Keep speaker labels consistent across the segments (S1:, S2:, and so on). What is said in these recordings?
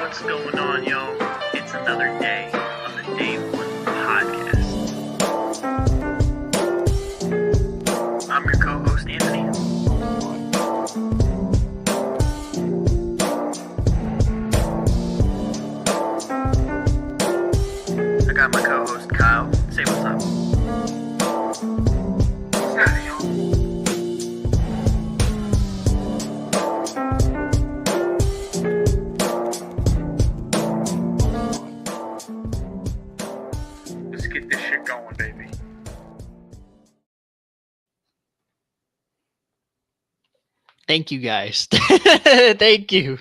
S1: What's going on, yo? It's another day on the Day One podcast. I'm your co-host, Anthony. I got my co-host, Kyle. Say what's up. What's happening, y'all? Let's get this shit going, baby.
S2: Thank you, guys. Thank you.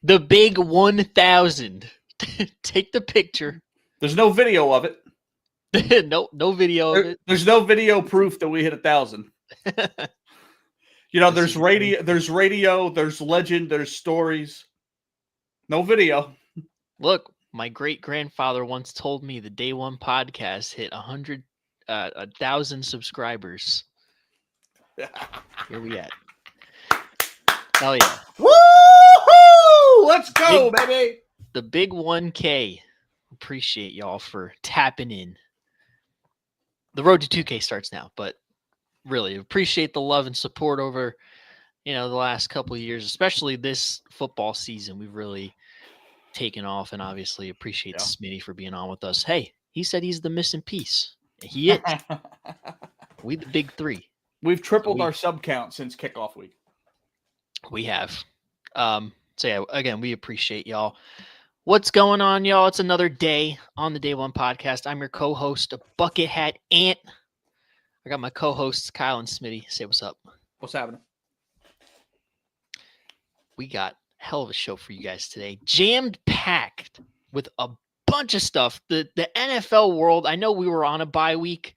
S2: The big 1,000. Take the picture.
S3: There's no video of it.
S2: No video of it.
S3: There's no video proof that we hit 1,000. You know, there's radio, there's legend, there's stories. No video.
S2: Look, my great-grandfather once told me the Day One podcast hit 1,000 subscribers. Here we at. Hell yeah.
S3: Woo-hoo! Let's go, baby.
S2: The big 1K. Appreciate y'all for tapping in. The road to 2K starts now, but really appreciate the love and support over, the last couple of years, especially this football season. We've really taken off, and obviously appreciate Smitty for being on with us. Hey, he said he's the missing piece. He is. We the big three.
S3: We've tripled our sub count since kickoff week.
S2: We have. So yeah, again, we appreciate y'all. What's going on, y'all? It's another day on the Day One podcast. I'm your co-host, Bucket Hat Ant. I got my co-hosts, Kyle and Smitty. Say what's up.
S3: What's happening?
S2: We got a hell of a show for you guys today. Jammed packed with a bunch of stuff. The NFL world, I know we were on a bye week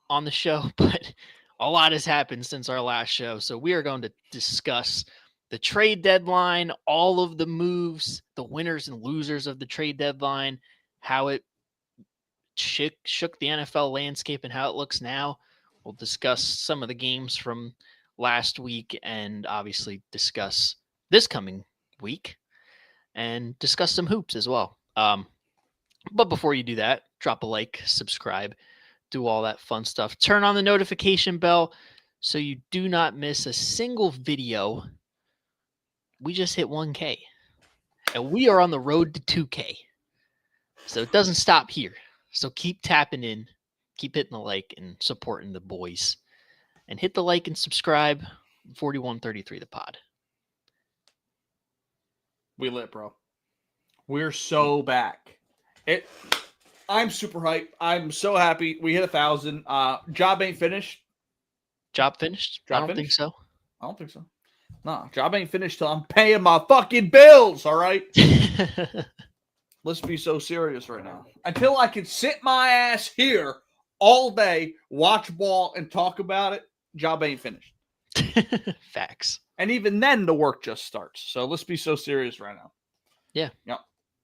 S2: on the show, but a lot has happened since our last show. So we are going to discuss the trade deadline, all of the moves, the winners and losers of the trade deadline, how it shook the NFL landscape and how it looks now. We'll discuss some of the games from last week and obviously discuss this coming week and discuss some hoops as well. But before you do that, drop a like, subscribe, do all that fun stuff. Turn on the notification bell so you do not miss a single video. We just hit 1K, and we are on the road to 2K. So it doesn't stop here. So keep tapping in, keep hitting the like, and supporting the boys. And hit the like and subscribe. 4133 the pod.
S3: We lit, bro. We're so back. I'm super hyped. I'm so happy. We hit 1,000. Job ain't finished.
S2: Job finished? I don't think so.
S3: I don't think so. Nah, job ain't finished till I'm paying my fucking bills, all right? Let's be so serious right now. Until I can sit my ass here all day, watch ball, and talk about it, job ain't finished.
S2: Facts.
S3: And even then, the work just starts. So let's be so serious right now.
S2: Yeah.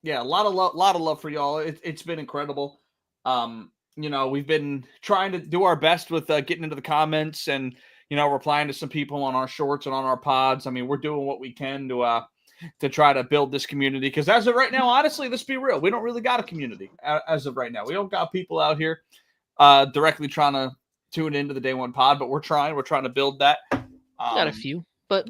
S3: Yeah, a lot of love for y'all. It's been incredible. We've been trying to do our best with getting into the comments and, replying to some people on our shorts and on our pods. I mean, we're doing what we can to try to build this community. Because as of right now, honestly, let's be real. We don't really got a community as of right now. We don't got people out here directly trying to tune into the Day One pod, but we're trying to build that.
S2: Got a few, but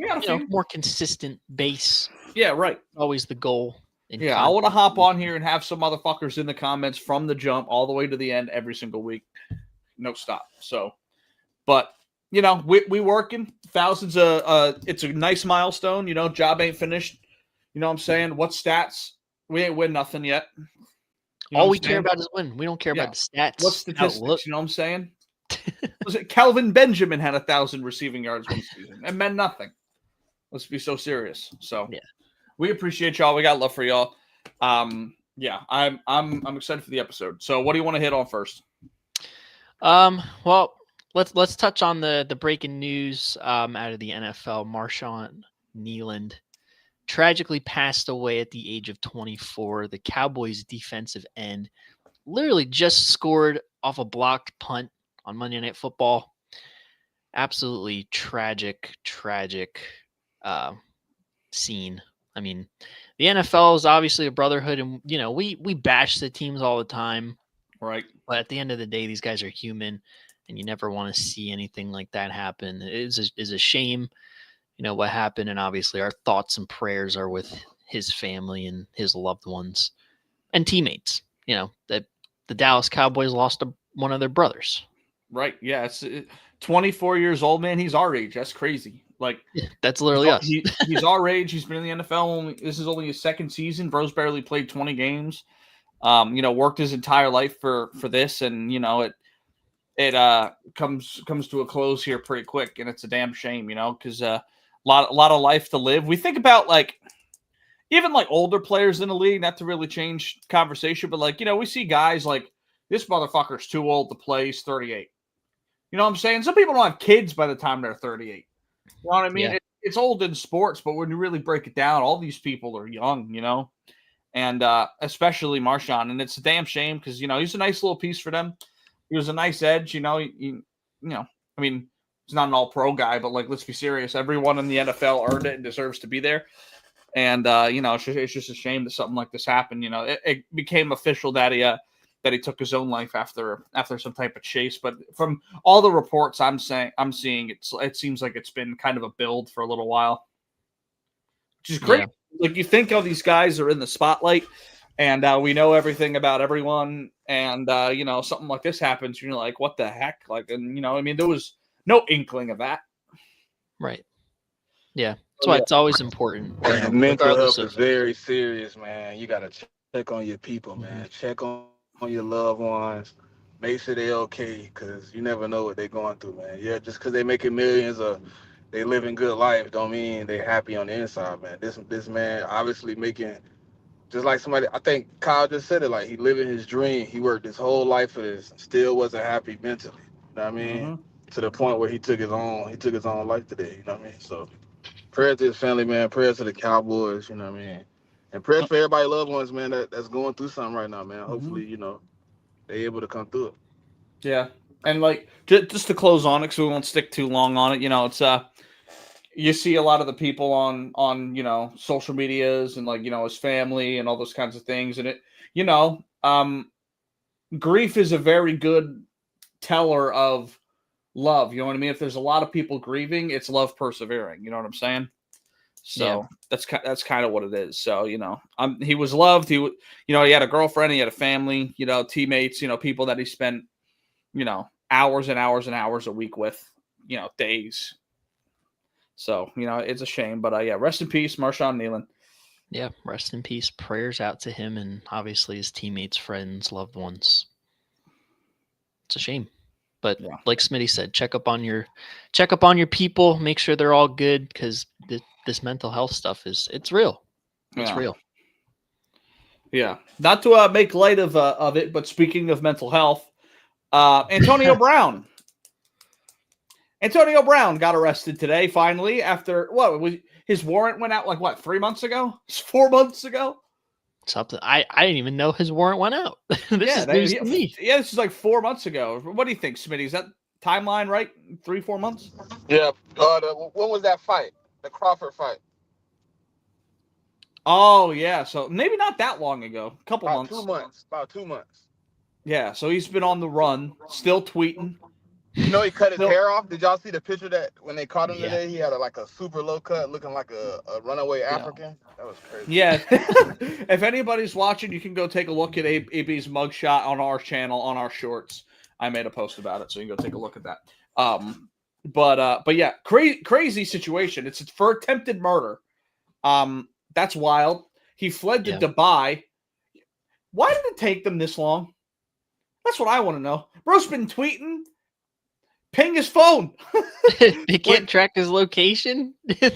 S2: more consistent base.
S3: Yeah, right.
S2: Always the goal.
S3: Yeah, I want to hop on here and have some motherfuckers in the comments from the jump all the way to the end every single week. No stop. So, but we working. Thousands it's a nice milestone. Job ain't finished. You know what I'm saying? What stats? We ain't win nothing yet.
S2: All we care about is win. We don't care about the stats.
S3: What statistics? You know what I'm saying? Was it Calvin Benjamin had 1,000 receiving yards one season? It meant nothing. Let's be so serious. So
S2: yeah. We
S3: appreciate y'all. We got love for y'all. I'm excited for the episode. So what do you want to hit on first?
S2: Well, let's touch on the breaking news out of the NFL. Marshawn Kneeland tragically passed away at the age of 24. The Cowboys defensive end literally just scored off a blocked punt on Monday Night Football. Absolutely tragic scene. I mean, the NFL is obviously a brotherhood, and we bash the teams all the time,
S3: Right.
S2: but at the end of the day, these guys are human, and you never want to see anything like that happen. It is a shame, what happened, and obviously our thoughts and prayers are with his family and his loved ones and teammates. That the Dallas Cowboys lost one of their brothers.
S3: Right. Yeah. It's 24 years old, man. He's our age. That's crazy. Like,
S2: that's literally us.
S3: He's our age. He's been in the NFL. This is only his second season. Bro's barely played 20 games. Worked his entire life for this, and it comes to a close here pretty quick, and it's a damn shame, because a lot of life to live. We think about even older players in the league, not to really change conversation, but we see guys like this motherfucker's too old to play. He's 38. You know what I'm saying? Some people don't have kids by the time they're 38. You know what I mean?
S2: Yeah.
S3: It's old in sports, but when you really break it down, all these people are young, and especially Marshawn. And it's a damn shame because, he's a nice little piece for them. He was a nice edge, I mean, he's not an all-pro guy, but let's be serious. Everyone in the NFL earned it and deserves to be there. And, it's just a shame that something like this happened. It became official that he took his own life after some type of chase. But from all the reports I'm seeing, it seems like it's been kind of a build for a little while, which is great. Yeah. You think all these guys are in the spotlight and we know everything about everyone. And, something like this happens. And you're like, what the heck? There was no inkling of that.
S2: Right. Yeah. That's why it's always important.
S4: Mental health is very serious, man. You got to check on your people, man. Check on your loved ones. Make sure they're okay, because you never know what they're going through, man. Yeah, just because they making millions or they living good life don't mean they happy on the inside, man. This man obviously making, just like somebody, I think Kyle just said it, he living his dream. He worked his whole life for this, still wasn't happy mentally. You know what I mean? To the point where he took his own life today. You know what I mean? So prayers to his family, man. Prayers to the Cowboys. You know what I mean? And prayers for everybody, loved ones, man, that's going through something right now, man. Hopefully, they're able to come through it.
S3: Yeah. And just to close on it, because we won't stick too long on it, it's you see a lot of the people on social medias and his family and all those kinds of things. And it, grief is a very good teller of love. You know what I mean? If there's a lot of people grieving, it's love persevering. You know what I'm saying? So that's kind of what it is. So, he was loved. He had a girlfriend, he had a family, teammates, people that he spent, hours and hours and hours a week with, days. So, it's a shame, but rest in peace, Marshawn Nealon.
S2: Yeah. Rest in peace. Prayers out to him and obviously his teammates, friends, loved ones. It's a shame. But like Smitty said, check up on your people, make sure they're all good, because this mental health stuff it's real. It's real.
S3: Yeah. Not to make light of it, but speaking of mental health, Antonio Brown. Antonio Brown got arrested today, finally, after his warrant went out 3 months ago? 4 months ago?
S2: Something I didn't even know his warrant went out. This is news to me.
S3: Yeah, this is 4 months ago. What do you think, Smitty? Is that timeline right? 3-4 months?
S4: Yeah. When was that fight? The Crawford fight.
S3: Oh yeah. So maybe not that long ago. A couple months.
S4: 2 months. About 2 months.
S3: Yeah. So he's been on the run, still tweeting.
S4: He cut his hair off. Did y'all see the picture that when they caught him today? He had a super low cut, looking like a runaway African. That was crazy.
S3: Yeah. If anybody's watching, you can go take a look at AB's mugshot on our channel, on our shorts. I made a post about it, so you can go take a look at that. But yeah, crazy situation. It's for attempted murder. That's wild. He fled to Dubai. Why did it take them this long? That's what I want to know. Bro's been tweeting. Ping his phone.
S2: They can't track his location. I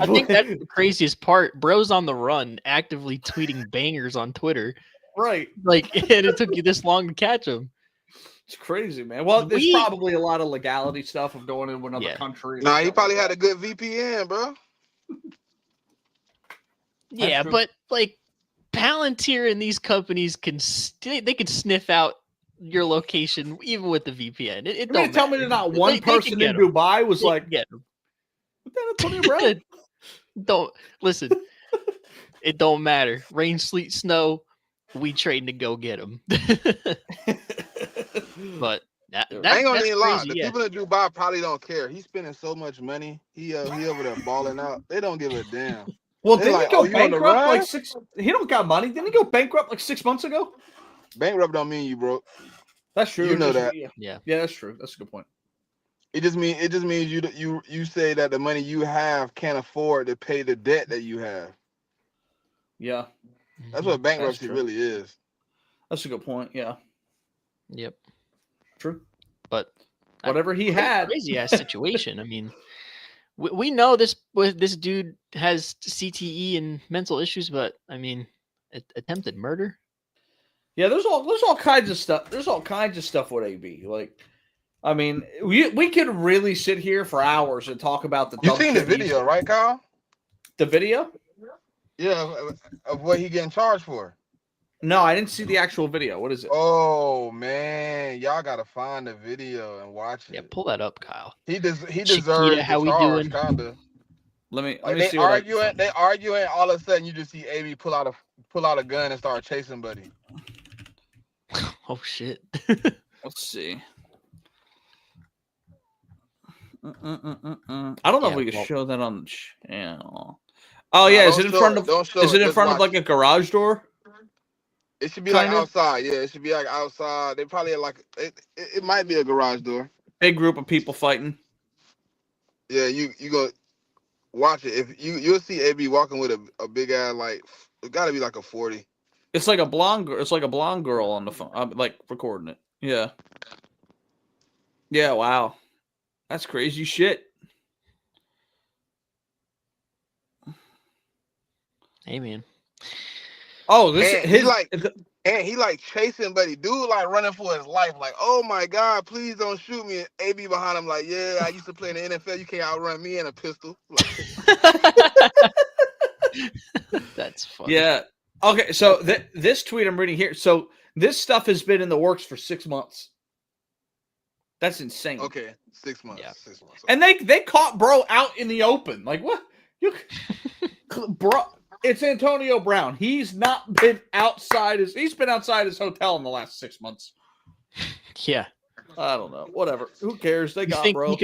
S2: think that's the craziest part. Bro's on the run, actively tweeting bangers on Twitter.
S3: Right.
S2: And it took you this long to catch him.
S3: It's crazy, man. Well, there's probably a lot of legality stuff of going into another country.
S4: Nah, he probably had a good VPN, bro.
S2: Yeah, but Palantir and these companies can sniff out your location even with the VPN. It don't
S3: tell me there's not one person in Dubai was
S2: get him.
S3: Antonio Brown?
S2: Don't listen. It don't matter. Rain, sleet, snow. We trading to go get him. But
S3: I
S4: ain't gonna
S2: that's
S4: even lie.
S2: crazy.
S4: The
S2: Yeah.
S4: people in Dubai probably don't care. He's spending so much money. He over there balling out. They don't give a damn.
S3: Well,
S4: They're
S3: didn't
S4: like,
S3: he
S4: oh,
S3: go
S4: you on the
S3: bankrupt like
S4: run?
S3: 6? He don't got money. Didn't he go bankrupt like 6 months ago?
S4: Bankrupt don't mean you broke.
S3: That's true.
S4: You know that.
S3: Yeah, that's true. That's a good point.
S4: It just means you say that the money you have can't afford to pay the debt that you have.
S3: Yeah,
S4: That's what bankruptcy
S3: true.
S4: really is.
S3: that's a good point. Yeah,
S2: Yep.
S3: true.
S2: But
S3: Whatever he had,
S2: crazy ass situation. I mean, we know this dude has CTE and mental issues, but I mean, attempted murder.
S3: yeah. There's all kinds of stuff. There's all kinds of stuff with AB. Like, I mean, we could really sit here for hours and talk about the.
S4: You
S3: dumb
S4: seen the
S3: shit he's-
S4: video, right, Kyle?
S3: The video?
S4: Yeah, of what he getting charged for.
S3: No, I didn't see the actual video. What is it?
S4: Oh man, y'all gotta find the video and watch it.
S2: Yeah, pull that up, Kyle.
S4: He
S2: Chiquita,
S4: deserves
S2: how
S4: the
S2: we
S4: charge,
S2: doing?
S4: kinda.
S3: Let me
S4: Like they
S3: see what
S4: arguing. All of a sudden, you just see AB pull out a gun and start chasing buddy.
S2: Oh shit.
S3: Let's see. I don't know if we can show that on the channel. Oh yeah, is it in front of? Is it in front of like a garage door?
S4: It should be like outside. Yeah, it should be like outside. They probably like it might be a garage door.
S3: Big group of people fighting.
S4: Yeah, you go watch it. If you'll see AB walking with a big ass like it got to be like a 40.
S3: It's like a blonde. It's like a blonde girl on the phone. I'm like recording it. Yeah. Yeah. Wow. That's crazy shit.
S2: Hey man.
S3: Oh, this
S4: he like chasing buddy. Dude like running for his life. Like, oh my God, please don't shoot me. And AB behind him like, yeah, I used to play in the NFL. You can't outrun me in a pistol. Like,
S2: That's funny.
S3: yeah. Okay, so this tweet I'm reading here. So this stuff has been in the works for 6 months. That's insane.
S4: Okay, 6 months.
S2: Yeah.
S4: 6 months.
S3: And they caught bro out in the open. Like what? Bro, it's Antonio Brown. He's not been outside he's been outside his hotel in the last 6 months.
S2: Yeah.
S3: I don't know. Whatever. Who cares? They
S2: You
S3: got
S2: think
S3: bro.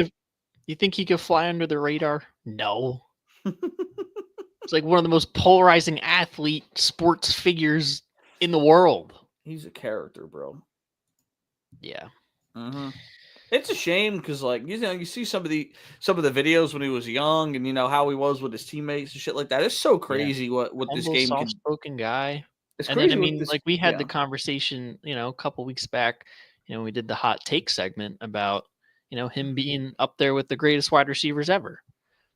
S2: you think he could fly under the radar? No. It's like one of the most polarizing athlete sports figures in the world.
S3: He's a character, bro.
S2: Yeah.
S3: Mm-hmm. It's a shame because, like, you see some of the videos when he was young, and how he was with his teammates and shit like that. It's so crazy what this game can.
S2: Soft-spoken guy.
S3: It's
S2: and
S3: crazy.
S2: Then I mean, like we had the conversation, a couple weeks back. We did the hot take segment about him being up there with the greatest wide receivers ever.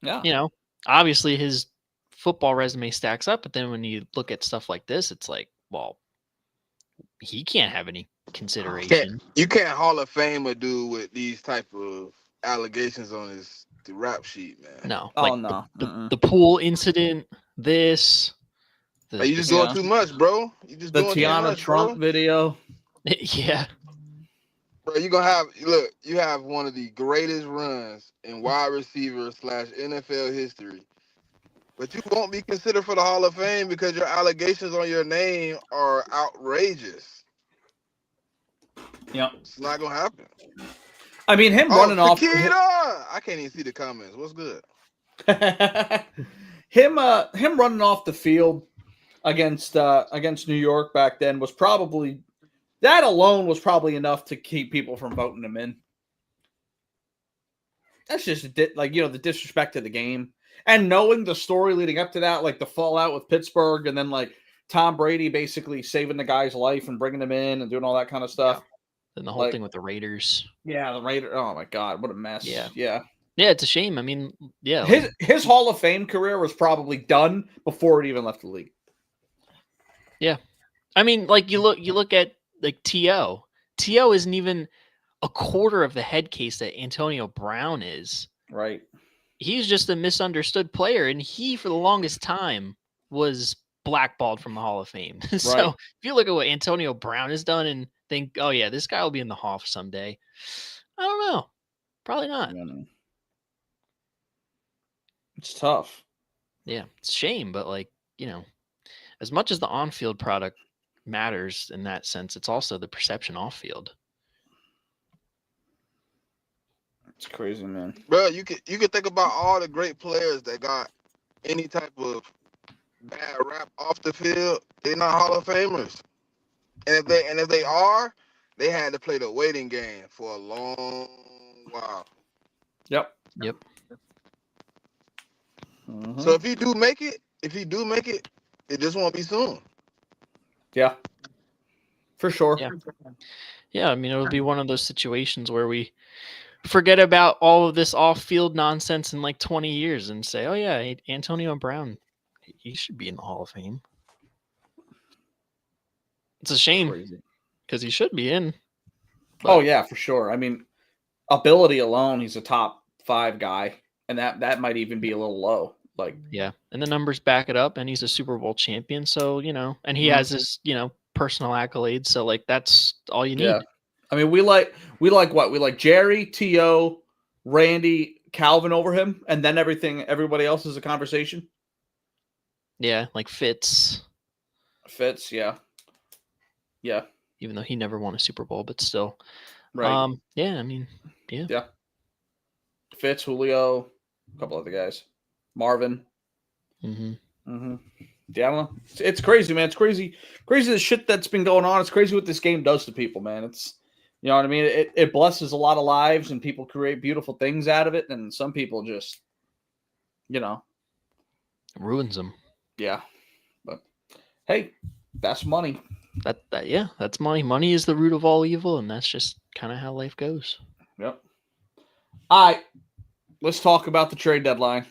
S3: Yeah.
S2: Obviously his football resume stacks up, but then when you look at stuff like this, it's like, well, he can't have any consideration.
S4: You can't Hall of Fame a dude with these type of allegations on the rap sheet, man.
S2: No.
S3: No.
S2: The pool incident, this.
S4: You just doing too much, bro. You just doing
S3: Tiana
S4: too much,
S3: Trump video.
S2: Yeah.
S4: Bro, you have one of the greatest runs in wide receiver / NFL history. But you won't be considered for the Hall of Fame because your allegations on your name are outrageous.
S3: Yeah.
S4: It's not gonna happen.
S3: I mean, him running off.
S4: I can't even see the comments. What's good?
S3: him running off the field against New York back then was probably probably enough to keep people from voting him in. That's just the disrespect to the game, and knowing the story leading up to that, like the fallout with Pittsburgh, and then like Tom Brady basically saving the guy's life and bringing him in and doing all that kind of stuff.
S2: Yeah. And the whole thing with the Raiders.
S3: Yeah, the Raiders. Oh my God, what a mess.
S2: Yeah.
S3: Yeah.
S2: Yeah, it's a shame. I mean, yeah.
S3: His Hall of Fame career was probably done before it even left the league.
S2: Yeah. I mean, like you look at like T.O. T.O. isn't even a quarter of the head case that Antonio Brown is.
S3: Right.
S2: He's just a misunderstood player, and he for the longest time was blackballed from the Hall of Fame. So
S3: Right.
S2: if you look at what Antonio Brown has done and think, oh yeah, this guy will be in the Hall someday. I don't know. Probably not.
S3: It's tough.
S2: Yeah, it's a shame, but like, as much as the on-field product matters in that sense, it's also the perception off-field.
S3: It's crazy, man.
S4: Bro, you could think about all the great players that got any type of bad rap off the field. They're not Hall of Famers. And if they are, they had to play the waiting game for a long while.
S3: Yep.
S2: Yep.
S4: So if he do make it, it just won't be soon.
S3: Yeah. For sure.
S2: Yeah. Yeah, I mean, it'll be one of those situations where we forget about all of this off-field nonsense in like 20 years and say, oh yeah, Antonio Brown, he should be in the Hall of Fame. It's a shame because he should be in.
S3: Oh yeah, for sure. I mean, ability alone, he's a top 5 guy, and that might even be a little low. Like,
S2: yeah, and the numbers back it up, and he's a Super Bowl champion, so and he has his personal accolades, so like that's all you need.
S3: Yeah. I mean, we like what? We like Jerry, T.O., Randy, Calvin over him, and then everybody else is a conversation.
S2: Yeah, like Fitz,
S3: yeah. Yeah.
S2: Even though he never won a Super Bowl, but still.
S3: Right.
S2: Yeah, I mean, yeah.
S3: Yeah. Fitz, Julio, a couple other guys. Marvin.
S2: Mm-hmm.
S3: Mm-hmm. Yeah, I don't know. It's crazy, man. It's crazy the shit that's been going on. It's crazy what this game does to people, man. It's, you know what I mean? It blesses a lot of lives and people create beautiful things out of it. And some people just,
S2: ruins them.
S3: Yeah. But hey, that's money.
S2: That's money. Money is the root of all evil, and that's just kind of how life goes.
S3: Yep. All right. Let's talk about the trade deadline.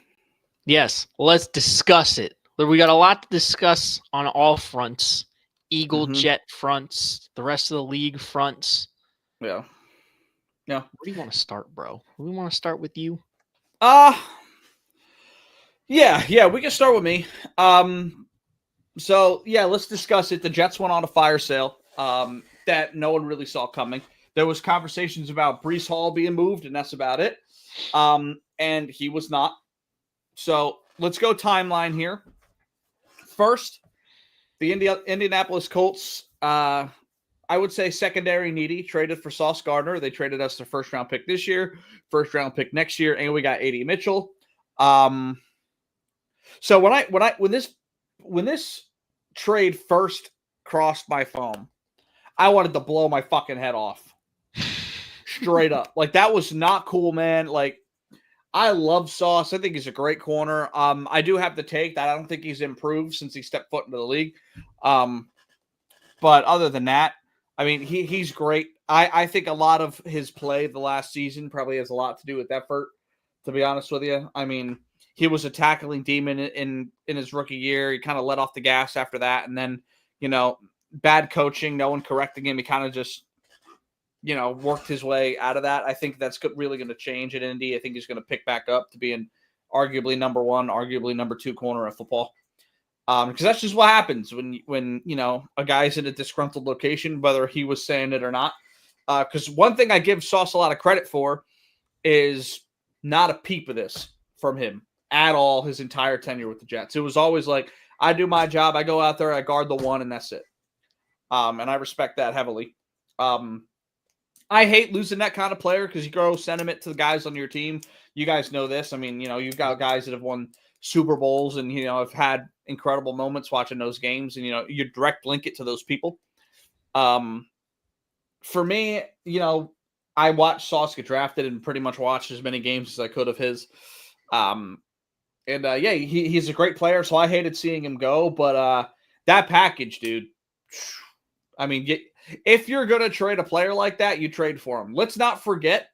S2: Yes, let's discuss it. We got a lot to discuss on all fronts. Eagle, Jet fronts, the rest of the league fronts.
S3: Yeah. Yeah.
S2: Where do you want to start, bro? We want to start with you?
S3: Yeah, we can start with me. So yeah, let's discuss it. The Jets went on a fire sale that no one really saw coming. There was conversations about Breece Hall being moved, and that's about it. And he was not. So let's go timeline here. First, the Indianapolis Colts, I would say secondary needy, traded for Sauce Gardner. They traded us their first round pick this year, first round pick next year, and we got A.D. Mitchell. So when this trade first crossed my phone, I wanted to blow my fucking head off. Straight up. Like, that was not cool, man. Like, I love Sauce. I think he's a great corner. I do have to take that. I don't think he's improved since he stepped foot into the league. But other than that, I mean, he's great. I think a lot of his play the last season probably has a lot to do with effort, to be honest with you. I mean, he was a tackling demon in his rookie year. He kind of let off the gas after that. And then, bad coaching, no one correcting him. He kind of just, worked his way out of that. I think that's really going to change at Indy. I think he's going to pick back up to being arguably number 1, arguably number 2 corner of football. Because that's just what happens when a guy's in a disgruntled location, whether he was saying it or not. Because one thing I give Sauce a lot of credit for is not a peep of this from him at all his entire tenure with the Jets. It was always like, I do my job, I go out there, I guard the one, and that's it. And I respect that heavily. I hate losing that kind of player because you grow sentiment to the guys on your team. You guys know this. I mean, you've got guys that have won Super Bowls and, have had incredible moments watching those games. And, you direct link it to those people. For me, I watched Sauce get drafted and pretty much watched as many games as I could of his. He's a great player, so I hated seeing him go. But that package, dude, I mean, if you're going to trade a player like that, you trade for him. Let's not forget,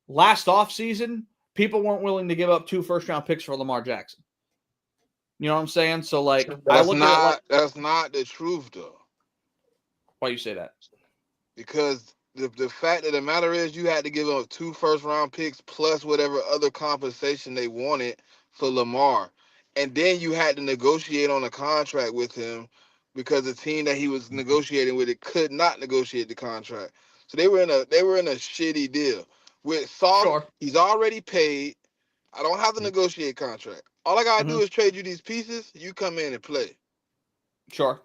S3: last offseason, people weren't willing to give up 2 first-round picks for Lamar Jackson. You know what I'm saying? So, like,
S4: that's not the truth, though.
S3: Why you say that?
S4: Because the fact of the matter is you had to give up 2 first-round picks plus whatever other compensation they wanted for Lamar. And then you had to negotiate on a contract with him because the team that he was negotiating with, it could not negotiate the contract. So they were in a shitty deal. With Sauce, He's already paid. I don't have to negotiate contract. All I gotta do
S3: Mhm.
S4: is trade you these pieces. You come in and play.
S3: Sure.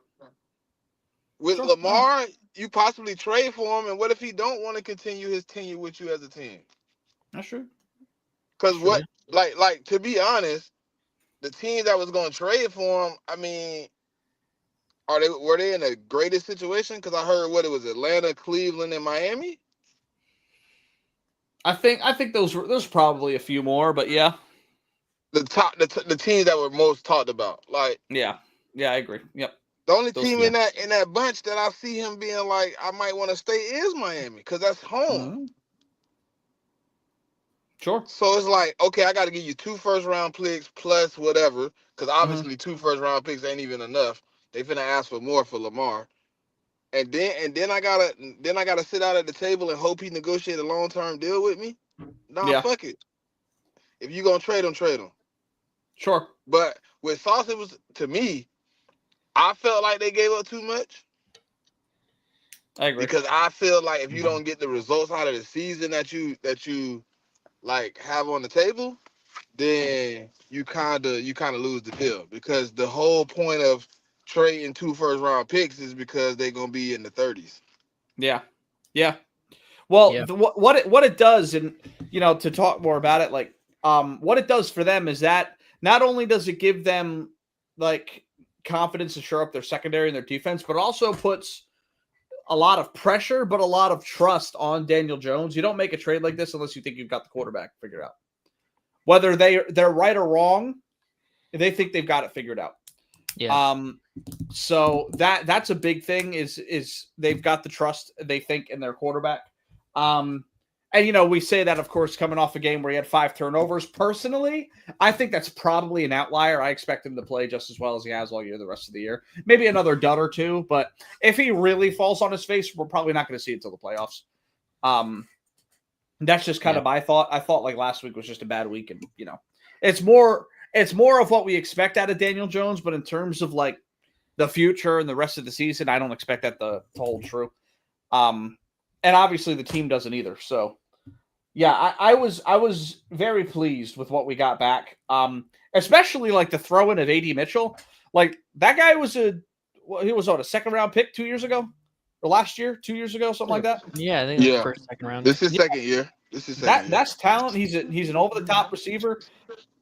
S4: With
S3: Sure.
S4: Lamar, you possibly trade for him, and what if he don't want to continue his tenure with you as a team?
S3: That's true.
S4: Because
S3: Sure.
S4: what, like to be honest, the team that was going to trade for him, I mean, were they in the greatest situation? Because I heard what it was: Atlanta, Cleveland, and Miami.
S3: I think there's probably a few more, but yeah.
S4: The teams that were most talked about. Like
S3: Yeah. Yeah, I agree. Yep.
S4: the only
S3: Those
S4: team
S3: two.
S4: in that bunch that I see him being like, I might want to stay is Miami because that's home.
S3: Mhm. Sure.
S4: So it's like, okay, I got to give you 2 first-round picks plus whatever, because
S3: Mhm.
S4: obviously 2 first-round picks ain't even enough. They finna ask for more for Lamar, and then I gotta sit out at the table and hope he negotiate a long-term deal with me. Nah,
S3: Yeah.
S4: fuck it. If you gonna trade him, trade him.
S3: Sure.
S4: But with Sauce, it was to me, I felt like they gave up too much
S3: I agree.
S4: because I feel like if you don't get the results out of the season that you like have on the table, then you kind of lose the deal because the whole point of trading 2 first-round picks is because they're gonna be in the 30s.
S3: Yeah. Yeah. Well,
S2: Yeah.
S3: what it does, and to talk more about it, like what it does for them is that not only does it give them like confidence to shore up their secondary and their defense, but also puts a lot of pressure, but a lot of trust on Daniel Jones. You don't make a trade like this unless you think you've got the quarterback figured out. Whether they're right or wrong, they think they've got it figured out.
S2: Yeah.
S3: So that's a big thing is they've got the trust they think in their quarterback. And we say that, of course, coming off a game where he had 5 turnovers. Personally, I think that's probably an outlier. I expect him to play just as well as he has all year the rest of the year. Maybe another dud or two, but if he really falls on his face, we're probably not going to see it until the playoffs. That's just kind of my thought. I thought like last week was just a bad week, and it's more of what we expect out of Daniel Jones, but in terms of like the future and the rest of the season, I don't expect that to hold true. And obviously the team doesn't either. So yeah, I was very pleased with what we got back. Especially like the throw in of AD Mitchell. Like that guy was a 2nd-round pick 2 years ago or last year, 2 years ago, something like that.
S2: Yeah, I think it was
S4: Yeah,
S2: first, second rounder.
S4: this is second year. This is second year.
S3: That's talent. He's an over the top receiver.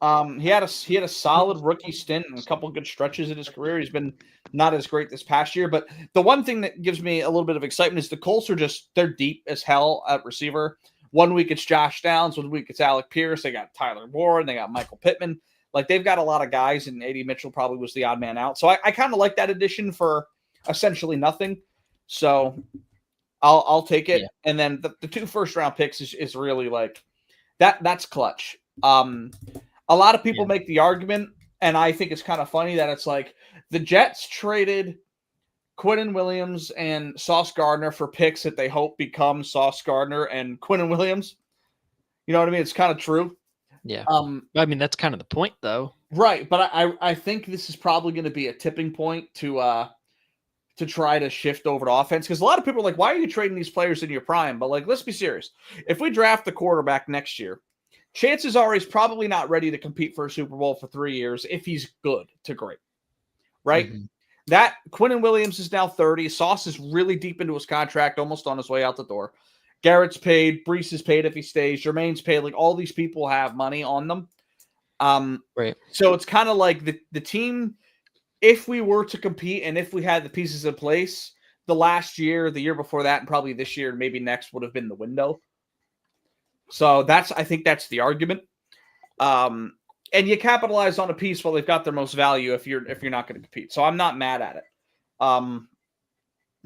S3: He had a solid rookie stint and a couple good stretches in his career. He's been not as great this past year, but the one thing that gives me a little bit of excitement is the Colts they're deep as hell at receiver. 1 week it's Josh Downs, 1 week it's Alec Pierce. They got Tyler Warren, they got Michael Pittman. Like they've got a lot of guys, and AD Mitchell probably was the odd man out. So I kind of like that addition for essentially nothing. So I'll take it. Yeah. And then the 2 first-round picks is really like that's clutch. A lot of people make the argument, and I think it's kind of funny that it's like the Jets traded Quinnen Williams and Sauce Gardner for picks that they hope become Sauce Gardner and Quinnen Williams. You know what I mean? It's kind of true.
S2: Yeah. I mean, that's kind of the point, though.
S3: Right, but I think this is probably going to be a tipping point to try to shift over to offense, because a lot of people are like, why are you trading these players in your prime? But like, let's be serious. If we draft the quarterback next year, chances are he's probably not ready to compete for a Super Bowl for 3 years if he's good to great, right? Mm-hmm. That Quinnen Williams is now 30. Sauce is really deep into his contract, almost on his way out the door. Garrett's paid. Brees is paid if he stays. Jermaine's paid. Like all these people have money on them.
S2: Right.
S3: So it's kind of like the team, if we were to compete and if we had the pieces in place, the last year, the year before that, and probably this year and maybe next would have been the window. So I think that's the argument. And you capitalize on a piece while they've got their most value if you're not going to compete. So I'm not mad at it.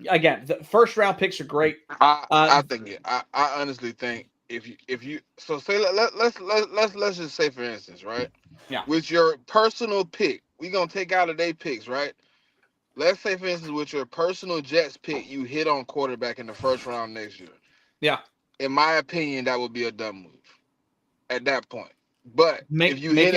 S3: Again, the first round picks are great.
S4: I honestly think if you so say let's just say, for instance, right?
S3: Yeah.
S4: With your personal pick, we're gonna take out of their picks, right? Let's say, for instance, with your personal Jets pick, you hit on quarterback in the first round next year.
S3: Yeah.
S4: In my opinion, that would be a dumb move at that point. But if you hit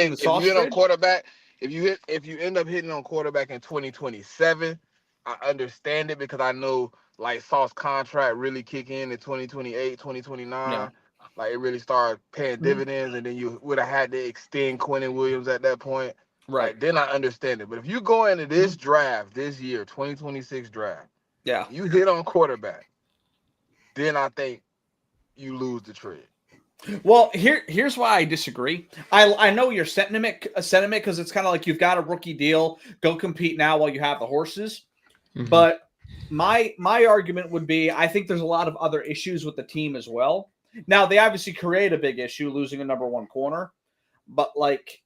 S4: on quarterback, if you end up hitting on quarterback in 2027, I understand it because I know like Sauce contract really kick in 2028, 2029.
S3: Yeah.
S4: like it really started paying dividends, and then you would have had to extend Quentin Williams at that point.
S3: Right.
S4: Like, then I understand it. But if you go into this draft this year, 2026 draft,
S3: Yeah.
S4: you hit on quarterback, then I think you lose the trade.
S3: Well, here's why I disagree. I know your sentiment because it's kind of like you've got a rookie deal, go compete now while you have the horses.
S2: Mhm.
S3: But my argument would be I think there's a lot of other issues with the team as well. Now they obviously create a big issue losing a number one corner, but like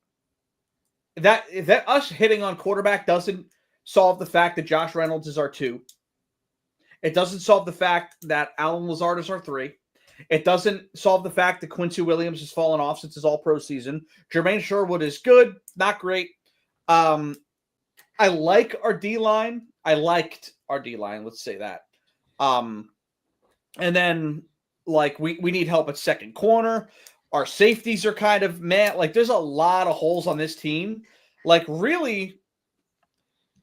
S3: that us hitting on quarterback doesn't solve the fact that Josh Reynolds is our 2. It doesn't solve the fact that Alan Lazard is our 3. It doesn't solve the fact that Quincy Williams has fallen off since his all-pro season. Jermaine Sherwood is good, not great. I like our D-line. I liked our D-line, let's say that. And then, like, we need help at second corner. Our safeties are kind of meh. Like, there's a lot of holes on this team. Like, really,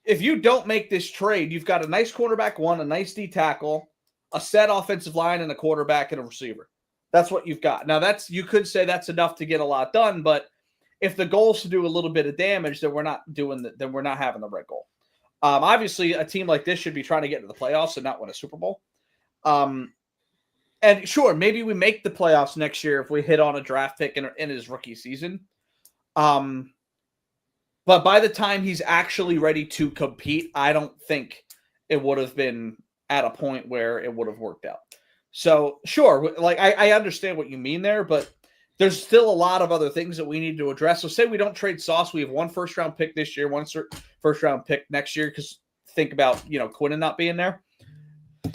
S3: if you don't make this trade, you've got a nice quarterback 1, a nice D tackle, a set offensive line, and a quarterback and a receiver. That's what you've got. Now, you could say that's enough to get a lot done, but if the goal is to do a little bit of damage, then we're not having the right goal. Obviously, a team like this should be trying to get into the playoffs and not win a Super Bowl. And sure, maybe we make the playoffs next year if we hit on a draft pick in his rookie season. But by the time he's actually ready to compete, I don't think it would have been at a point where it would have worked out. So sure, like I understand what you mean there, but there's still a lot of other things that we need to address. So say we don't trade Sauce, we have 1 first-round pick this year, 1 first-round pick next year, because think about, Quinnen not being there.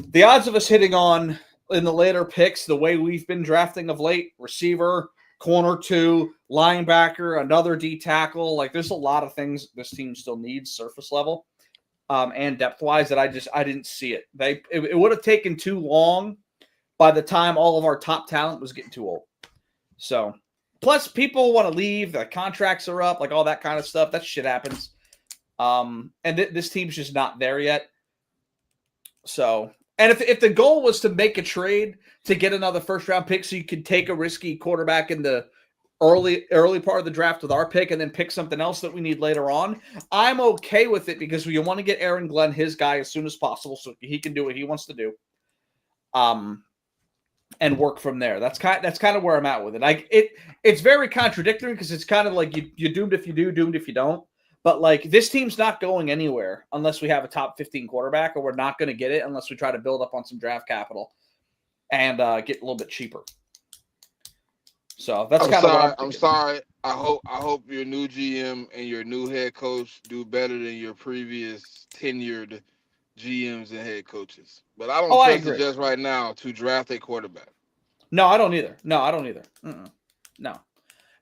S3: The odds of us hitting on in the later picks, the way we've been drafting of late, receiver, corner 2, linebacker, another D tackle, like there's a lot of things this team still needs surface level and depth-wise that I didn't see it. It would have taken too long by the time all of our top talent was getting too old. So, plus people want to leave, the contracts are up, like all that kind of stuff. That shit happens. And this team's just not there yet. So, and if the goal was to make a trade to get another first-round pick so you could take a risky quarterback in the early part of the draft with our pick and then pick something else that we need later on, I'm okay with it because we want to get Aaron Glenn, his guy, as soon as possible so he can do what he wants to do. And work from there. That's kind of where I'm at with it. It's very contradictory because it's kind of like you're doomed if you do, doomed if you don't. But like this team's not going anywhere unless we have a top 15 quarterback, or we're not going to get it unless we try to build up on some draft capital and get a little bit cheaper. So that's kind of what
S4: I'm sorry. I hope your new GM and your new head coach do better than your previous tenured GMs and head coaches. But I don't trust it just right now to draft a quarterback.
S3: No, I don't either. No.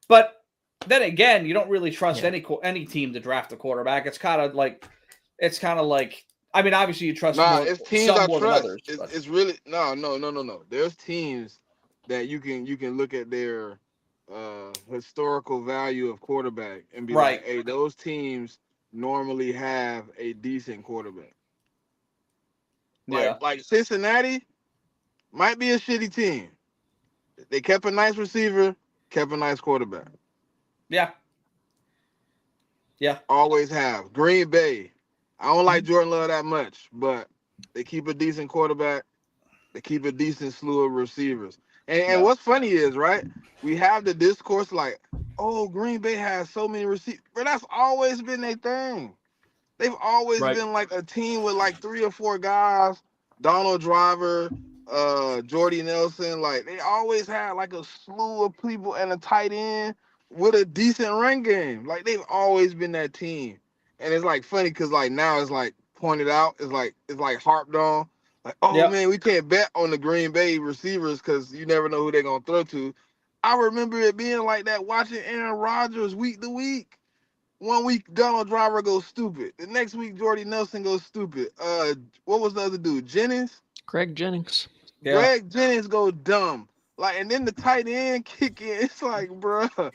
S3: But then again, you don't really trust any team to draft a quarterback. It's kind of like I mean, obviously you trust
S4: it's teams
S3: some
S4: I
S3: more
S4: trust.
S3: than others.
S4: It's really no. There's teams that you can look at their historical value of quarterback and be like, hey, those teams normally have a decent quarterback. Like Cincinnati might be a shitty team. They kept a nice receiver, kept a nice quarterback.
S3: Yeah.
S4: Always have. Green Bay. I don't like Jordan Love that much, but they keep a decent quarterback. They keep a decent slew of receivers. And what's funny is, right, we have the discourse like, oh, Green Bay has so many receivers. But that's always been their thing. They've always been like a team with like 3 or 4 guys, Donald Driver, Jordy Nelson. Like they always had like a slew of people and a tight end with a decent run game. Like they've always been that team. And it's like funny because like now it's like pointed out, it's like harped on. Like, man, we can't bet on the Green Bay receivers because you never know who they're gonna throw to. I remember it being like that watching Aaron Rodgers week to week. 1 week, Donald Driver goes stupid. The next week, Jordy Nelson goes stupid. What was the other dude? Jennings?
S2: Greg Jennings.
S3: Yeah.
S4: Greg Jennings go dumb. Like, and then the tight end kick in. It's like, bruh.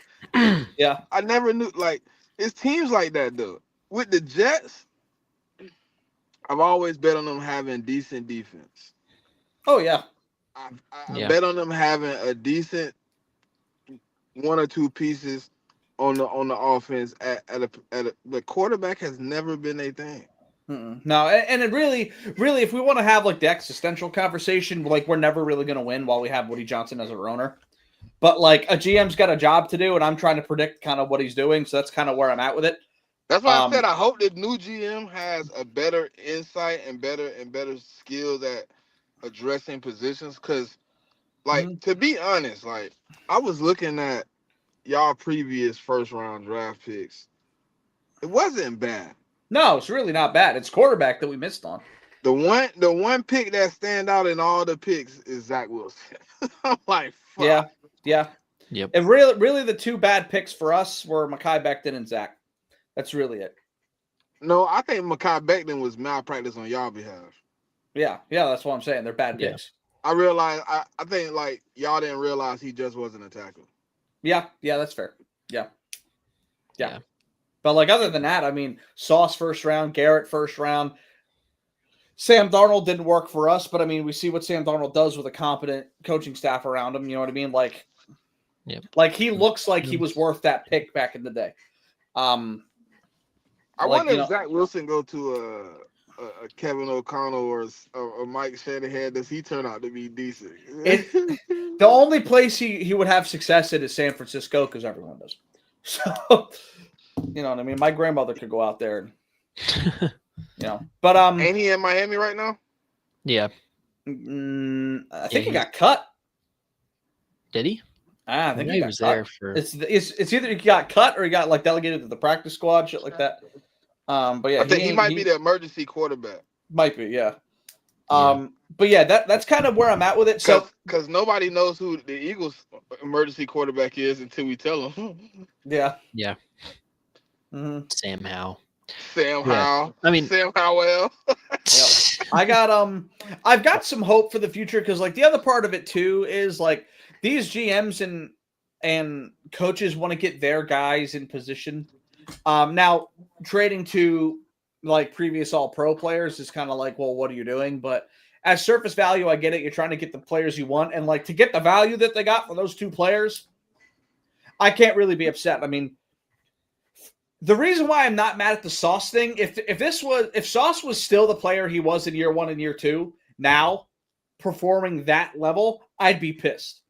S3: Yeah.
S4: I never knew. Like, it's teams like that, though. With the Jets, I've always bet on them having decent defense.
S3: Oh, yeah.
S4: I bet on them having a decent one or two pieces on the offense. The quarterback has never been a thing.
S3: No, and it really, if we want to have like the existential conversation, like we're never really going to win while we have Woody Johnson as our owner. But like a GM's got a job to do, and I'm trying to predict kind of what he's doing. So that's kind of where I'm at with it.
S4: That's why I said I hope the new GM has a better insight and better skills at addressing positions. Because, like, to be honest, like I was looking at y'all previous first round draft picks. It wasn't bad.
S3: No, it's really not bad. It's quarterback that we missed on.
S4: The one pick that stand out in all the picks is Zach Wilson. I'm like, fuck.
S3: Yeah.
S2: Yep.
S3: And really the two bad picks for us were Mekhi Becton and Zach. That's really it.
S4: No, I think Mekhi Becton was malpractice on y'all behalf.
S3: Yeah, that's what I'm saying. They're bad picks.
S4: I realize. I think like y'all didn't realize he just wasn't a tackle.
S3: Yeah, that's fair. Yeah. But like other than that, I mean, Sauce first round, Garrett first round. Sam Darnold didn't work for us, but I mean, we see what Sam Darnold does with a competent coaching staff around him. You know what I mean? Like, like he looks like he was worth that pick back in the day.
S4: I wonder if Zach Wilson go to a Kevin O'Connell or Mike Shanahan. Does he turn out to be decent?
S3: The only place he would have success in is San Francisco because everyone does. So, you know what I mean? My grandmother could go out there and, but
S4: ain't he in Miami right now?
S2: Yeah.
S3: I think he got cut.
S2: Did he?
S3: I think he
S2: was
S3: cut.
S2: there for.
S3: It's either he got cut or he got like delegated to the practice squad, shit like that. But yeah,
S4: I think he might be the emergency quarterback.
S3: Might be, yeah. But yeah, that's kind of where I'm at with it. So
S4: because nobody knows who the Eagles' emergency quarterback is until we tell them.
S3: Yeah.
S2: Mm-hmm. Sam Howell.
S4: I mean, Sam Howell.
S3: I've got some hope for the future because like the other part of it too is like these GMs and coaches want to get their guys in position. Now trading to like previous All-Pro players is kind of like, well, what are you doing? But as surface value, I get it. You're trying to get the players you want, and like to get the value that they got for those two players, I can't really be upset. I mean, the reason why I'm not mad at the Sauce thing, if Sauce was still the player he was in year 1 and year 2, now performing that level, I'd be pissed.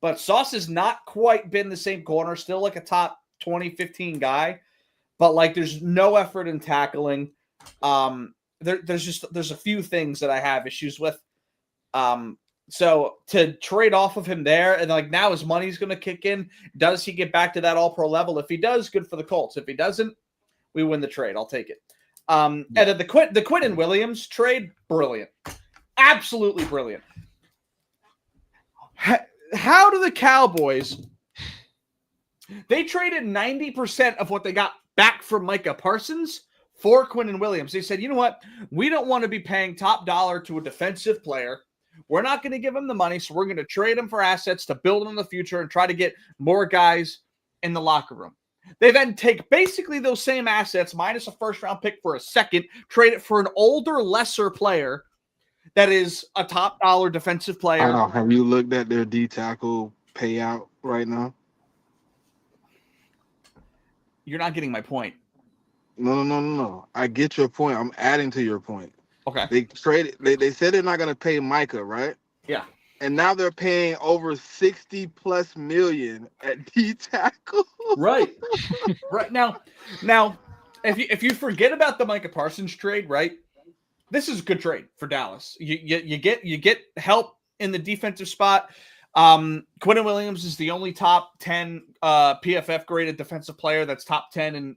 S3: But Sauce has not quite been the same corner, still like a top 20, 15 guy, but like there's no effort in tackling. There's a few things that I have issues with. So to trade off of him there and like now his money's going to kick in. Does he get back to that All-Pro level? If he does, good for the Colts. If he doesn't, we win the trade. I'll take it. And then the Quinnen Williams trade, brilliant. Absolutely brilliant. How do the Cowboys, they traded 90% of what they got back from Micah Parsons for Quinnen Williams. They said, you know what? We don't want to be paying top dollar to a defensive player. We're not going to give him the money, so we're going to trade him for assets to build in the future and try to get more guys in the locker room. They then take basically those same assets minus a first-round pick for a second, trade it for an older, lesser player that is a top dollar defensive player.
S4: I don't know. Have you looked at their D-tackle payout right now?
S3: You're not getting my point.
S4: No. I get your point. I'm adding to your point.
S3: Okay.
S4: They said they're not going to pay Micah, right?
S3: Yeah.
S4: And now they're paying over $60+ million at D-tackle.
S3: Right. Right. Now, if you forget about the Micah Parsons trade, right? This is a good trade for Dallas. You get help in the defensive spot. Quinnen Williams is the only top 10 PFF graded defensive player that's top 10 in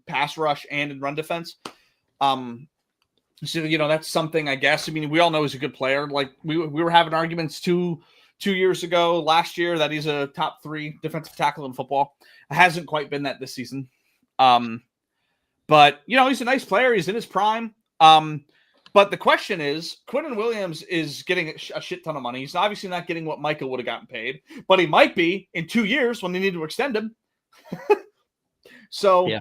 S3: pass rush and in run defense. So, that's something, I guess. I mean, we all know he's a good player. Like we were having arguments two years ago, last year, that he's a top 3 defensive tackle in football. It hasn't quite been that this season. But he's a nice player. He's in his prime. But the question is, Quinnen Williams is getting a shit ton of money. He's obviously not getting what Micah would have gotten paid, but he might be in 2 years when they need to extend him. So, yeah.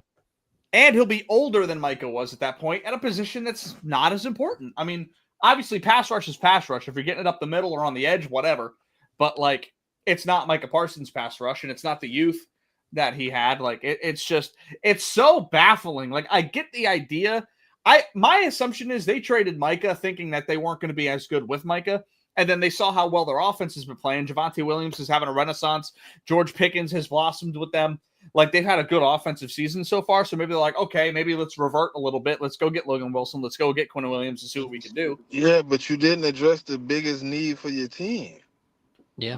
S3: And he'll be older than Micah was at that point at a position that's not as important. I mean, obviously pass rush is pass rush. If you're getting it up the middle or on the edge, whatever. But like, it's not Micah Parsons' pass rush, and it's not the youth that he had. Like, it's so baffling. Like, I get the idea. My assumption is they traded Micah thinking that they weren't going to be as good with Micah. And then they saw how well their offense has been playing. Javonte Williams is having a renaissance. George Pickens has blossomed with them. Like, they've had a good offensive season so far. So maybe they're like, okay, maybe let's revert a little bit. Let's go get Logan Wilson. Let's go get Quinn Williams and see what we can do.
S4: Yeah, but you didn't address the biggest need for your team.
S2: Yeah.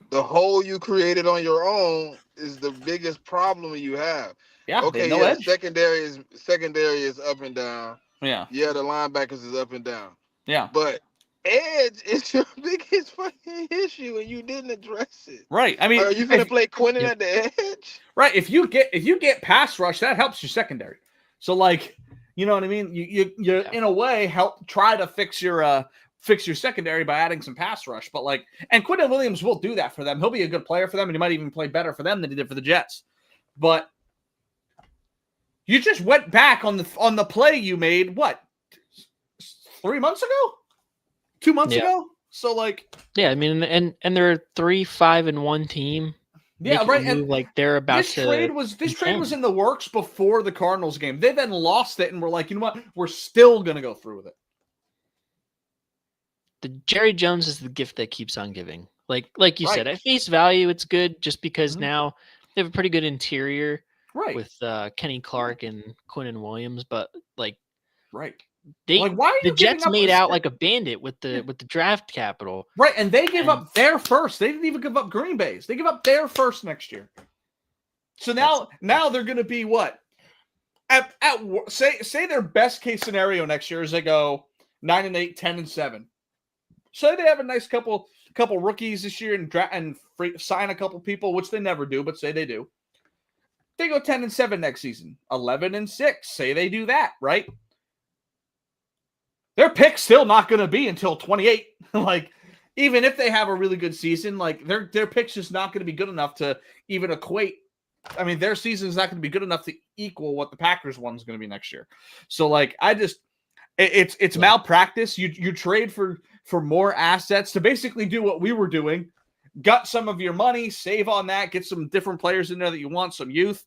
S4: The hole you created on your own is the biggest problem you have.
S3: Yeah.
S4: Okay,
S3: no edge.
S4: secondary is up and down.
S3: Yeah.
S4: Yeah, the linebackers is up and down.
S3: Yeah.
S4: But edge is your biggest fucking issue, and you didn't address it.
S3: Right. I mean,
S4: are you gonna play Quinnen at the edge?
S3: Right. If you get pass rush, that helps your secondary. So, like, you know what I mean? You in a way help try to fix your secondary by adding some pass rush. But like, and Quinn Williams will do that for them. He'll be a good player for them, and he might even play better for them than he did for the Jets. But you just went back on the play you made, what, 3 months ago? 2 months ago? So, like,
S2: yeah, I mean, and they're a 3-5-1 team.
S3: Yeah, right. And
S2: like they're about
S3: this trade was in the works before the Cardinals game. They then lost it and were like, you know what? We're still gonna go through with it.
S2: The Jerry Jones is the gift that keeps on giving. Like you
S3: Right.
S2: said, at face value, it's good just because now they have a pretty good interior
S3: Right.
S2: with Kenny Clark and Quinnen Williams, but like
S3: Right.
S2: they
S3: Like, why are
S2: the
S3: you giving
S2: Jets
S3: up
S2: made
S3: a
S2: out
S3: step-
S2: like a bandit with the draft capital.
S3: Right, and they give
S2: And-
S3: up their first. They didn't even give up Green Bay's. They give up their first next year. So now they're going to be what? Say their best case scenario next year is they go 9-8, 10-7. Say they have a nice couple rookies this year and sign a couple people, which they never do, but say they do. They go 10-7 next season, 11-6. Say they do that, right? Their pick's still not going to be until 28. Like, even if they have a really good season, like their pick's just not going to be good enough to even equate. I mean, their season is not going to be good enough to equal what the Packers one's going to be next year. So, like, it's malpractice. You trade for more assets to basically do what we were doing. Gut some of your money, save on that, get some different players in there that you want, some youth.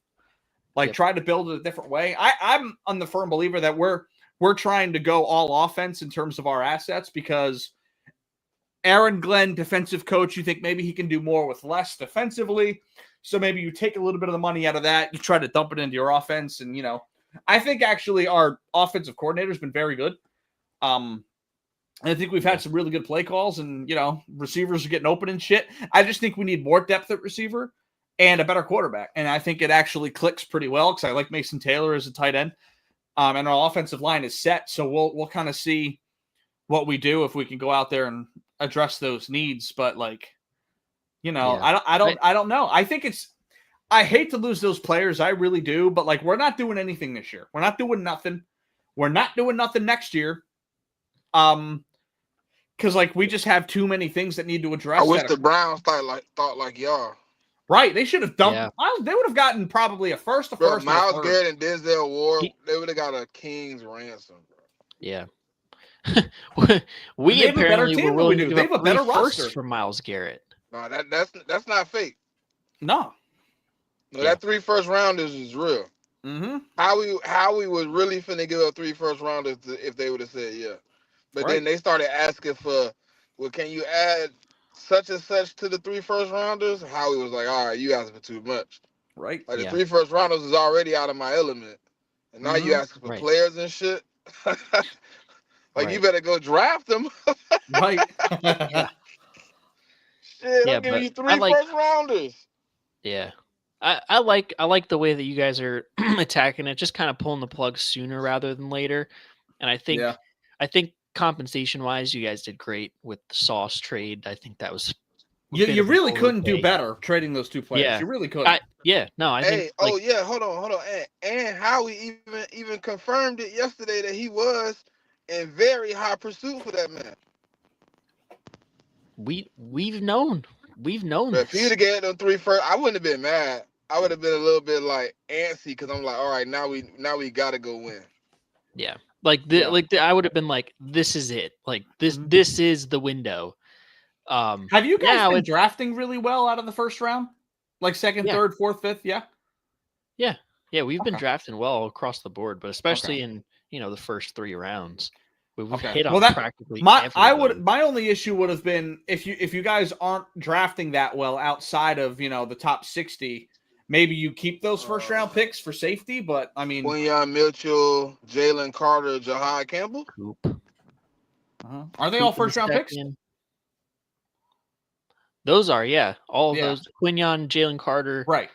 S3: Like, try to build it a different way. I'm on the firm believer that we're trying to go all offense in terms of our assets because Aaron Glenn, defensive coach, you think maybe he can do more with less defensively. So maybe you take a little bit of the money out of that, you try to dump it into your offense. And, you know, I think actually our offensive coordinator has been very good. I think we've had some really good play calls and, you know, receivers are getting open and shit. I just think we need more depth at receiver and a better quarterback. And I think it actually clicks pretty well because I like Mason Taylor as a tight end. And our offensive line is set. So we'll kind of see what we do if we can go out there and address those needs. But, like, you know, I don't know. I think I hate to lose those players. I really do. But, like, we're not doing anything this year. We're not doing nothing. We're not doing nothing next year. Because, like, we just have too many things that need to address.
S4: I wish the Browns thought like y'all.
S3: Right, they should have dumped. Yeah. They would have gotten probably a first.
S4: Myles Garrett and Denzel Ward, they would have got a king's ransom, bro.
S2: Yeah. we apparently were willing to give up a better roster for Myles Garrett.
S4: No, that's not fake.
S3: No,
S4: that 3 first rounders is real.
S3: Mm-hmm.
S4: How we was really finna give up 3 first rounders if they would have said yeah, but then they started asking for, well, can you add such and such to the 3 first rounders? Howie was like, all right, you asking for too much.
S3: Right.
S4: Like the 3 first rounders is already out of my element, and now you asking for players and shit. Like, you better go draft them.
S3: Right.
S4: Yeah. Shit, I'm giving you 3 first rounders.
S2: Yeah. I like the way that you guys are attacking it, just kind of pulling the plug sooner rather than later. And I think compensation wise, you guys did great with the Sauce trade. I think that was
S3: you really couldn't do better trading those 2 players.
S2: Yeah.
S3: You really couldn't.
S2: I think
S4: hold on. And Howie even confirmed it yesterday that he was in very high pursuit for that man.
S2: We've known.
S4: But if he'd have get them 3 first, I wouldn't have been mad. I would have been a little bit like antsy because I'm like, all right, now we got to go win.
S2: Yeah. I would have been like, this is it. Like this
S3: Mhm.
S2: this is the window.
S3: Have you guys
S2: now
S3: been
S2: it's
S3: drafting really well out of the first round? Like second,
S2: Yeah.
S3: third, fourth, fifth? Yeah.
S2: yeah, we've been
S3: Okay.
S2: drafting well across the board, but especially
S3: Okay.
S2: in the first 3 rounds. We've
S3: Okay.
S2: hit
S3: Well,
S2: on
S3: that
S2: practically
S3: my
S2: everybody.
S3: my only issue would have been if you guys aren't drafting that well outside of the top 60, maybe you keep those first round picks for safety. But I mean,
S4: Quinyon Mitchell, Jalen Carter, Jahad Campbell.
S2: Coop.
S3: are they all
S2: Coop in the
S3: first round picks?
S2: second. Those are, all of
S3: Yeah.
S2: those. Quinyon, Jalen Carter,
S3: Right.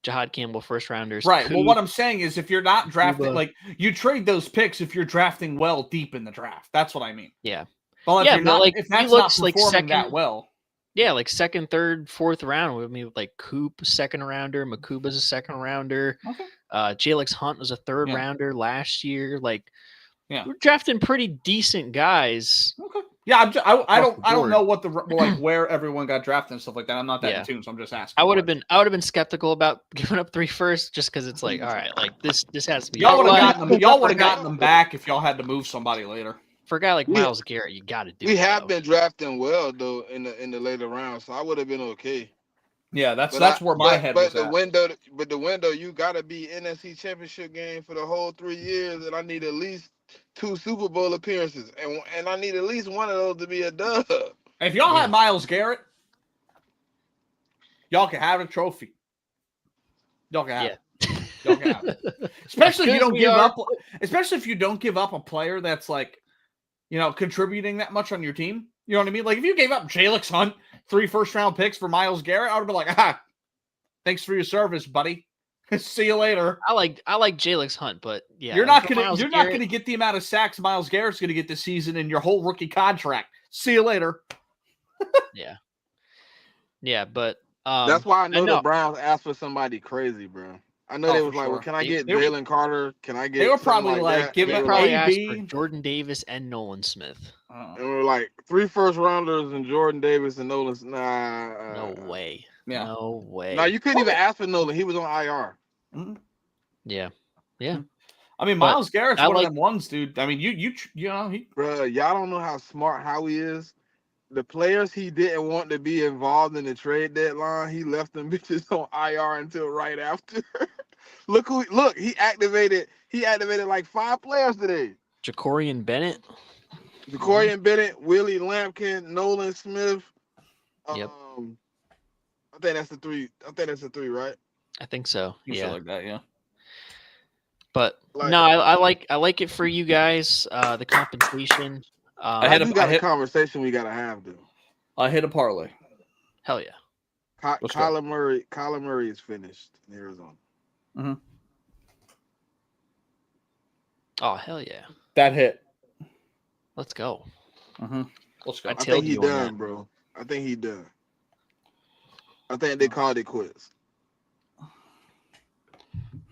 S2: Jahad Campbell, first rounders.
S3: Right. Well,
S2: Coop,
S3: what I'm saying is if you're not drafting,
S2: Kuba.
S3: like you trade those picks if you're drafting well deep in the draft. That's what I mean.
S2: Yeah.
S3: Well, if
S2: Yeah,
S3: you're
S2: but,
S3: not,
S2: like,
S3: if
S2: he
S3: that's not
S2: looks like
S3: performing that
S2: second-
S3: well,
S2: Yeah, like second, third, fourth round with me, like Coop, second rounder, Makuba's a second rounder.
S3: okay.
S2: Jalix Hunt was a third
S3: Yeah.
S2: rounder last year. Like,
S3: Yeah.
S2: we're drafting pretty decent guys.
S3: Okay. Yeah, I
S2: Off the
S3: don't
S2: board.
S3: know what the like where everyone got drafted and stuff like that. I'm not that
S2: Yeah.
S3: in tune, so I'm just asking.
S2: I would have been skeptical about giving up 3 firsts just because it's like, all right, like this has to be.
S3: Y'all would have
S2: But
S3: gotten them. Y'all would have gotten them back if y'all had to move somebody later.
S2: for a guy like
S4: We-
S2: Myles Garrett, you got to do.
S4: We
S2: it,
S4: have
S2: though.
S4: been drafting well though in the later rounds, so I would have been okay.
S3: Yeah, that's
S4: But
S3: where my head was
S4: the
S3: at.
S4: window, you gotta be NFC Championship game for the whole 3 years, and I need at least 2 Super Bowl appearances, and I need at least one of those to be a dub.
S3: If y'all
S2: Yeah.
S3: had Myles Garrett, y'all can have a trophy. Y'all can have it. Y'all can have it. Especially if you
S2: Because
S3: don't
S2: we
S3: give
S2: are-
S3: up. Especially if you don't give up a player that's like, contributing that much on your team. You know what I mean? Like if you gave up Jalix Hunt 3 first round picks for Myles Garrett, I would have been like, thanks for your service, buddy. See you later.
S2: I like Jalix Hunt, but yeah,
S3: You're not
S2: for
S3: gonna
S2: Myles
S3: not
S2: Garrett-
S3: gonna get the amount of sacks Myles Garrett's gonna get this season in your whole rookie contract. See you later.
S2: Yeah, but
S4: That's why I know,
S2: know.
S4: the Browns asked for somebody crazy, bro. I know
S3: Oh,
S4: they
S3: for
S4: was like,
S3: sure.
S4: well, can I get
S3: They-
S4: Jalen Carter? Can I get?
S3: They were
S4: something
S3: probably like,
S4: that?
S3: give
S2: they
S3: it
S4: And
S2: probably
S4: we're like,
S2: asked
S3: AB.
S2: for Jordan Davis and Nolan Smith.
S3: Oh,
S4: and we're like 3 first rounders and Jordan Davis and Nolan. Nah,
S2: No way.
S3: yeah.
S2: No way.
S4: No, you couldn't even ask for Nolan. He was on IR.
S3: Mhm.
S2: Yeah.
S3: I mean,
S2: But
S3: Myles Garrett's
S2: I
S3: one
S2: like-
S3: of them ones, dude. I mean, he.
S4: Bro, y'all don't know how smart Howie is. The players he didn't want to be involved in the trade deadline, he left them bitches on IR until right after. Look, he activated like 5 players today.
S2: Jacorian Bennett.
S4: Jacorian Bennett, Willie Lampkin, Nolan Smith.
S2: Yep.
S4: I think that's the 3, right?
S2: I think so.
S3: You
S2: Yeah.
S3: feel like that, yeah.
S2: But
S4: Like-
S2: no, I like it for you guys. The compensation.
S3: I had
S4: We got a conversation we gotta have though.
S3: I hit a parlay.
S2: Hell yeah.
S3: Let's go.
S4: Kyler Murray is finished in Arizona.
S2: Oh hell yeah.
S3: That hit.
S2: Let's go.
S3: Let's go.
S2: I
S4: I think
S2: tailed
S4: he
S2: you on
S4: done,
S2: that.
S4: bro. I think he done. I think they called it quits.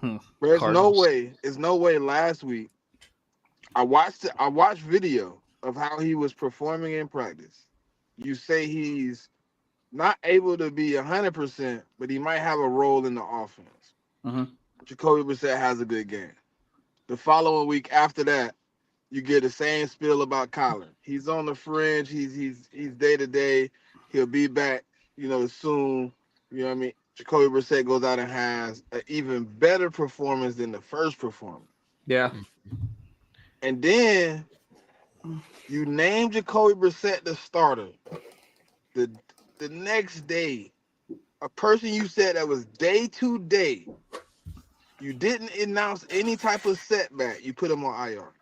S4: There's
S2: Cardinals.
S4: no way last week I watched video of how he was performing in practice. You say he's not able to be 100%, but he might have a role in the offense. Jacoby Brissett has a good game. The following week after that, you get the same spiel about Kyler. He's on the fringe. He's day to day. He'll be back, soon. You know what I mean? Jacoby Brissett goes out and has an even better performance than the first performance.
S3: Yeah.
S4: And then you name Jacoby Brissett the starter. The next day, a person you said that was day to day, you didn't announce any type of setback. You put him on IR.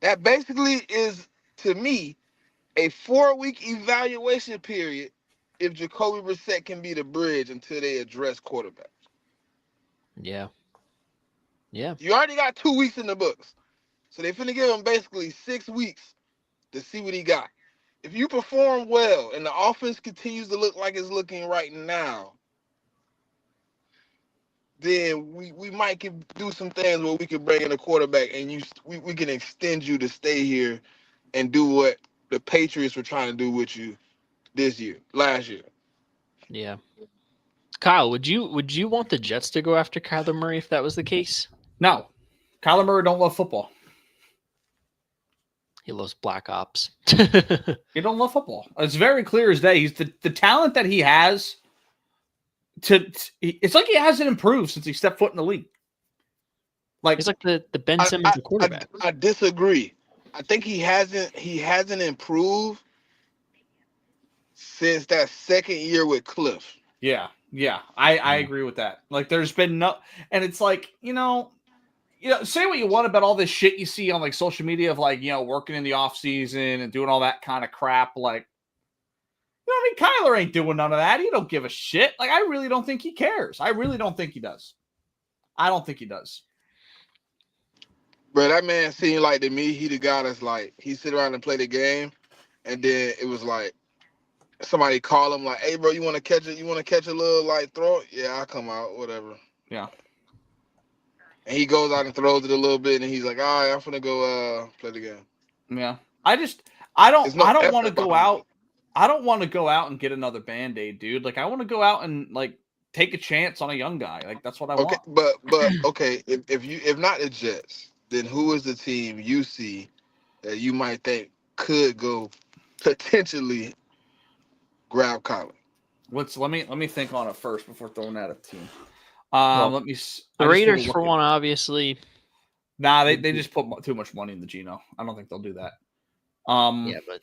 S4: That basically is, to me, a 4-week evaluation period if Jacoby Brissett can be the bridge until they address quarterbacks.
S2: Yeah. Yeah.
S4: You already got 2 weeks in the books. So they're finna give him basically 6 weeks to see what he got. If you perform well and the offense continues to look like it's looking right now, then we might do some things where we could bring in a quarterback and we can extend you to stay here and do what the Patriots were trying to do with you last year.
S2: Yeah. Kyle, would you want the Jets to go after Kyler Murray if that was the case?
S3: No. Kyler Murray don't love football.
S2: He loves Black Ops.
S3: He don't love football. It's very clear as day. He's the talent that he has. It's like he hasn't improved since he stepped foot in the league. Like
S2: He's like the Ben Simmons of quarterback.
S4: I disagree. I think he hasn't improved since that second year with Cliff.
S3: Yeah. I agree with that. Like there's been no, and it's like, say what you want about all this shit you see on like social media of like, working in the off season and doing all that kind of crap. Like, Kyler ain't doing none of that. He don't give a shit. Like, I really don't think he cares. I really don't think he does. I don't think he does.
S4: Bro, that man seemed like to me, he the guy that's like, he sit around and play the game, and then it was like, somebody call him like, hey, bro, you want to catch it? You want to catch a little, like, throw? Yeah, I'll come out, whatever.
S3: Yeah.
S4: And he goes out and throws it a little bit, and he's like, all right, I'm finna go play the game.
S3: Yeah. I don't want to go out. I don't want to go out and get another Band-Aid, dude. Like, I want to go out and, like, take a chance on a young guy. Like, that's what I want.
S4: But okay, if not the Jets, then who is the team you see that you might think could go potentially grab Kyler?
S3: Let me think on it first before throwing out a team.
S2: The Raiders for one, obviously.
S3: Nah, they just put too much money in the Geno. I don't think they'll do that.
S2: Yeah, but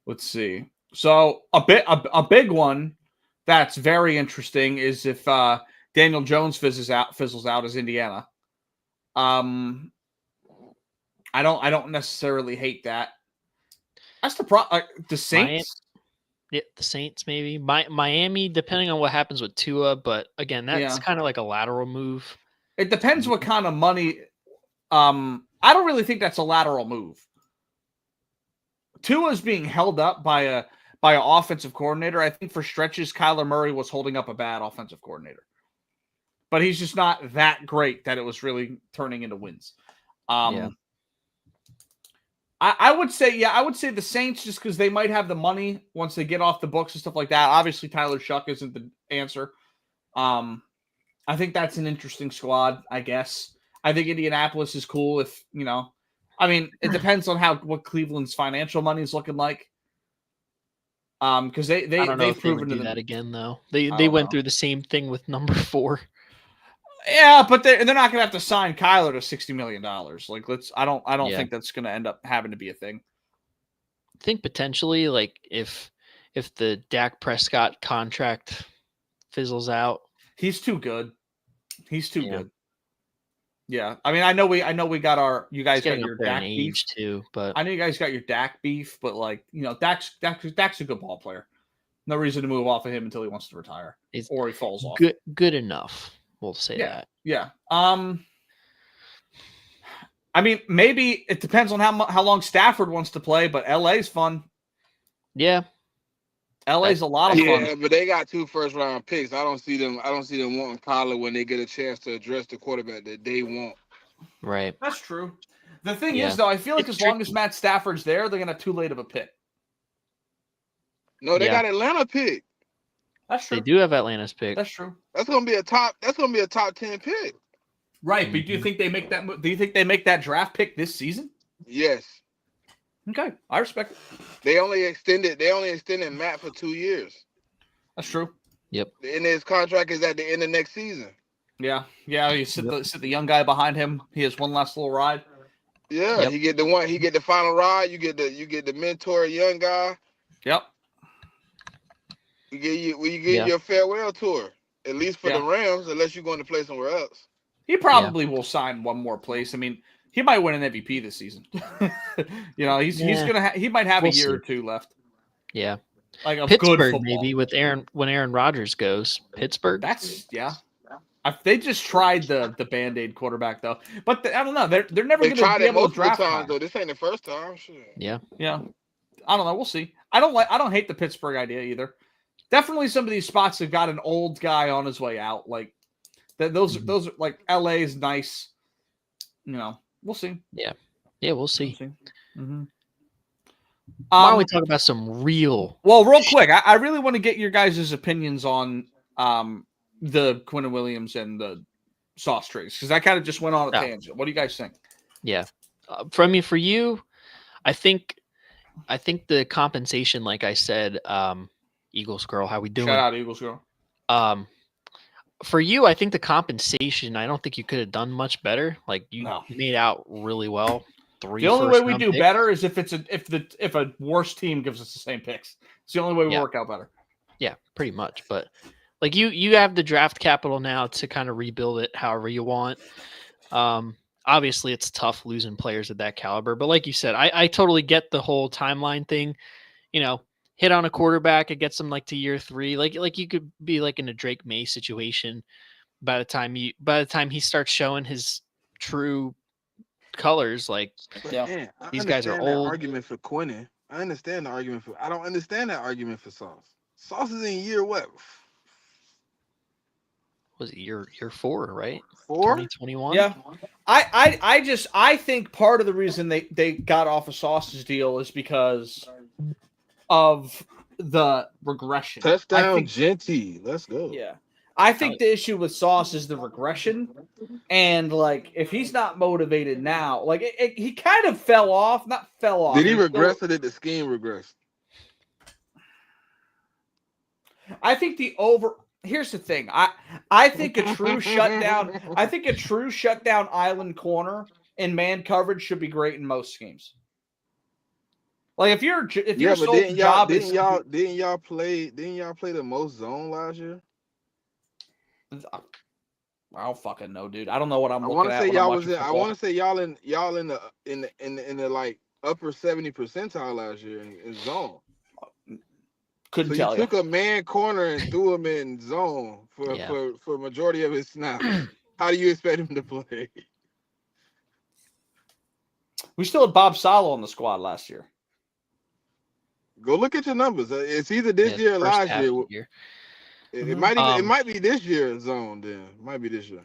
S3: let's see. So a big one that's very interesting is if Daniel Jones fizzles out as Indiana. I don't necessarily hate that. That's the Saints.
S2: Yeah, the Saints maybe. Miami, depending on what happens with Tua, but again, that's kind of like a lateral move.
S3: It depends what kind of money. I don't really think that's a lateral move. Tua is being held up by an offensive coordinator. I think for stretches, Kyler Murray was holding up a bad offensive coordinator. But he's just not that great that it was really turning into wins. I would say the Saints just because they might have the money once they get off the books and stuff like that. Obviously, Tyler Shuck isn't the answer. I think that's an interesting squad, I guess. I think Indianapolis is cool if, it depends on what Cleveland's financial money is looking like. Because they've proven to
S2: do that again though. They went through the same thing with number 4.
S3: Yeah, but they're not gonna have to sign Kyler to $60 million. Like I don't think that's gonna end up having to be a thing.
S2: I think potentially like if the Dak Prescott contract fizzles out.
S3: He's too good. He's too good. Yeah. I mean, I know we got you guys got your Dak beef
S2: too, but
S3: I know you guys got your Dak beef, but like, Dak's a good ball player. No reason to move off of him until he wants to retire or he falls off.
S2: Good enough. We'll say that.
S3: Yeah. I mean, maybe it depends on how long Stafford wants to play, but LA's fun.
S2: Yeah.
S3: LA's a lot of fun.
S4: Yeah, but they got 2 first-round picks. I don't see them wanting Kyler when they get a chance to address the quarterback that they want.
S2: Right.
S3: That's true. The thing is, though, I feel like as long as Matt Stafford's there, they're going to have too late of a pick.
S4: No, they got Atlanta pick.
S3: That's true.
S2: They do have Atlanta's pick.
S3: That's true.
S4: That's gonna be a top 10 pick.
S3: Right, but do you think they make that? Do you think they make that draft pick this season?
S4: Yes.
S3: Okay, I respect it.
S4: They only extended Matt for 2 years.
S3: That's true.
S2: Yep.
S4: And his contract is at the end of next season.
S3: Yeah. You sit the young guy behind him. He has one last little ride.
S4: Yeah, he get the final ride. You get the mentor young guy.
S3: Yep.
S4: We get your farewell tour, at least for the Rams, unless you're going to play somewhere else.
S3: He probably will sign one more place. I mean, he might win an MVP this season. He's gonna he might have a year or two left.
S2: Yeah,
S3: like a
S2: Pittsburgh
S3: good football.
S2: Maybe with when Aaron Rodgers goes. Pittsburgh.
S3: They just tried the Band-Aid quarterback though, but I don't know. They're never going to be able to draft
S4: times though. This ain't the first time. Shit.
S2: Yeah.
S3: I don't know. We'll see. I don't hate the Pittsburgh idea either. Definitely some of these spots have got an old guy on his way out. Like those are like LA is nice. We'll see.
S2: Yeah, we'll see.
S3: Mm-hmm.
S2: Why don't we talk about some real?
S3: Well, real quick, I really want to get your guys' opinions on the Quinn Williams and the Sauce trades? Because I kind of just went on a
S2: Yeah.
S3: tangent. What do you guys think?
S2: Yeah. For you, I think the compensation, like I said, Eagles girl, how we doing?
S3: Shout out Eagles girl.
S2: For you, I think the compensation, I don't think you could have done much better. Like you
S3: No.
S2: made out really well.
S3: The only way we do better is if a worse team gives us the same picks. It's the only way we work out better.
S2: Yeah, pretty much. But like you have the draft capital now to kind of rebuild it however you want. Obviously it's tough losing players of that caliber, but like you said, I totally get the whole timeline thing. You know, hit on a quarterback, it gets them like to year 3. Like you could be like in a Drake May situation by the time he starts showing his true colors. Like,
S4: Man,
S2: these guys are old.
S4: Argument for Quinnen. I understand the argument for. I don't understand that argument for Sauce. Sauce is in year what?
S2: Was it year 4, right?
S4: 4?
S2: 2021.
S3: Yeah. I think part of the reason they got off of Sauce's deal is because of the regression.
S4: Touchdown, Genty. Let's go.
S3: Yeah. I think the issue with Sauce is the regression. And, like, if he's not motivated now, like, he kind of fell off. Not fell off.
S4: Did he regress or did the scheme regress?
S3: I think here's the thing. I think a true shutdown. I think a true shutdown island corner in man coverage should be great in most schemes. Like if your sole job is
S4: didn't y'all play the most zone last year?
S3: I don't fucking know, dude. I don't know what I'm
S4: I
S3: looking at.
S4: I want to say y'all in the like upper 70 percentile last year in zone.
S3: Couldn't tell you.
S4: Took a man corner and threw him in zone for majority of his snaps. How do you expect him to play?
S3: We still had Bob Salo on the squad last year.
S4: Go look at your numbers. It's either this year or last year. It might be this year zone. Then it might be this year.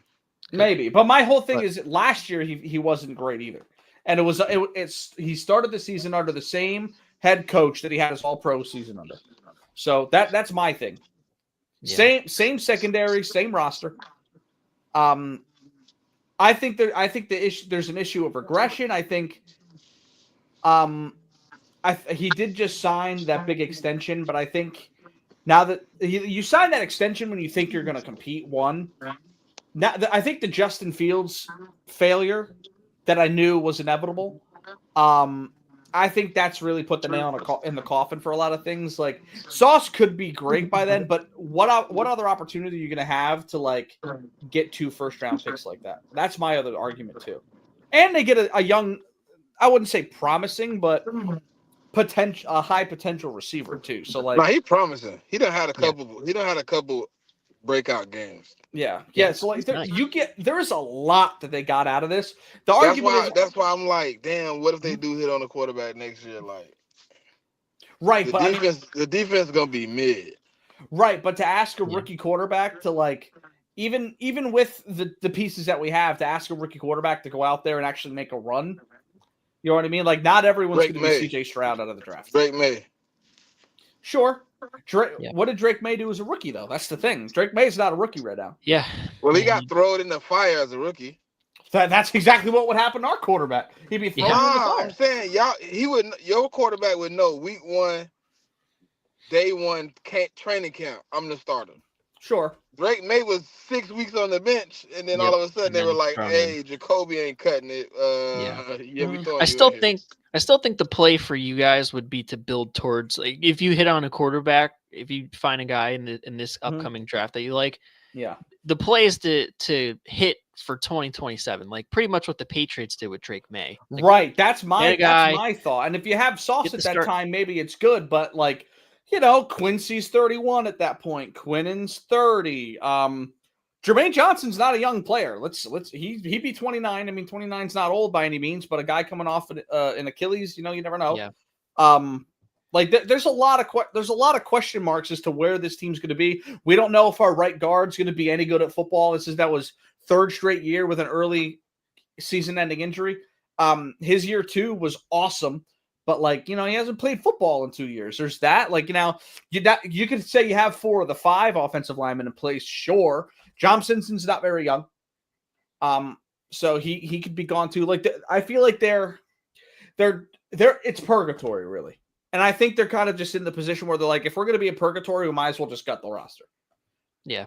S3: Maybe, but my whole thing is last year he wasn't great either, and he started the season under the same head coach that he had his All-Pro season under. So that's my thing. Yeah. Same secondary, same roster. I think there's an issue of regression. I think he did just sign that big extension, but I think now that you sign that extension when you think you're going to compete, I think the Justin Fields failure that I knew was inevitable. I think that's really put the nail in the coffin for a lot of things. Like Sauce could be great by then, but what other opportunity are you going to have to like get 2 first-round picks like that? That's my other argument too. And they get a young, I wouldn't say promising, but a high potential receiver too. So like,
S4: he promising. He done had a couple. He done had a couple breakout games.
S3: Yeah. So like, there is a lot that they got out of this. That's
S4: why I'm like, damn. What if they do hit on the quarterback next year? Like,
S3: right,
S4: the defense is gonna be mid.
S3: Right, but to ask a rookie quarterback to like, even with the pieces that we have, to ask a rookie quarterback to go out there and actually make a run. You know what I mean? Like, not everyone's going to be C.J. Stroud out of the draft.
S4: Drake May.
S3: Sure. What did Drake May do as a rookie, though? That's the thing. Drake May is not a rookie right now.
S2: Yeah.
S4: Well, he got thrown in the fire as a rookie.
S3: That's exactly what would happen to our quarterback. He'd be thrown in the fire.
S4: I'm saying, your quarterback would know week 1, day 1 training camp, I'm the starter.
S3: Sure.
S4: Drake May was 6 weeks on the bench, and then all of a sudden they were like, "Hey, Jacoby ain't cutting it."
S2: I still think the play for you guys would be to build towards, like, if you hit on a quarterback, if you find a guy in this upcoming draft that you like, the play is to hit for 2027, like pretty much what the Patriots did with Drake May. Like,
S3: right. That's my thought. And if you have Sauce at that time, maybe it's good, but like, you know, Quincy's 31 at that point. Quinnen's 30. Jermaine Johnson's not a young player. He'd be 29. I mean, 29's not old by any means, but a guy coming off an Achilles, you know, you never know.
S2: Yeah.
S3: There's a lot of question marks as to where this team's going to be. We don't know if our right guard's going to be any good at football. That was 3rd straight year with an early season-ending injury. His year 2 was awesome. But, like, you know, he hasn't played football in 2 years. There's that. Like, you know, you could say you have 4 of the 5 offensive linemen in place. Sure. John Simpson's not very young. So he could be gone too. Like I feel like they're it's purgatory really, and I think they're kind of just in the position where they're like, if we're going to be in purgatory, we might as well just gut the roster.
S2: Yeah.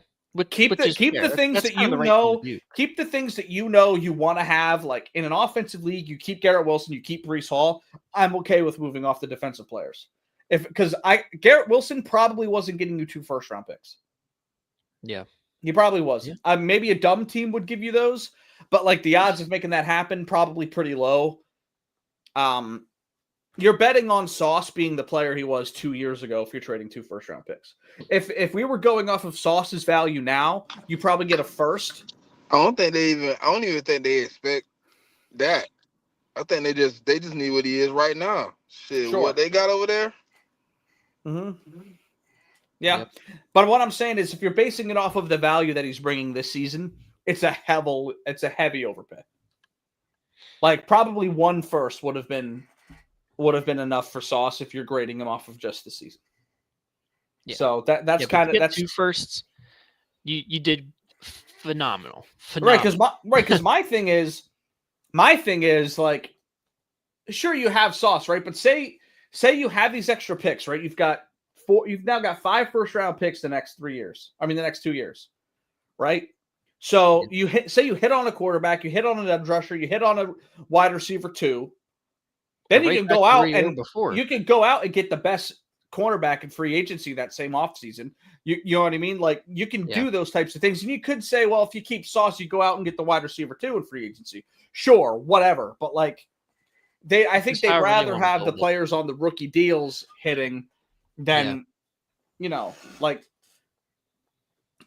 S3: Keep the things that you know. Keep the things that you know you want to have. Like in an offensive league, you keep Garrett Wilson, you keep Breece Hall. I'm okay with moving off the defensive players, because Garrett Wilson probably wasn't getting you 2 first-round picks.
S2: Yeah,
S3: he probably wasn't.
S2: Yeah.
S3: Maybe a dumb team would give you those, but like the odds of making that happen probably pretty low. You're betting on Sauce being the player he was 2 years ago if you're trading 2 first-round picks. If we were going off of Sauce's value now, you probably get a first.
S4: I don't even think they expect that. I think they just need what he is right now. Shit,
S3: Sure.
S4: What they got over there.
S3: Mm-hmm. Yeah,
S2: Yep.
S3: But what I'm saying is, if you're basing it off of the value that he's bringing this season, it's a heavy overpay. Like probably 1 first would have been enough for Sauce if you're grading him off of just the season.
S2: Yeah.
S3: So that's kind of that's
S2: 2 firsts. You did phenomenal.
S3: Right, because my thing is like, sure, you have Sauce, right? But say you have these extra picks, right? You've now got 5 first-round picks the next 3 years. I mean, the next 2 years, right? So you hit on a quarterback, you hit on an edge rusher, you hit on a wide receiver 2. Then you can go out and get the best cornerback in free agency that same offseason. You know what I mean? Like you can do those types of things. And you could say, well, if you keep Sauce, you go out and get the wide receiver 2 in free agency. Sure, whatever. But like I think they'd rather have the players on the rookie deals hitting than, like,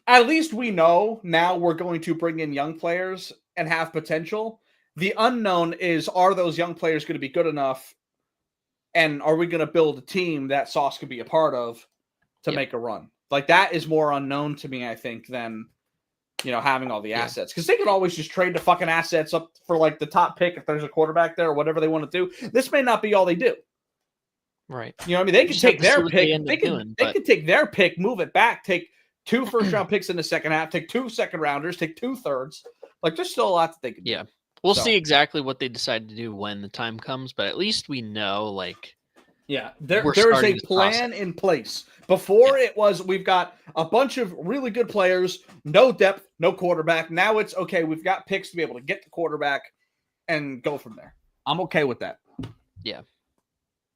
S3: at least we know now we're going to bring in young players and have potential. The unknown is, are those young players going to be good enough? And are we going to build a team that Sauce could be a part of to make a run? Like, that is more unknown to me, I think, than, having all the assets. Because they could always just trade the fucking assets up for, like, the top pick if there's a quarterback there or whatever they want to do. This may not be all they do.
S2: Right.
S3: You know what I mean? They can take their pick. They can take their pick, move it back, take 2 first-round picks in the second half, take 2 second-rounders, take 2 thirds. Like, there's still a lot that they can do.
S2: Yeah. We'll see exactly what they decide to do when the time comes, but at least we know, like...
S3: Yeah, there is a plan in place. Before it was, we've got a bunch of really good players, no depth, no quarterback. Now it's, okay, we've got picks to be able to get the quarterback and go from there. I'm okay with that.
S2: Yeah.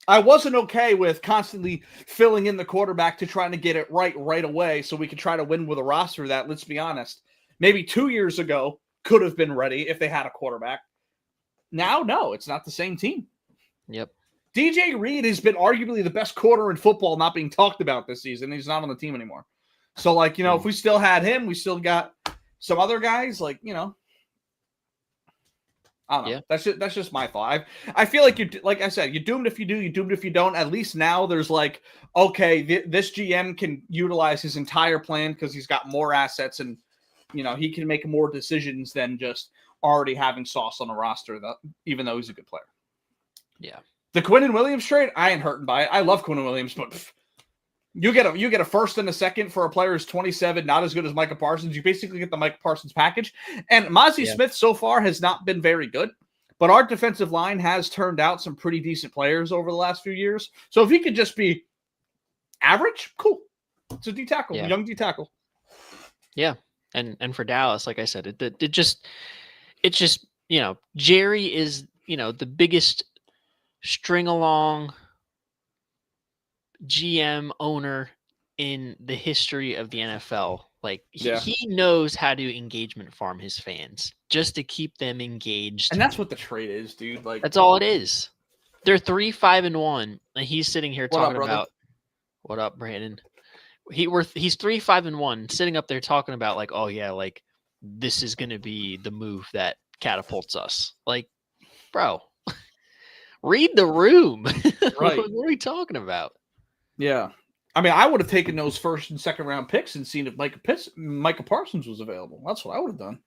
S3: I wasn't okay with constantly filling in the quarterback to trying to get it right away so we could try to win with a roster that, let's be honest, maybe 2 years ago could have been ready if they had a quarterback. Now, no, it's not the same team.
S2: Yep.
S3: DJ Reed has been arguably the best corner in football not being talked about this season. He's not on the team anymore. So, like, if we still had him, we still got some other guys, like, I don't know. Yeah. That's just my thought. I feel like like I said, you're doomed if you do, you're doomed if you don't. At least now there's like, okay, this GM can utilize his entire plan because he's got more assets and, he can make more decisions than just already having Sauce on a roster, even though he's a good player.
S2: Yeah.
S3: The Quinnen Williams trade, I ain't hurting by it. I love Quinnen Williams, but you get a first and a second for a player who's 27, not as good as Micah Parsons. You basically get the Micah Parsons package. And Mozzie Smith so far has not been very good, but our defensive line has turned out some pretty decent players over the last few years. So if he could just be average, cool. It's a D tackle, young D tackle.
S2: Yeah, and for Dallas, like I said, it just Jerry is the biggest string along GM owner in the history of the NFL. Like he knows how to engagement farm his fans just to keep them engaged.
S3: And that's what the trade is, dude. Like
S2: that's all it is. They're 3-5-1, and he's sitting here talking about what up, Brandon. He's 3-5-1, sitting up there talking about like, oh yeah, like this is gonna be the move that catapults us. Like, bro. Read the room.
S3: Right.
S2: What are we talking about?
S3: Yeah. I mean, I would have taken those first and second round picks and seen if Micah Parsons was available. That's what I would have done.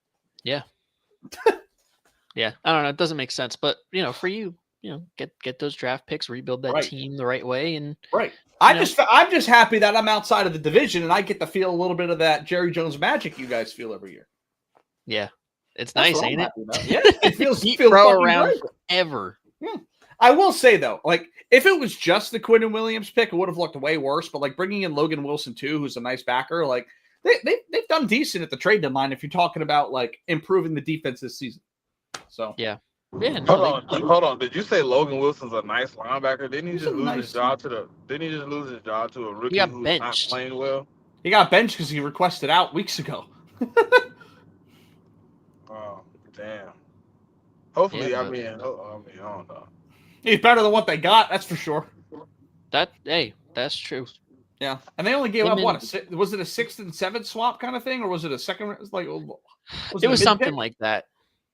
S2: Yeah. Yeah. I don't know. It doesn't make sense. But, for you, get those draft picks, rebuild that team the right way. And
S3: I'm just happy that I'm outside of the division and I get to feel a little bit of that Jerry Jones magic you guys feel every year.
S2: Yeah. It's
S3: That's
S2: nice,
S3: what I'm
S2: ain't it?
S3: happy about. Yeah, it feels
S2: Keep
S3: feels
S2: Bro
S3: fucking
S2: around
S3: great.
S2: forever.
S3: Yeah. I will say though, like if it was just the Quinnen Williams pick, it would have looked way worse. But like bringing in Logan Wilson too, who's a nice backer, like they've done decent at the trade deadline. If you're talking about like improving the defense this season, so
S2: Yeah. Yeah, no,
S4: Hold on. Did you say Logan Wilson's a nice linebacker? Didn't he
S3: He's
S4: just
S3: a
S4: lose
S3: nice-
S4: his job to the? Didn't he just lose his job to a rookie
S2: got
S4: who's
S2: benched.
S4: not playing well?
S3: he got benched because he requested out weeks ago.
S4: Oh, damn. Hopefully,
S2: Yeah,
S4: I
S2: but-
S4: mean, I don't know.
S3: He's better than what they got, that's for sure.
S2: that's true.
S3: Yeah, and they only gave
S2: Him
S3: up what?
S2: and-
S3: Was it a 6th and 7th swap kind of thing, or was it a second? Like,
S2: It was something
S3: mid-pick?
S2: like that.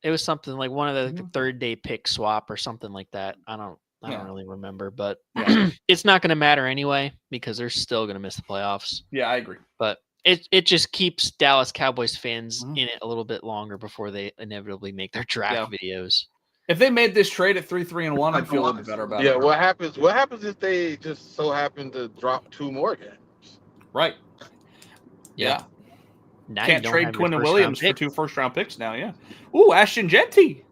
S2: It was something like one of the
S3: Mhm.
S2: third day pick swap or something like that. I don't
S3: Yeah.
S2: really remember, but
S3: Yeah.
S2: it's not going to matter anyway because they're still going to miss the playoffs.
S3: Yeah, I agree.
S2: But it just keeps Dallas Cowboys fans
S3: Mhm.
S2: in it a little bit longer before they inevitably make their draft videos.
S3: If they made this trade at 3-3-1, I'd feel a little bit better about
S4: Yeah,
S3: it.
S4: what happens? What happens if they just so happen to drop 2 more games?
S3: Right.
S2: Yeah. Now you
S3: Can't
S2: don't
S3: trade
S2: have your
S3: Quinnen
S2: first-round
S3: Williams for
S2: pick.
S3: 2 first-round picks now. Yeah. Ooh, Ashton Jetty.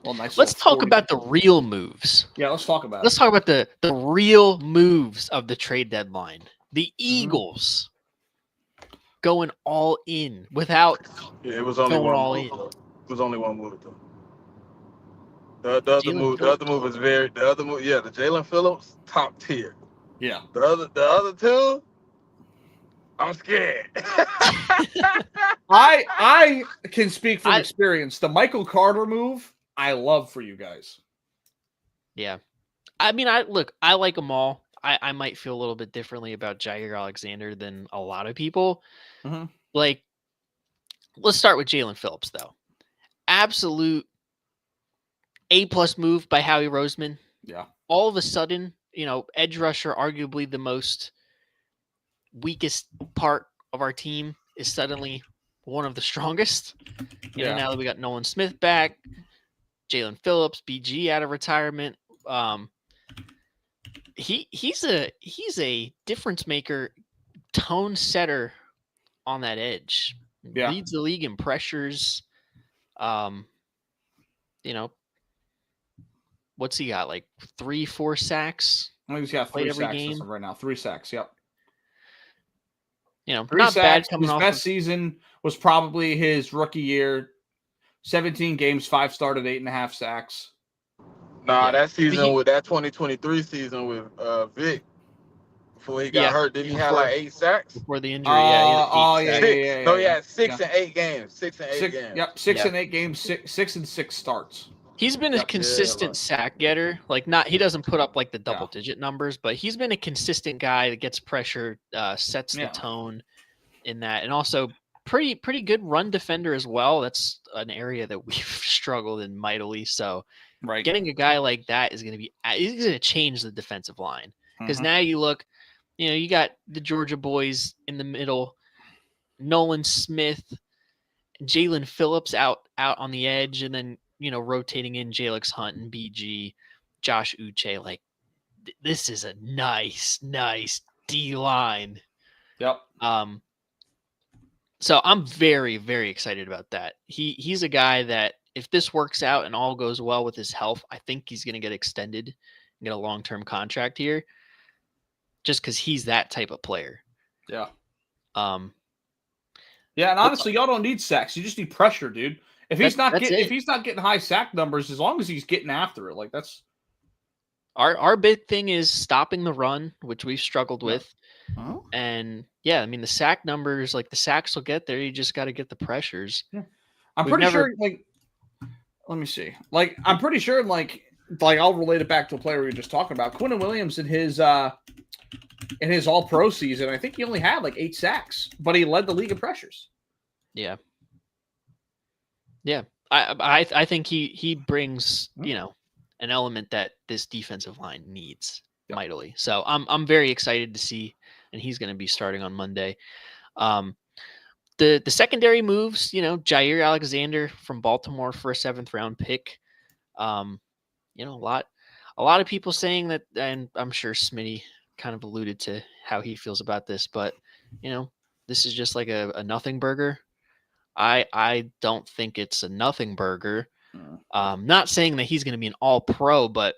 S3: Well, nice.
S2: Let's
S3: little
S2: talk
S3: 40.
S2: about the real moves.
S3: Yeah, let's talk about
S2: Let's
S3: it.
S2: talk about the real moves of the trade deadline. The Eagles going all in without
S4: Yeah, it was only
S2: going
S4: one
S2: all
S4: move.
S2: in.
S4: It was only one move though. The other
S2: Jalen
S4: move,
S2: Phillips.
S4: yeah, the Jalen Phillips, top tier.
S3: Yeah.
S4: The other two, I'm scared.
S3: I can speak from
S2: I-
S3: experience. The Michael Carter move, I love for you guys.
S2: Yeah. I mean, I like them all. I might feel a little bit differently about Jair Alexander than a lot of people.
S3: Mhm.
S2: Like, let's start with Jalen Phillips, though. Absolute A+ move by Howie Roseman.
S3: Yeah.
S2: All of a sudden, edge rusher, arguably the most weakest part of our team, is suddenly one of the strongest.
S3: Yeah.
S2: Now that we got Nolan Smith back, Jalen Phillips, BG out of retirement. He's a difference maker, tone setter on that edge.
S3: Yeah.
S2: Leads the league in pressures. What's he got? Like 3-4 sacks.
S3: I think he's got
S2: Played
S3: 3
S2: every
S3: sacks
S2: game.
S3: as of right now. 3 sacks. Yep.
S2: 3
S3: sacks.
S2: not bad coming
S3: His
S2: off.
S3: best season was probably his rookie year. 17 games, 5 started, 8.5 sacks.
S4: Nah,
S2: Yeah.
S4: that season with that 2023 season with Vic, before he got
S2: Yeah.
S4: hurt, didn't he have like 8 sacks?
S2: Before the injury. Yeah, he had 8
S3: yeah,
S2: sacks.
S3: yeah.
S4: No, he had 6
S3: Yeah.
S4: and 8 games. 6 and 8 games.
S3: Yep, 6
S2: Yeah.
S3: and 8 games, 6 and 6 starts.
S2: He's been a
S3: Yep.
S2: consistent
S4: right.
S2: sack getter. Like, he doesn't put up like the
S3: Yeah.
S2: double digit numbers, but he's been a consistent guy that gets pressure, sets the
S3: Yeah.
S2: tone in that, and also pretty good run defender as well. That's an area that we've struggled in mightily. So
S3: Right.
S2: getting a guy like that is going to change the defensive line, because
S3: Mhm.
S2: now you look, you got the Georgia boys in the middle, Nolan Smith, Jalen Phillips out on the edge, and then rotating in Jalex Hunt and BG, Josh Uche. Like, this is a nice D line.
S3: Yep.
S2: So I'm very, very excited about that. He's a guy that, if this works out and all goes well with his health, I think he's going to get extended and get a long-term contract here, just because he's that type of player.
S3: Yeah.
S2: Um,
S3: Yeah, and honestly, y'all don't need sacks. You just need pressure, dude. If he's not getting high sack numbers, as long as he's getting after it, like that's
S2: our big thing is stopping the run, which we've struggled
S3: Yeah.
S2: with.
S3: Oh.
S2: And yeah, I mean, the sack numbers, like the sacks will get there. You just got to get the pressures.
S3: I'm
S2: We've
S3: pretty
S2: never-
S3: sure. Like, let me see. Like, I'm pretty sure. Like I'll relate it back to a player we were just talking about, Quinnen Williams in his All Pro season. I think he only had like 8 sacks, but he led the league in pressures.
S2: Yeah. Yeah. I think he brings, an element that this defensive line needs mightily. So I'm very excited to see, and he's going to be starting on Monday. The secondary moves, Jair Alexander from Baltimore for a 7th round pick. A lot of people saying that, and I'm sure Smitty kind of alluded to how he feels about this, but this is just like a nothing burger. I don't think it's a nothing burger. Not saying that he's going to be an all-pro, but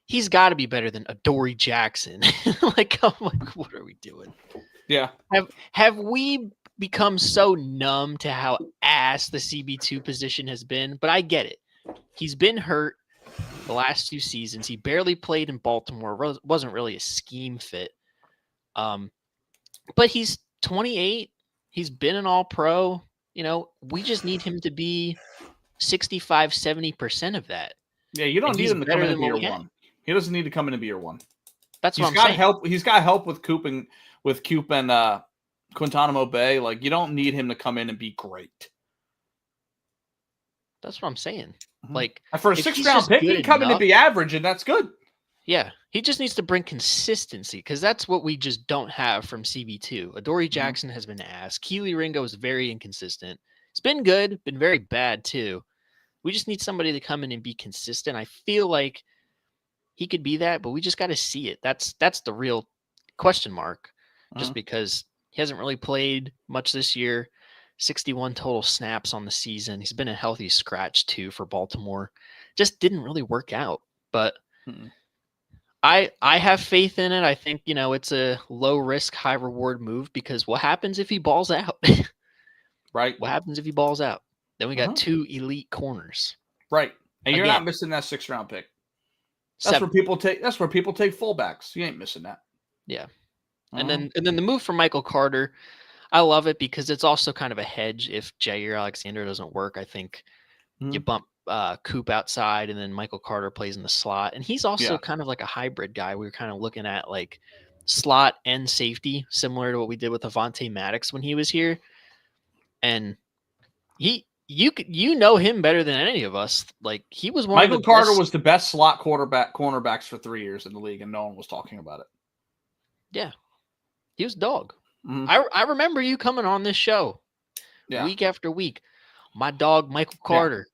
S2: he's got to be better than Adoree Jackson. Like, I'm like, what are we doing?
S3: Yeah.
S2: Have we become so numb to how ass the CB2 position has been? But I get it. He's been hurt the last 2 seasons. He barely played in Baltimore. Wasn't really a scheme fit. But he's 28. He's been an all-pro. You know, we just need him to be 65, 70% of that.
S3: Yeah, you don't
S2: And
S3: need
S2: he's
S3: him to
S2: better
S3: come in
S2: than
S3: and be
S2: what
S3: your
S2: we had.
S3: one. He doesn't need to come in and be your one.
S2: That's what
S3: He's
S2: I'm
S3: got
S2: saying.
S3: help. He's got help with Coop and Guantanamo Bay. Like, you don't need him to come in and be great.
S2: That's what I'm saying.
S3: Mhm.
S2: Like,
S3: For a
S2: if he's
S3: 6th round
S2: just
S3: pick, he
S2: good
S3: can come in and
S2: enough-
S3: be average, and that's good.
S2: Yeah, he just needs to bring consistency because that's what we just don't have from CB2. Adoree Jackson has been ass. Keely Ringo is very inconsistent. It's been good, been very bad too. We just need somebody to come in and be consistent. I feel like he could be that, but we just got to see it. That's the real question mark. Just because he hasn't really played much this year. 61 total snaps on the season. He's been a healthy scratch too for Baltimore. Just didn't really work out, but I have faith in it. I think, you know, it's a low risk, high reward move because what happens if he balls out?
S3: Right.
S2: What happens if he balls out? Then we got 2 elite corners.
S3: Right. And you're
S2: Again.
S3: not missing that 6th round pick. That's
S2: 7.
S3: where people take fullbacks. You ain't missing that.
S2: Yeah. And then the move for Michael Carter, I love it because it's also kind of a hedge if Jair Alexander doesn't work. I think you bump Coop outside and then Michael Carter plays in the slot. And he's also kind of like a hybrid guy. We were kind of looking at like slot and safety, similar to what we did with Avonte Maddox when he was here. And you know him better than any of us. Like, he was one
S3: Michael
S2: of the
S3: Carter
S2: best.
S3: was the best slot cornerbacks for 3 years in the league, and no one was talking about it.
S2: Yeah. He was dog. I remember you coming on this show week after week. My dog, Michael Carter.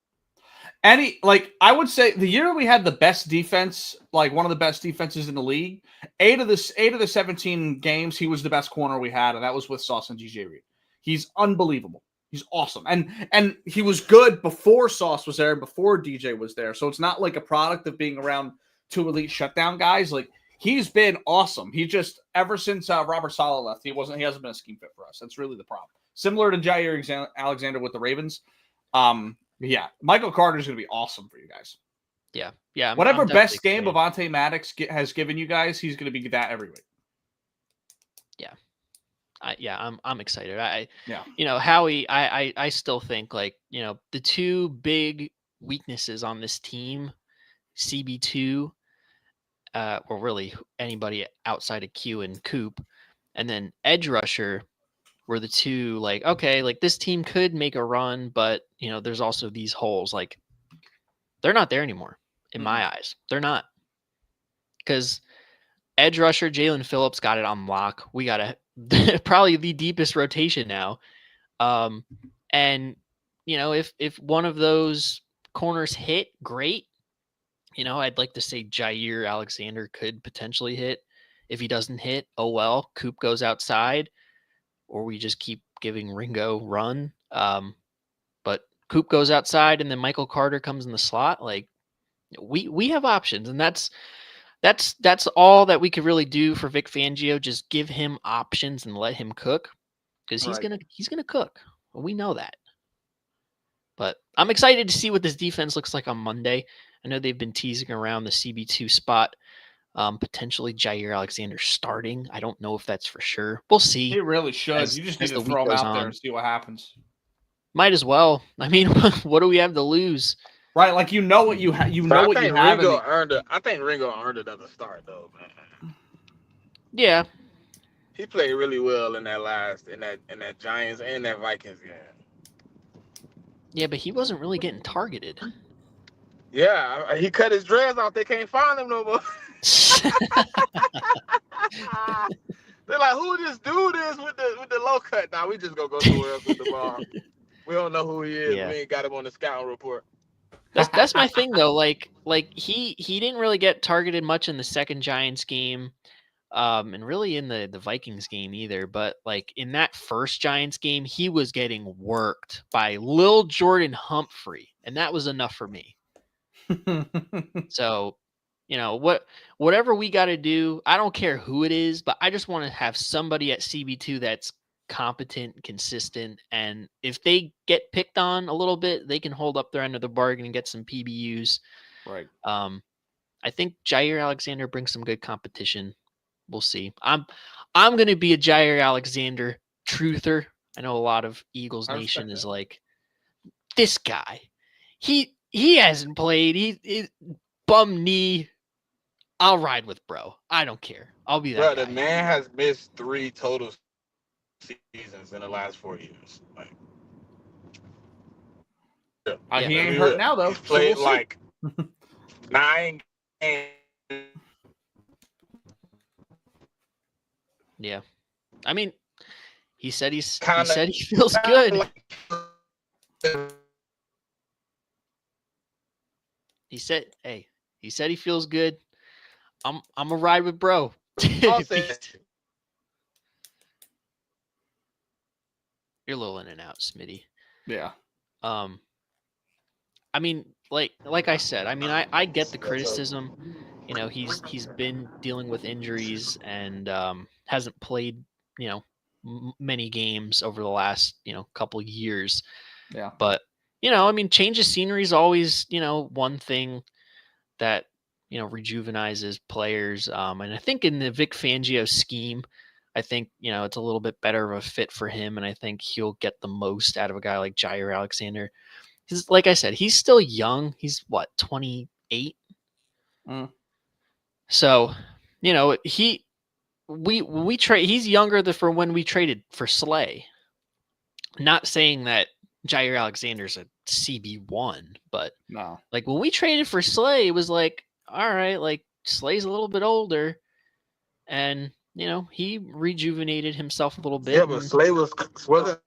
S3: I would say the year we had the best defense, like one of the best defenses in the league, 8 of the 17 games, he was the best corner we had, and that was with Sauce and DJ Reed. He's unbelievable. He's awesome. And he was good before Sauce was there and before DJ was there. So it's not like a product of being around 2 elite shutdown guys. Like, he's been awesome. He just, ever since Robert Saleh left, he hasn't been a scheme fit for us. That's really the problem. Similar to Jair Alexander with the Ravens. Yeah, Michael Carter is going to be awesome for you guys.
S2: Yeah. Yeah.
S3: Whatever best game Avonte Maddox has given you guys, he's going to be that every week.
S2: Yeah. I'm excited. You know, Howie, I still think, like, you know, the 2 big weaknesses on this team, CB2, or really anybody outside of Q and Coop, and then edge rusher were the 2, like, okay, like, this team could make a run, but, you know, there's also these holes. Like, they're not there anymore in my eyes. They're not. Because edge rusher Jalen Phillips got it on lock. We got probably the deepest rotation now. And, you know, if one of those corners hit, great. You know, I'd like to say Jair Alexander could potentially hit. If he doesn't hit, oh well, Coop goes outside, or we just keep giving Ringo run. But Coop goes outside, and then Michael Carter comes in the slot. Like, we have options, and that's all that we could really do for Vic Fangio. Just give him options and let him cook, because he's gonna cook. We know that. But I'm excited to see what this defense looks like on Monday. I know they've been teasing around the CB2 spot, potentially Jair Alexander starting. I don't know if that's for sure. We'll see.
S3: He really should. You just need to throw him out there and see what happens.
S2: Might as well. I mean, what do we have to lose?
S3: Right, like, you know what you have. You know what you have.
S4: I think Ringo earned it at the start, though, man.
S2: Yeah,
S4: he played really well in that Giants and that Vikings game.
S2: Yeah, but he wasn't really getting targeted.
S4: Yeah, he cut his dreads off. They can't find him no more. They're like, who just do this with the low cut? Now we just go somewhere else with the ball. We don't know who he is. Yeah. We ain't got him on the scouting report.
S2: That's my thing though. Like he didn't really get targeted much in the second Giants game. and really in the Vikings game either. But like in that first Giants game, he was getting worked by Lil Jordan Humphrey, and that was enough for me. So, whatever we got to do, I don't care who it is, but I just want to have somebody at CB2 that's competent, consistent, and if they get picked on a little bit, they can hold up their end of the bargain and get some PBUs.
S3: Right.
S2: I think Jair Alexander brings some good competition. We'll see. I'm going to be a Jair Alexander truther. I know a lot of Eagles
S3: I respect
S2: Nation is
S3: that.
S2: like, this guy, he hasn't played. He bum knee. I'll ride with bro. I don't care. I'll be that
S4: Bro,
S2: guy.
S4: the man has missed 3 total seasons in the last 4 years. Like,
S3: He
S2: Yeah.
S3: ain't hurt now though.
S4: He's played
S3: so we'll see.
S4: like 9 games.
S2: Yeah. I mean, he said he
S4: Kinda-
S2: feels good. He said he feels good. I'm a ride with bro.
S4: I'll
S2: If
S4: say
S2: he's- You're a little in and out, Smitty.
S3: Yeah.
S2: I mean, like I said, I mean, I get the criticism. He's been dealing with injuries and hasn't played, many games over the last, couple years.
S3: Yeah.
S2: But, I mean, change of scenery is always, one thing that, rejuvenizes players. And I think in the Vic Fangio scheme, I think, it's a little bit better of a fit for him. And I think he'll get the most out of a guy like Jair Alexander. Because, like I said, he's still young. He's, 28? So, he's younger for when we traded for Slay. Not saying that Jair Alexander's a CB1, but
S3: No.
S2: like when we traded for Slay, it was like, all right, like Slay's a little bit older, and he rejuvenated himself a little bit.
S4: Yeah, but Slay wasn't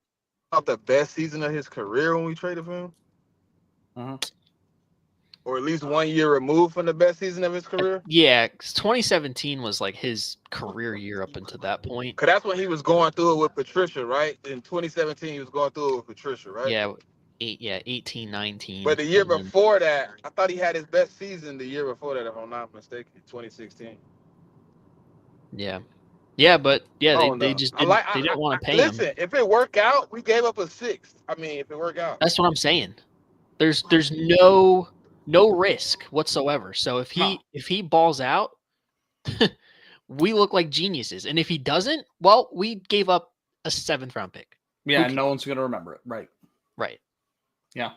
S4: not the best season of his career when we traded for him. Or at least 1 year removed from the best season of his career.
S2: Yeah, 2017 was like his career year up until that point.
S4: Because that's when he was going through it with Patricia, right? In 2017, he was going through it with Patricia, right?
S2: Yeah, 18, 19.
S4: But the year before that, I thought he had his best season the year before that, if I'm not mistaken, 2016.
S2: Yeah. Yeah, but they
S4: No.
S2: just didn't want to pay him.
S4: Listen, if it work out, we gave up a 6th. I mean, if it work out.
S2: That's what I'm saying. There's no risk whatsoever. So if he balls out, we look like geniuses. And if he doesn't, well, we gave up a 7th round pick.
S3: Yeah, and no one's gonna remember it. Right.
S2: Right.
S3: Yeah.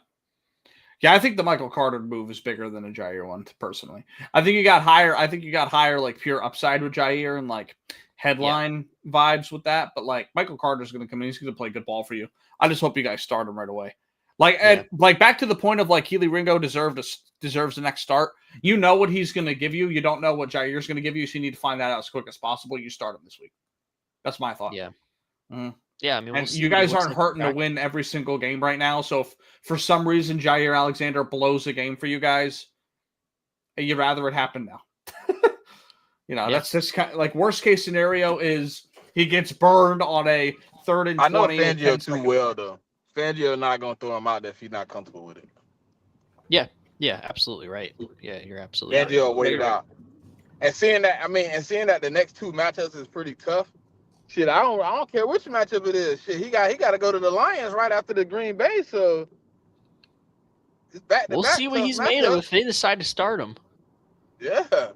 S3: Yeah, I think the Michael Carter move is bigger than a Jair one, personally. I think you got higher like pure upside with Jair and like headline vibes with that. But like Michael Carter's gonna come in, he's gonna play good ball for you. I just hope you guys start him right away. And back to the point of like Keely Ringo deserves the next start. You know what he's going to give you. You don't know what Jair's going to give you, so you need to find that out as quick as possible. You start him this week. That's my thought.
S2: Yeah.
S3: Mm-hmm.
S2: Yeah, I mean,
S3: and you guys aren't hurting to win every single game right now. So if for some reason Jair Alexander blows a game for you guys, you'd rather it happen now. That's just kind of like worst case scenario is he gets burned on a 3rd and 20.
S4: I know Fangio too well though. Fangio not gonna throw him out there if he's not comfortable with it.
S2: Yeah, absolutely right. Yeah, you're absolutely
S4: Fangio
S2: right.
S4: wait it out. And seeing that the next 2 matchups is pretty tough. Shit, I don't care which matchup it is. Shit, he got to go to the Lions right after the Green Bay. So it's back to
S2: we'll see what he's made of if they decide to start him.
S4: Yeah.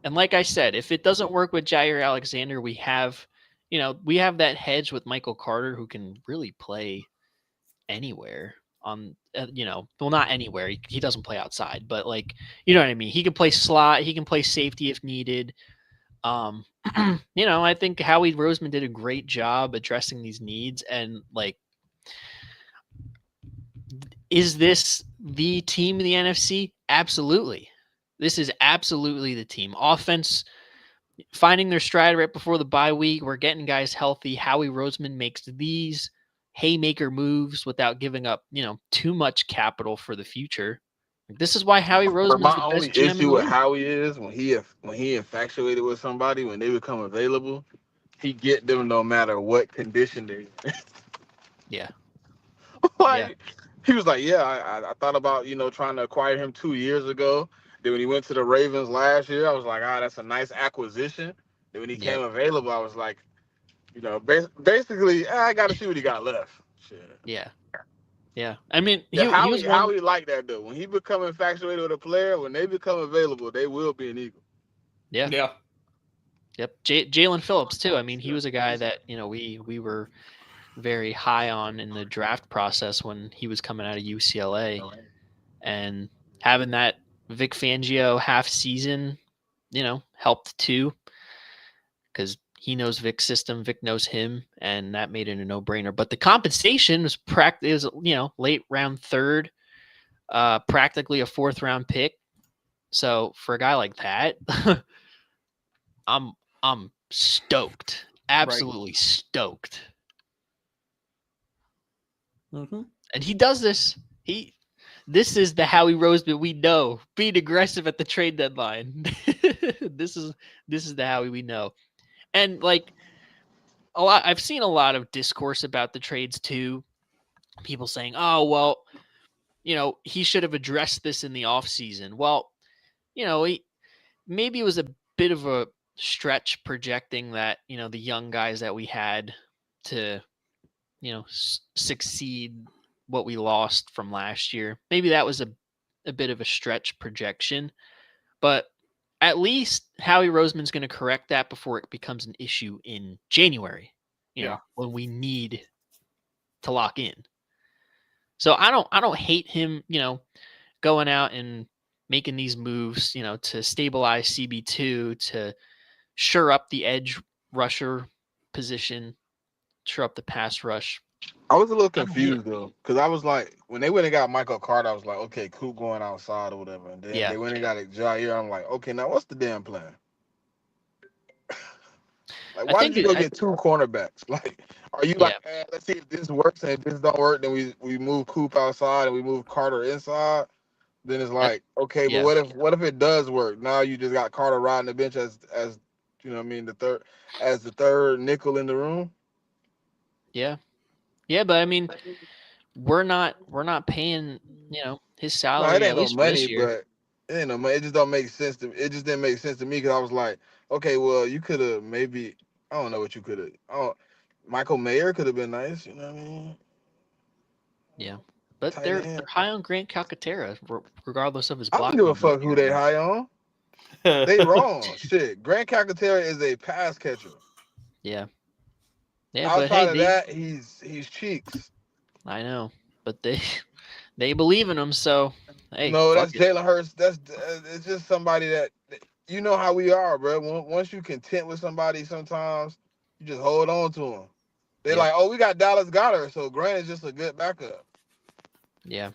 S2: And like I said, if it doesn't work with Jair Alexander, we have that hedge with Michael Carter who can really play anywhere on, well, not anywhere. He doesn't play outside, but like, you know what I mean? He can play slot. He can play safety if needed. I think Howie Roseman did a great job addressing these needs. And like, is this the team in the NFC? Absolutely. This is absolutely the team. Offense finding their stride right before the bye week. We're getting guys healthy. Howie Roseman makes these haymaker moves without giving up, too much capital for the future. This is why Howie Roseman's
S4: My
S2: the
S4: only
S2: best GM in the
S4: issue with
S2: league.
S4: Howie is when he infatuated with somebody, when they become available, he get them no matter what condition they in.
S2: Yeah.
S4: Like he was like, yeah, I thought about trying to acquire him 2 years ago. Then when he went to the Ravens last year, I was like, that's a nice acquisition. Then when he came available, I was like, basically, I got to see what he got left. Shit.
S2: Yeah. Yeah. I mean,
S4: Yeah,
S2: he was one.
S4: Howie like that though. When he become infatuated with a player, when they become available, they will be an Eagle.
S2: Yeah.
S3: Yeah.
S2: Yep. Jalen Phillips too. I mean, he was a guy that we were very high on in the draft process when he was coming out of UCLA, and having that Vic Fangio half season, helped too, because he knows Vic's system, Vic knows him, and that made it a no-brainer. But the compensation was late round third, practically a fourth round pick. So for a guy like that, I'm stoked, absolutely stoked.
S3: Mm-hmm.
S2: And he does this. This is the Howie Roseman we know. Being aggressive at the trade deadline. This is the Howie we know. And like I've seen a lot of discourse about the trades too. People saying, "Oh, well, he should have addressed this in the offseason." Well, maybe it was a bit of a stretch projecting that, the young guys that we had to, succeed what we lost from last year. Maybe that was a bit of a stretch projection, but at least Howie Roseman's going to correct that before it becomes an issue in January, when we need to lock in. So I don't hate him, going out and making these moves, to stabilize CB2, to shore up the edge rusher position, shore up the pass rush.
S4: I was a little confused though, because I was like, when they went and got Michael Carter, I was like, okay, Coop going outside or whatever. And then they went and got Jair. I'm like, okay, now what's the damn plan? Like, why did you go get two cornerbacks? Like, are you like, let's see if this works, and if this don't work, then we move Coop outside and we move Carter inside. Then it's like, okay, but what if it does work? Now you just got Carter riding the bench as the third nickel in the room.
S2: Yeah. Yeah, but I mean, we're not paying, his salary at least for this year.
S4: But it ain't no money. It just don't make sense to me. It just didn't make sense to me because I was like, okay, well, you could have maybe, I don't know what you could have. Oh, Michael Mayer could have been nice. You know what I mean?
S2: Yeah, but they're high on Grant Calcaterra, regardless of his blocking.
S4: I don't give a fuck who they high on. They wrong. Shit, Grant Calcaterra is a pass catcher.
S2: Yeah. Yeah,
S4: outside of that, he's cheeks.
S2: I know, but they believe in him, so hey.
S4: No, that's Jalen Hurts. It's just somebody that you know how we are, bro. Once you content with somebody, sometimes you just hold on to them. They're like, oh, we got Dallas Goedert, so Grant is just a good backup.
S2: Yeah.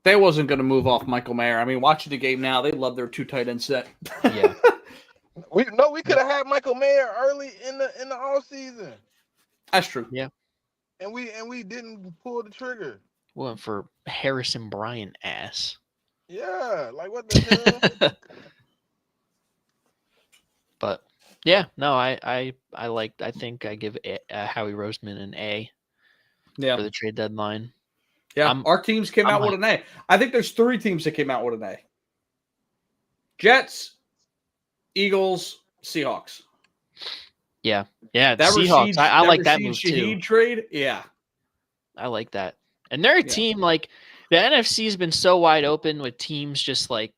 S3: They wasn't going to move off Michael Mayer. I mean, watching the game now, they love their two tight end set.
S2: Yeah.
S4: we could have had Michael Mayer early in the off season.
S3: That's true.
S2: Yeah.
S4: And we didn't pull the trigger.
S2: Went for Harrison Bryant ass.
S4: Yeah, like what the hell?
S2: But yeah, no, I think I give Howie Roseman an A.
S3: Yeah.
S2: For the trade deadline.
S3: Yeah, our teams came out with an A. I think there's 3 teams that came out with an A. Jets, Eagles, Seahawks.
S2: Yeah. Yeah, the Seahawks. I like that move too.
S3: Shaheed trade, yeah.
S2: I like that. And they're a team like the NFC has been so wide open with teams just like,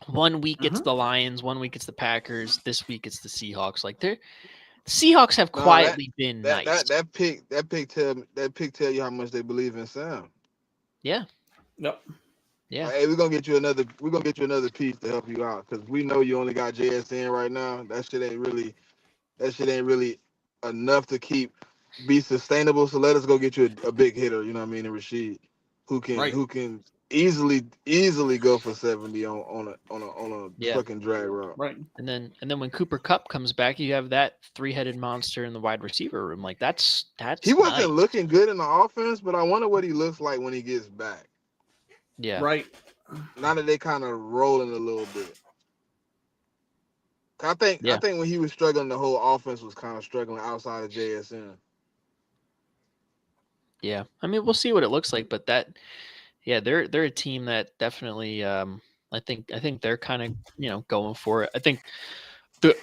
S2: 1 week it's the Lions, 1 week it's the Packers, this week it's the Seahawks. Like the Seahawks have quietly been nice.
S4: That pick tell you how much they believe in Sam.
S2: Yeah.
S3: Yep.
S2: Yeah.
S4: Hey, we're gonna get you another piece to help you out because we know you only got JSN right now. That shit ain't really enough to be sustainable. So let us go get you a big hitter, you know what I mean, and Rashid, who can easily go for 70 on a fucking drag route.
S3: Right.
S2: And then when Cooper Kupp comes back, you have that 3-headed monster in the wide receiver room. Like that's
S4: he wasn't looking good in the offense, but I wonder what he looks like when he gets back.
S2: Yeah.
S3: Right.
S4: now that they kind of rolling a little bit. I think when he was struggling, the whole offense was kind of struggling outside of JSN.
S2: Yeah, I mean, we'll see what it looks like, but they're a team that definitely, I think they're kind of, going for it. I think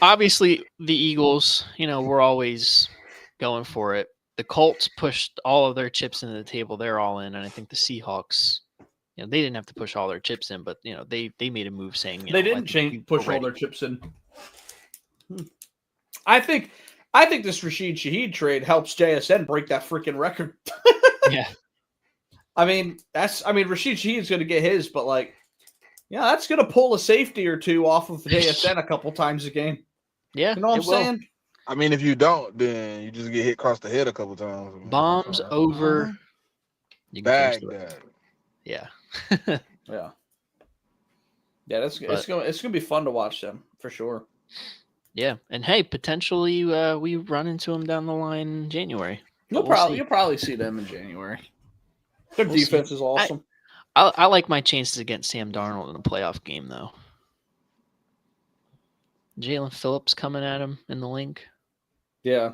S2: obviously the Eagles, we're always going for it. The Colts pushed all of their chips into the table; they're all in, and I think the Seahawks, they didn't have to push all their chips in, but they made a move saying
S3: they didn't push all their chips in. I think this Rashid Shaheed trade helps JSN break that freaking record.
S2: Yeah.
S3: I mean, Rashid Shaheed's going to get his, but that's going to pull a safety or two off of JSN a couple times a game.
S2: Yeah.
S3: You know what I'm saying?
S4: I mean, if you don't, then you just get hit across the head a couple times.
S2: Bombs over.
S4: Baghdad.
S2: Yeah.
S3: Yeah. Yeah, it's gonna be fun to watch them for sure.
S2: Yeah, and hey, potentially we run into them down the line in January.
S3: You'll probably see them in January. Their defense is awesome.
S2: I like my chances against Sam Darnold in a playoff game, though. Jalen Phillips coming at him in the link.
S3: Yeah.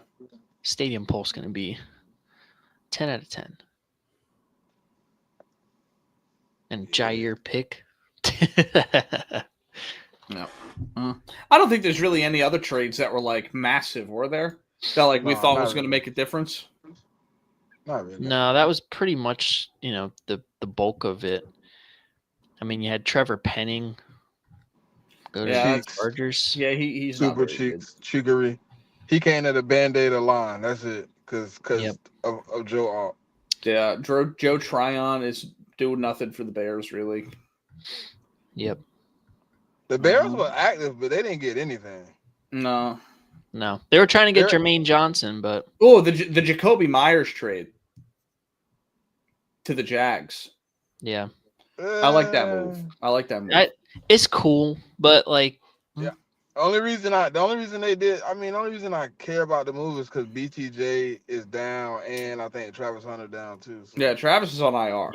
S2: Stadium Pulse going to be 10 out of 10. And Jair pick.
S3: No. I don't think there's really any other trades that were massive, were there? That we thought was going to make a difference?
S4: Not really.
S2: No, that was pretty much, the bulk of it. I mean, you had Trevor Penning go to the Chargers.
S3: Yeah, he's
S4: super cheeks, cheekery. He came at a Band-Aid line. That's it, because of Joe Alt.
S3: Yeah, Joe Tryon is doing nothing for the Bears, really.
S2: Yep.
S4: The Bears were active, but they didn't get anything.
S3: No.
S2: They were trying to get Jermaine Johnson, but
S3: the Jacoby Myers trade to the Jags.
S2: Yeah.
S3: I like that move.
S2: It's cool, but
S4: yeah. The only reason I care about the move is because BTJ is down, and I think Travis Hunter down too. So.
S3: Yeah, Travis is on IR.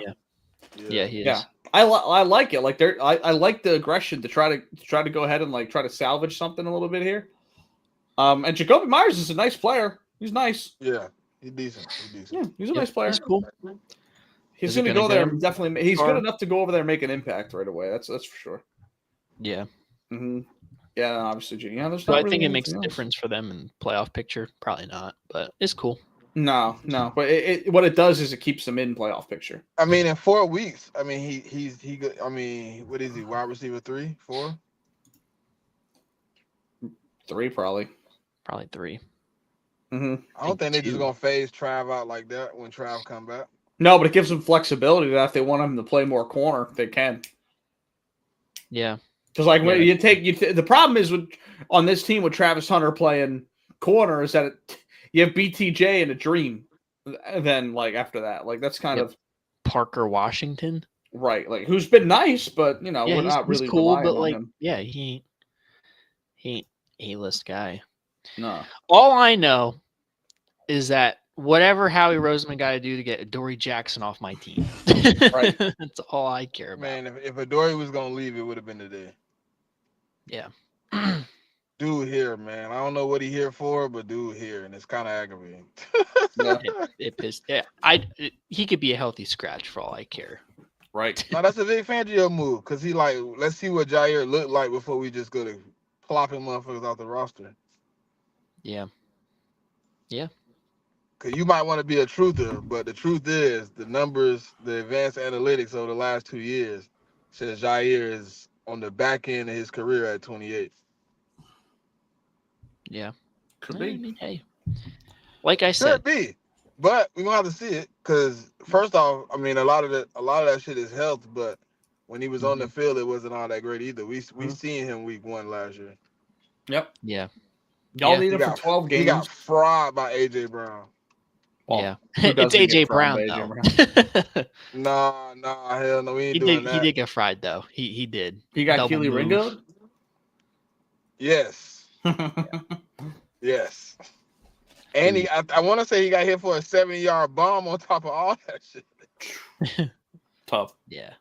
S2: Yeah, he is.
S3: Yeah, I like it. I like the aggression to try to go ahead and try to salvage something a little bit here. And Jacoby Myers is a nice player. He's nice.
S4: Yeah, he's decent.
S3: Yeah, he's a nice player.
S2: He's cool.
S3: He's going to go there. Definitely, he's good enough to go over there and make an impact right away. That's for sure.
S2: Yeah.
S3: Mm-hmm. Yeah, obviously. Yeah, there's.
S2: So I think it makes a difference for them in playoff picture. Probably not, but it's cool.
S3: No. But what it does is it keeps them in playoff picture.
S4: I mean, in 4 weeks. I mean, he's good. I mean, what is he? Wide receiver 3, 4?
S3: 3 probably.
S2: Probably 3.
S3: Mm-hmm.
S4: I don't think they're just gonna phase Trav out like that when Trav come back.
S3: No, but it gives them flexibility that if they want him to play more corner, they can.
S2: Yeah.
S3: Because when the problem is on this team with Travis Hunter playing corner is that you have BTJ and a dream. And then after that, that's kind of
S2: Parker Washington,
S3: right? Who's been nice, but we're not really
S2: cool. But
S3: him.
S2: He ain't A-list guy.
S3: No.
S2: All I know is that whatever Howie Roseman got to do to get Adoree Jackson off my team.
S3: Right.
S2: That's all I care about.
S4: Man, if Adoree was gonna leave, it would have been today.
S2: Yeah.
S4: Dude here, man. I don't know what he here for, but dude here, and it's kind of aggravating.
S2: Yeah. It pissed. Yeah. He could be a healthy scratch for all I care.
S3: Right.
S4: No, that's a big Fangio move, because he let's see what Jair looked like before we just go to plopping motherfuckers off the roster.
S2: Yeah. Yeah.
S4: Because you might want to be a truther, but the truth is the numbers, the advanced analytics over the last 2 years says Jair is on the back end of his career at 28.
S2: Yeah.
S3: Could be.
S2: I mean, hey. Like I said.
S4: Could be. But we're gonna have to see it. Because first off, I mean a lot of that shit is health, but when he was on the field it wasn't all that great either. We seen him week 1 last year.
S3: Yep.
S2: Yeah.
S3: Y'all need him for 12 games.
S4: He got fried by AJ Brown.
S3: Well,
S2: yeah. It's AJ Brown though.
S4: Nah, hell no, we ain't doing that.
S2: He did get fried though. He did.
S3: He got Keely Ringo?
S4: Yes. Yes. And I want to say he got hit for a 70-yard bomb on top of all that shit.
S3: Tough.
S2: Yeah.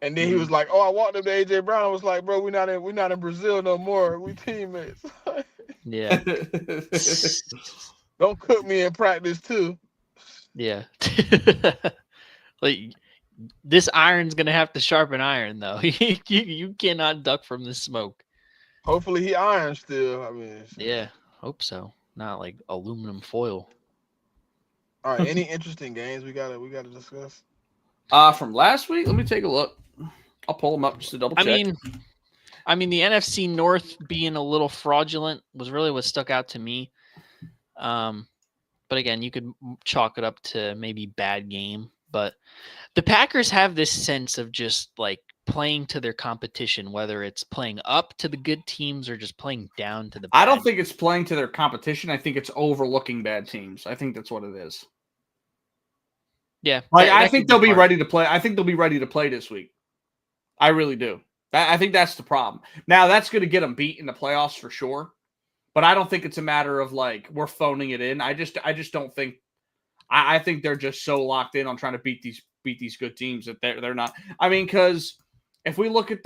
S4: And then he was like, "Oh, I walked up to AJ Brown. I was like, bro, we're not in Brazil no more. We teammates.
S2: Yeah.
S4: Don't cook me in practice too."
S2: Yeah. Like this iron's gonna have to sharpen iron though. You cannot duck from the smoke.
S4: Hopefully he irons still. I mean,
S2: Yeah, hope so. Not like aluminum foil.
S4: All right. Any interesting games we gotta discuss?
S3: From last week, let me take a look. I'll pull them up just to double check.
S2: I mean, the NFC North being a little fraudulent was really what stuck out to me. But again, you could chalk it up to maybe bad game. But the Packers have this sense of just like playing to their competition, whether it's playing up to the good teams or just playing down to the bad.
S3: I don't think it's playing to their competition. I think it's overlooking bad teams. I think that's what it is.
S2: Yeah.
S3: Like I think they'll be ready to play. I think they'll be ready to play this week. I really do. I think that's the problem. Now that's going to get them beat in the playoffs for sure. But I don't think it's a matter of like we're phoning it in. I just don't think. I think they're just so locked in on trying to beat these good teams that they're not. I mean, because if we look at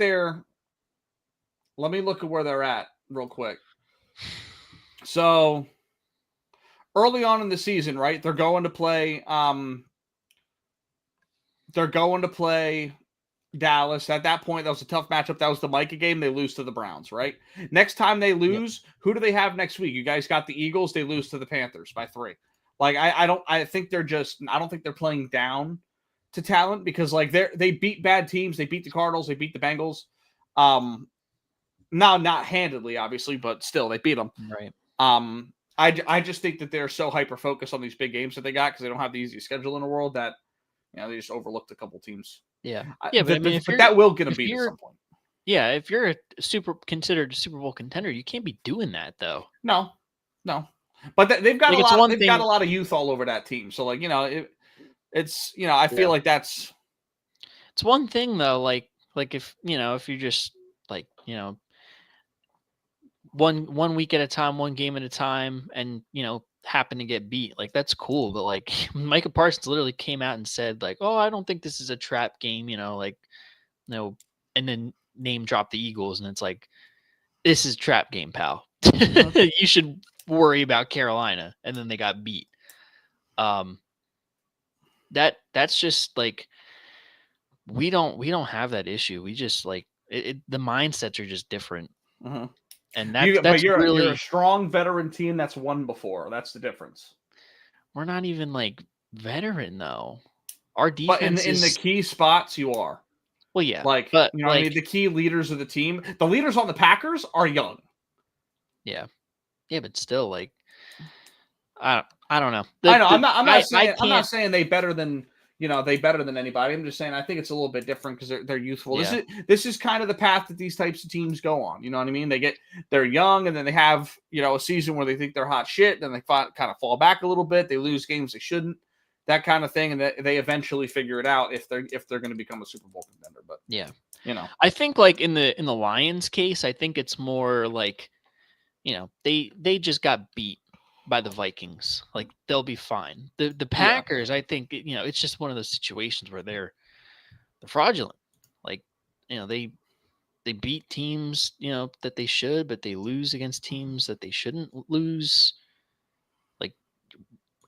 S3: let me look at where they're at real quick. So early on in the season, right? They're going to play. They're going to play Dallas. At that point, that was a tough matchup. That was the Micah game. They lose to the Browns, right? Next time they lose, Who do they have next week? You guys got the Eagles. They lose to the Panthers by 3. Like I don't think they're playing down to talent because like they beat bad teams. They beat the Cardinals. They beat the Bengals. Now not handedly, obviously, but still they beat them.
S2: Right.
S3: I just think that they're so hyper focused on these big games that they got because they don't have the easiest schedule in the world that they just overlooked a couple teams.
S2: Yeah, yeah, but I mean,
S3: but that will get them beat at some point.
S2: Yeah, if you're considered a Super Bowl contender, you can't be doing that though.
S3: No. But they've got a lot of youth all over that team. So like it's I feel like it's
S2: one thing though. Like if if you just like one week at a time, one game at a time, and happen to get beat, like that's cool. But like Micah Parsons literally came out and said like, "Oh, I don't think this is a trap game," and then name drop the Eagles, and it's like, this is trap game, pal. You should worry about Carolina, and then they got beat. That's just like we don't have that issue. We just like the mindsets are just different.
S3: Mm-hmm.
S2: And that's
S3: you're
S2: really
S3: a strong veteran team that's won before. That's the difference.
S2: We're not even like veteran though. Our defense,
S3: but in the key spots, you are.
S2: Well, yeah,
S3: but I mean, the key leaders of the team, the leaders on the Packers are young.
S2: Yeah, but still, like, I don't know.
S3: I know. I'm not saying they better than anybody. I'm just saying I think it's a little bit different because they're youthful. Yeah. This is kind of the path that these types of teams go on. You know what I mean? They're young, and then they have a season where they think they're hot shit. Then they kind of fall back a little bit. They lose games they shouldn't. That kind of thing, and they eventually figure it out if they're going to become a Super Bowl contender. But
S2: yeah, I think like in the Lions case, I think it's more like they just got beat by the Vikings. Like they'll be fine. The Packers, I think it's just one of those situations where they're fraudulent. Like they beat teams that they should, but they lose against teams that they shouldn't lose.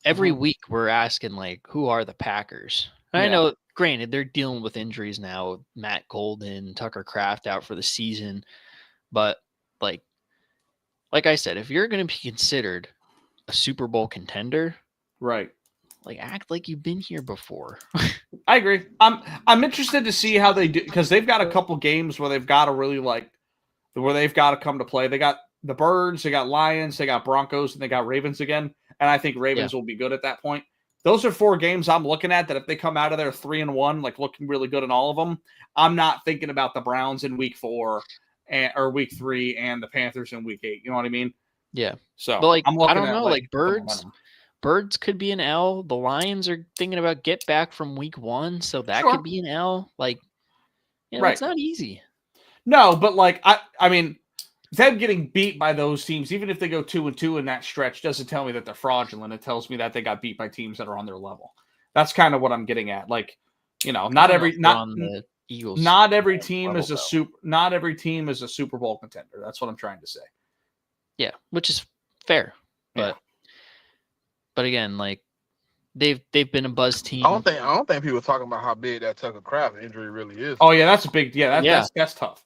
S2: Every week we're asking like, who are the Packers? I know, granted, they're dealing with injuries now. Matt Golden, Tucker Kraft out for the season, but like I said, if you're going to be considered a Super Bowl contender,
S3: right?
S2: Like act like you've been here before.
S3: I agree. I'm interested to see how they do because they've got a couple games where they've got to really where they've got to come to play. They got the Birds, they got Lions, they got Broncos, and they got Ravens again. And I think Ravens will be good at that point. Those are 4 games I'm looking at that if they come out of there 3-1, like looking really good in all of them, I'm not thinking about the Browns in week 4 or week 3 and the Panthers in week 8. You know what I mean?
S2: Yeah.
S3: So,
S2: but like, I don't know, like Birds could be an L. The Lions are thinking about get back from week 1, so that could be an L. Like, it's not easy.
S3: No, but like I mean, them getting beat by those teams, even if they go 2-2 in that stretch, doesn't tell me that they're fraudulent. It tells me that they got beat by teams that are on their level. That's kind of what I'm getting at. Like, not
S2: Eagles.
S3: Not every team
S2: level,
S3: is a
S2: though.
S3: Not every team is a Super Bowl contender. That's what I'm trying to say.
S2: Yeah, which is fair, but again, like they've been a buzz team.
S4: I don't think people talking about how big that Tucker Craft injury really is.
S3: Oh yeah, that's a big
S2: Yeah.
S3: That's tough.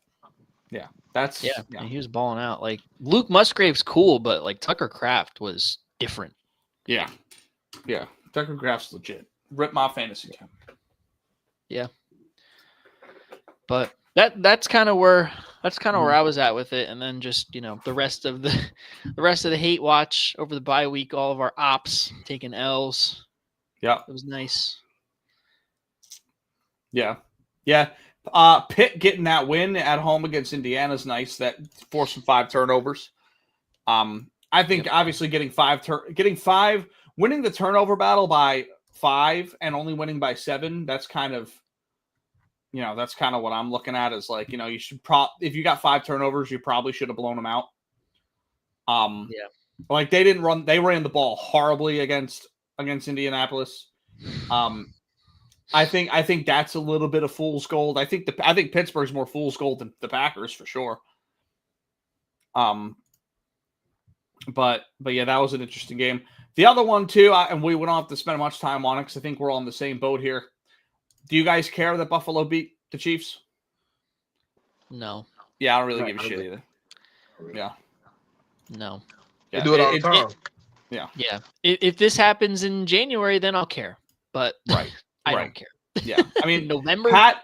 S3: Yeah, that's
S2: and he was balling out. Like Luke Musgrave's cool, but like Tucker Craft was different.
S3: yeah. Tucker Craft's legit. Rip my fantasy team.
S2: Yeah, but that's kind of where I was at with it, and then just the rest of the hate watch over the bye week. All of our ops taking L's.
S3: Yeah,
S2: it was nice.
S3: Yeah. Pitt getting that win at home against Indiana is nice. That forced some 5 turnovers. I think obviously winning the turnover battle by 5 and only winning by 7. That's kind of what I'm looking at is like, you should if you got 5 turnovers, you probably should have blown them out. Like they ran the ball horribly against Indianapolis. I think that's a little bit of fool's gold. I think Pittsburgh's more fool's gold than the Packers for sure. But yeah, that was an interesting game. The other one too, and we don't have to spend much time on it because I think we're all in the same boat here. Do you guys care that Buffalo beat the Chiefs?
S2: No.
S3: Yeah, I don't really give a shit either. Yeah.
S2: No.
S4: They do it all the time.
S3: Yeah.
S2: Yeah. If this happens in January, then I'll care. But I don't care.
S3: Yeah. I mean,
S2: November.
S3: Pat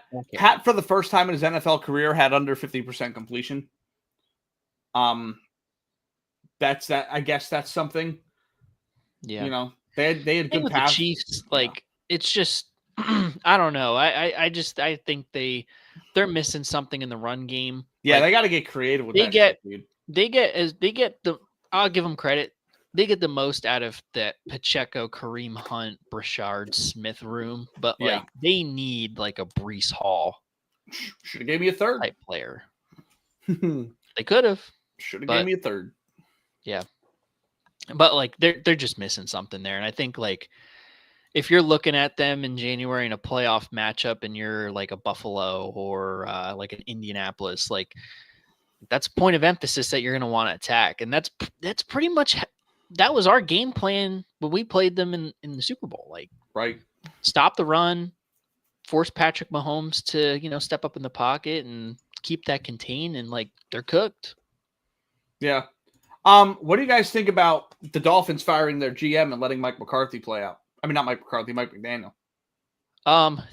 S3: for the first time in his NFL career had under 50% completion. That's that. I guess that's something.
S2: Yeah.
S3: They had good pass.
S2: The Chiefs, it's just I don't know. I think they're missing something in the run game.
S3: Yeah, they got to get creative with that.
S2: I'll give them credit. They get the most out of that Pacheco, Kareem Hunt, Brashard Smith room, but they need like a Breece Hall.
S3: Should have gave me a third
S2: type player. They could have.
S3: Should have gave me a third.
S2: Yeah. But like they're just missing something there. And I think like if you're looking at them in January in a playoff matchup and you're like a Buffalo or like an Indianapolis, like that's a point of emphasis that you're going to want to attack. And that's pretty much that was our game plan when we played them in the Super Bowl. Like stop the run, force Patrick Mahomes to, step up in the pocket and keep that contained, and like they're cooked.
S3: Yeah. What do you guys think about the Dolphins firing their GM and letting Mike McCarthy play out? I mean, not Mike McCarthy, Mike McDaniel.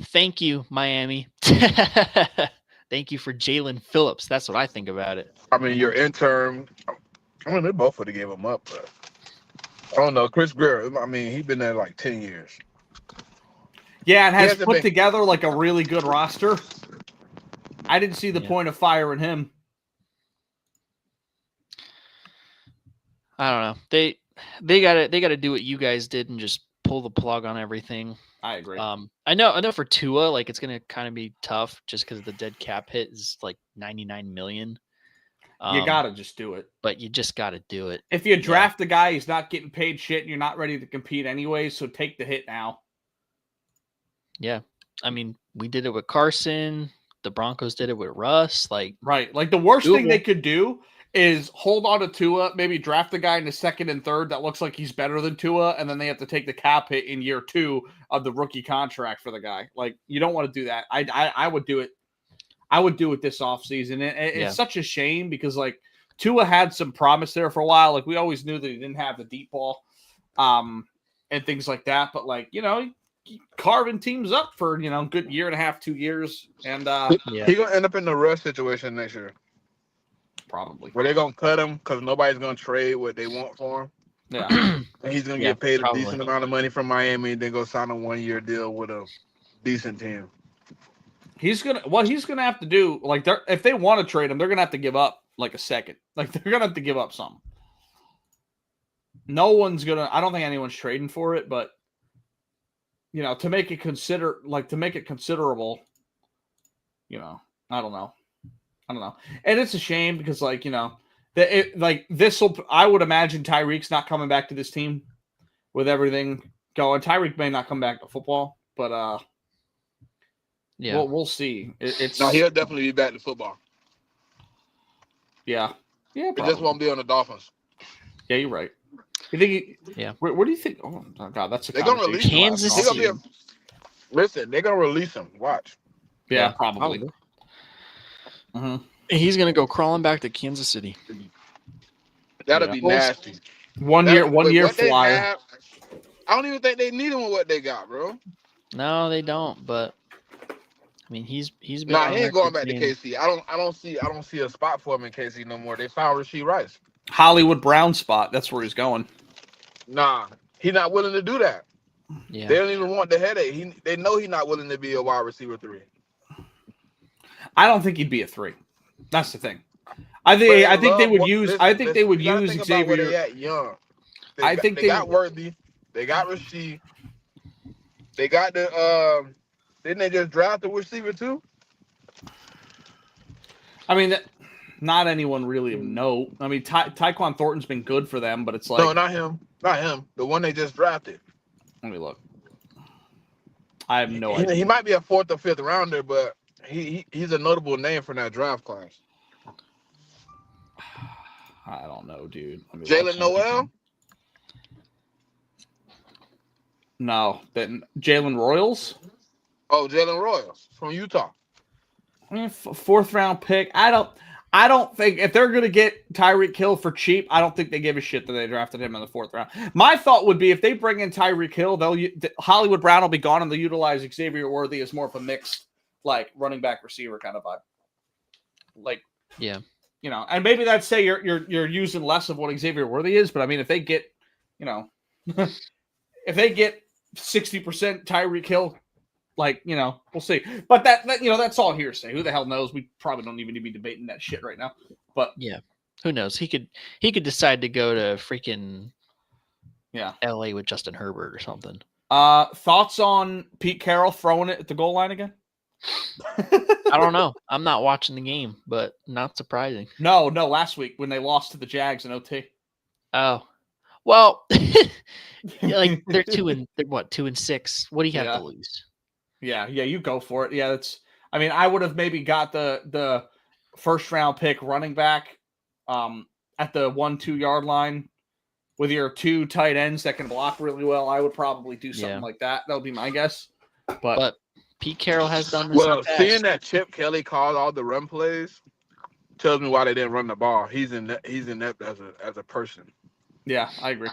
S2: Thank you, Miami. Thank you for Jalen Phillips. That's what I think about it.
S4: I mean, your intern. I mean, they both would have gave him up, but I don't know. Chris Greer. I mean, he's been there like 10 years.
S3: Yeah, and has put together like a really good roster. I didn't see the point of firing him.
S2: I don't know. They gotta do what you guys did and just pull the plug on everything.
S3: I agree.
S2: I know for Tua, like it's gonna kind of be tough just because the dead cap hit is like $99 million.
S3: You gotta just do it.
S2: But you just gotta do it.
S3: If you draft a guy, he's not getting paid shit, and you're not ready to compete anyway. So take the hit now.
S2: Yeah, I mean, we did it with Carson. The Broncos did it with Russ. Like
S3: the worst thing they could do is hold on to Tua, maybe draft a guy in the second and third that looks like he's better than Tua, and then they have to take the cap hit in year 2 of the rookie contract for the guy. Like, you don't want to do that. I would do it. I would do it this offseason. It's such a shame because, like, Tua had some promise there for a while. Like, we always knew that he didn't have the deep ball and things like that. But, like, carving teams up for, good year and a half, 2 years. And
S4: he's going to end up in the Russ situation next year.
S3: Probably.
S4: Where they're going to cut him because nobody's going to trade what they want for him.
S3: Yeah.
S4: And he's going to get paid a decent amount of money from Miami and then go sign a 1-year deal with a decent team.
S3: He's going to have to do, like, if they want to trade him, they're going to have to give up, like, a second. Like, they're going to have to give up something. No one's going to, I don't think anyone's trading for it, but, to make it considerable, I don't know. And it's a shame because, like, I would imagine Tyreek's not coming back to this team with everything going. Tyreek may not come back to football, but
S2: Yeah.
S3: we'll see. It's
S4: No, he'll definitely be back to football.
S3: yeah.
S4: It
S3: Probably.
S4: just won't be on the Dolphins.
S3: Yeah, you're right. You think?
S2: Yeah.
S3: Where do you think? Oh God, that's a
S4: They're gonna
S3: conversation.
S4: release him.
S2: Kansas
S4: He gonna be
S2: City.
S4: listen, they're gonna release him. Watch.
S3: Yeah, probably.
S2: He's gonna go crawling back to Kansas City.
S4: That'll
S3: Yeah.
S4: be nasty.
S3: One
S4: That-
S3: year
S4: with what they
S3: flyer.
S4: have, I don't even think they need him with what they got, bro.
S2: No, they don't. But I mean, he's been.
S4: Nah,
S2: on
S4: he ain't going
S2: record
S4: back to
S2: saying-
S4: KC. I don't see a spot for him in KC no more. They found Rasheed Rice.
S3: Hollywood Brown spot. That's where he's going.
S4: Nah, he's not willing to do that.
S2: Yeah.
S4: They don't even want the headache. They know he's not willing to be a wide receiver 3.
S3: I don't think he'd be a 3. That's the thing. I think they would use. I think they would use Xavier.
S4: Where they at young. They got Worthy. They got Rasheed. They got the. Didn't they just draft the receiver too?
S3: I mean, not anyone really of note. I mean, Tyquan Thornton's been good for them, but it's like
S4: No, not him. Not him. The one they just drafted.
S3: let me look. I have no idea.
S4: He might be a 4th or 5th rounder, but he's a notable name for that draft class.
S3: I don't know, dude.
S4: Jalen Noel?
S3: No, then Jalen Royals.
S4: Oh, Jalen Royals from Utah.
S3: 4th round pick. I don't think if they're gonna get Tyreek Hill for cheap, I don't think they give a shit that they drafted him in the 4th round. My thought would be if they bring in Tyreek Hill, Hollywood Brown will be gone and they'll utilize Xavier Worthy as more of a mixed like running back receiver kind of vibe. Like
S2: Yeah.
S3: You know, and maybe that's say you're using less of what Xavier Worthy is, but I mean if they get, you know, if they get 60% Tyreek Hill, like, you know, we'll see. But that you know, that's all hearsay. Who the hell knows? We probably don't even need to be debating that shit right now. But
S2: Yeah. Who knows? He could decide to go to freaking LA with Justin Herbert or something.
S3: Thoughts on Pete Carroll throwing it at the goal line again?
S2: I don't know. I'm not watching the game, but not surprising.
S3: No, last week when they lost to the Jags in OT.
S2: Oh. Well, like they're 2-6. What do you have to lose?
S3: Yeah, you go for it. Yeah, I mean, I would have maybe got the 1st round pick running back at the 1-2 yard line with your 2 tight ends that can block really well. I would probably do something like that. That would be my guess. But
S2: Pete Carroll has done this.
S4: Well, seeing that Chip Kelly called all the run plays tells me why they didn't run the ball. He's inept as a person.
S3: Yeah, I agree.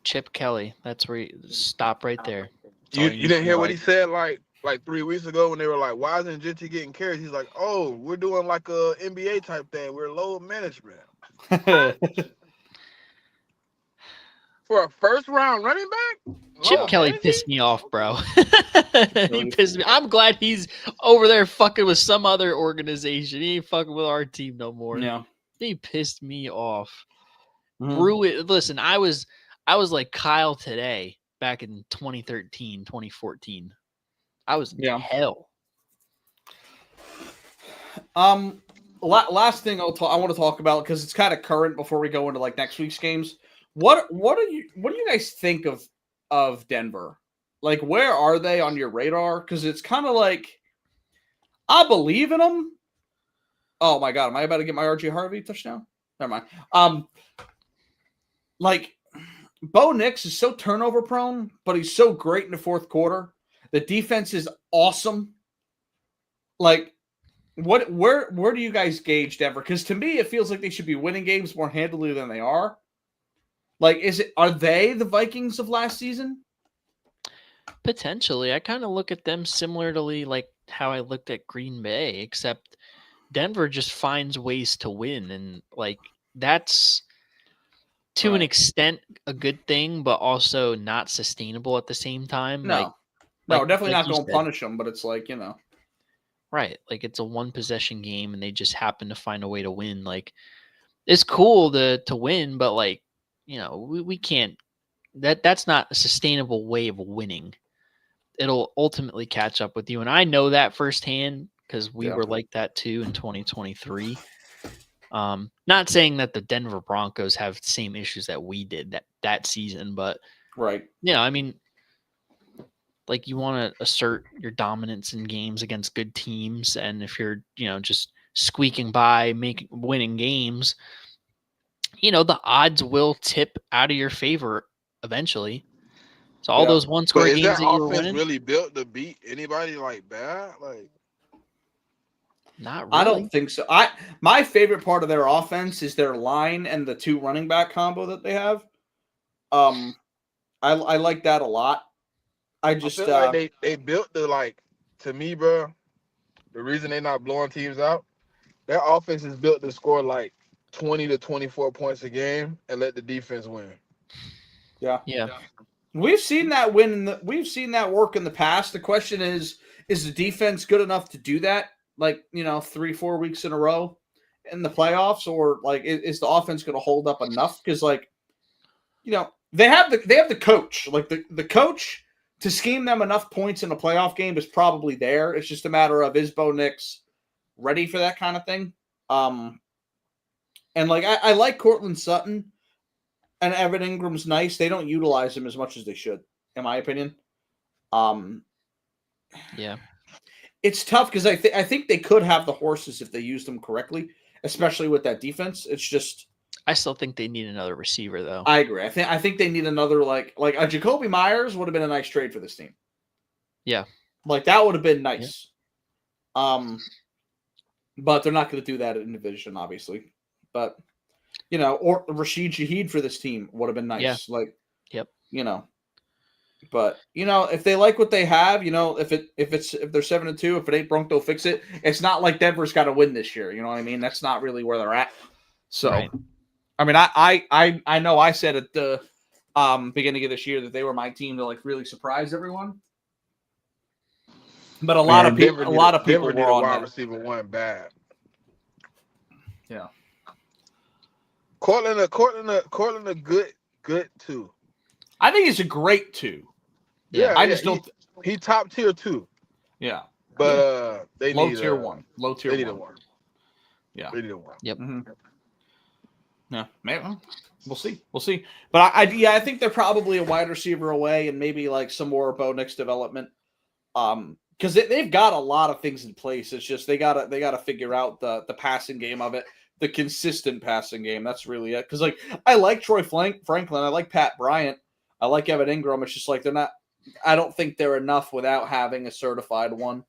S2: Chip Kelly. That's where you stop right there.
S4: You didn't hear what he said like 3 weeks ago when they were like, why isn't Genty getting carries? He's like, oh, we're doing like a NBA type thing. We're low management. For a 1st round running back?
S2: Chip Kelly pissed me off, bro. He pissed me. I'm glad he's over there fucking with some other organization. He ain't fucking with our team no more.
S3: Yeah.
S2: He pissed me off.
S3: Mm-hmm.
S2: Listen, I was like Kyle today back in 2013, 2014. I was in hell.
S3: Last thing I want to talk about, because it's kind of current before we go into like next week's games. What do you guys think of Denver? Like, where are they on your radar? Because it's kind of like I believe in them. Oh my god, am I about to get my RG Harvey touchdown? Never mind. Like Bo Nix is so turnover prone, but he's so great in the 4th quarter. The defense is awesome. Like, where do you guys gauge Denver? Because to me, it feels like they should be winning games more handily than they are. Like, are they the Vikings of last season?
S2: Potentially. I kind of look at them similarly like how I looked at Green Bay, except Denver just finds ways to win. And like that's to an extent a good thing, but also not sustainable at the same time.
S3: No, definitely not going to punish them, but it's like, you know.
S2: Right. Like it's a 1 possession game and they just happen to find a way to win. Like it's cool to win, but like, you know, we can't, that's not a sustainable way of winning. It'll ultimately catch up with you. And I know that firsthand because we were like that too in 2023. Not saying that the Denver Broncos have the same issues that we did that season, but
S3: right.
S2: yeah, I mean, like you want to assert your dominance in games against good teams, and if you're just squeaking by, winning games, the odds will tip out of your favor eventually. So all those one score
S4: But is
S2: games
S4: that
S2: that you were
S4: offense
S2: winning,
S4: really built to beat anybody like bad? Like,
S2: not really.
S3: I don't think so. My favorite part of their offense is their line and the 2 running back combo that they have. I like that a lot. I
S4: I
S3: just
S4: feel like they built to me, bro. The reason they're not blowing teams out, their offense is built to score like 20 to 24 points a game and let the defense win.
S3: yeah.
S2: Yeah.
S3: We've seen that we've seen that work in the past. The question is the defense good enough to do that? Like 3-4 weeks in a row in the playoffs, or like is the offense going to hold up enough? Because they have the coach, like the coach to scheme them enough points in a playoff game is probably there. It's just a matter of is Bo Nix ready for that kind of thing. And like I like Cortland Sutton. And Evan Ingram's nice. They don't utilize him as much as they should, in my opinion.
S2: Yeah.
S3: It's tough because I think they could have the horses if they used them correctly, especially with that defense. It's just
S2: I still think they need another receiver, though.
S3: I agree. I think they need another like a Jacoby Myers would have been a nice trade for this team.
S2: Yeah.
S3: Like that would have been nice. Yeah. But they're not going to do that in division, obviously. But or Rashid Shaheed for this team would have been nice.
S2: Yeah.
S3: Like,
S2: yep.
S3: But if they like what they have, if they're 7-2, if it ain't broke, they'll fix it. It's not like Denver's got to win this year. You know what I mean? That's not really where they're at. So,
S2: right.
S3: I mean, I know I said at the beginning of this year that they were my team to like really surprise everyone. But a lot of people
S4: Denver
S3: were on
S4: wide
S3: that.
S4: receiver one bad.
S3: Yeah.
S4: Cortland a good 2.
S3: I think it's a great 2.
S2: Yeah.
S3: I just don't.
S4: He top tier 2.
S3: Yeah.
S4: But they
S3: low
S4: need
S3: tier 1. Low tier 1.
S4: They need a 1.
S3: Yeah.
S4: They need a 1.
S2: Yep.
S3: Mm-hmm. Yeah, maybe we'll see. But I think they're probably a wide receiver away, and maybe like some more Bo Nix development. Because they've got a lot of things in place. It's just they gotta figure out the passing game of it, the consistent passing game. That's really it. Because like I like Troy Franklin, I like Pat Bryant, I like Evan Ingram. It's just like they're not. I don't think they're enough without having a certified one.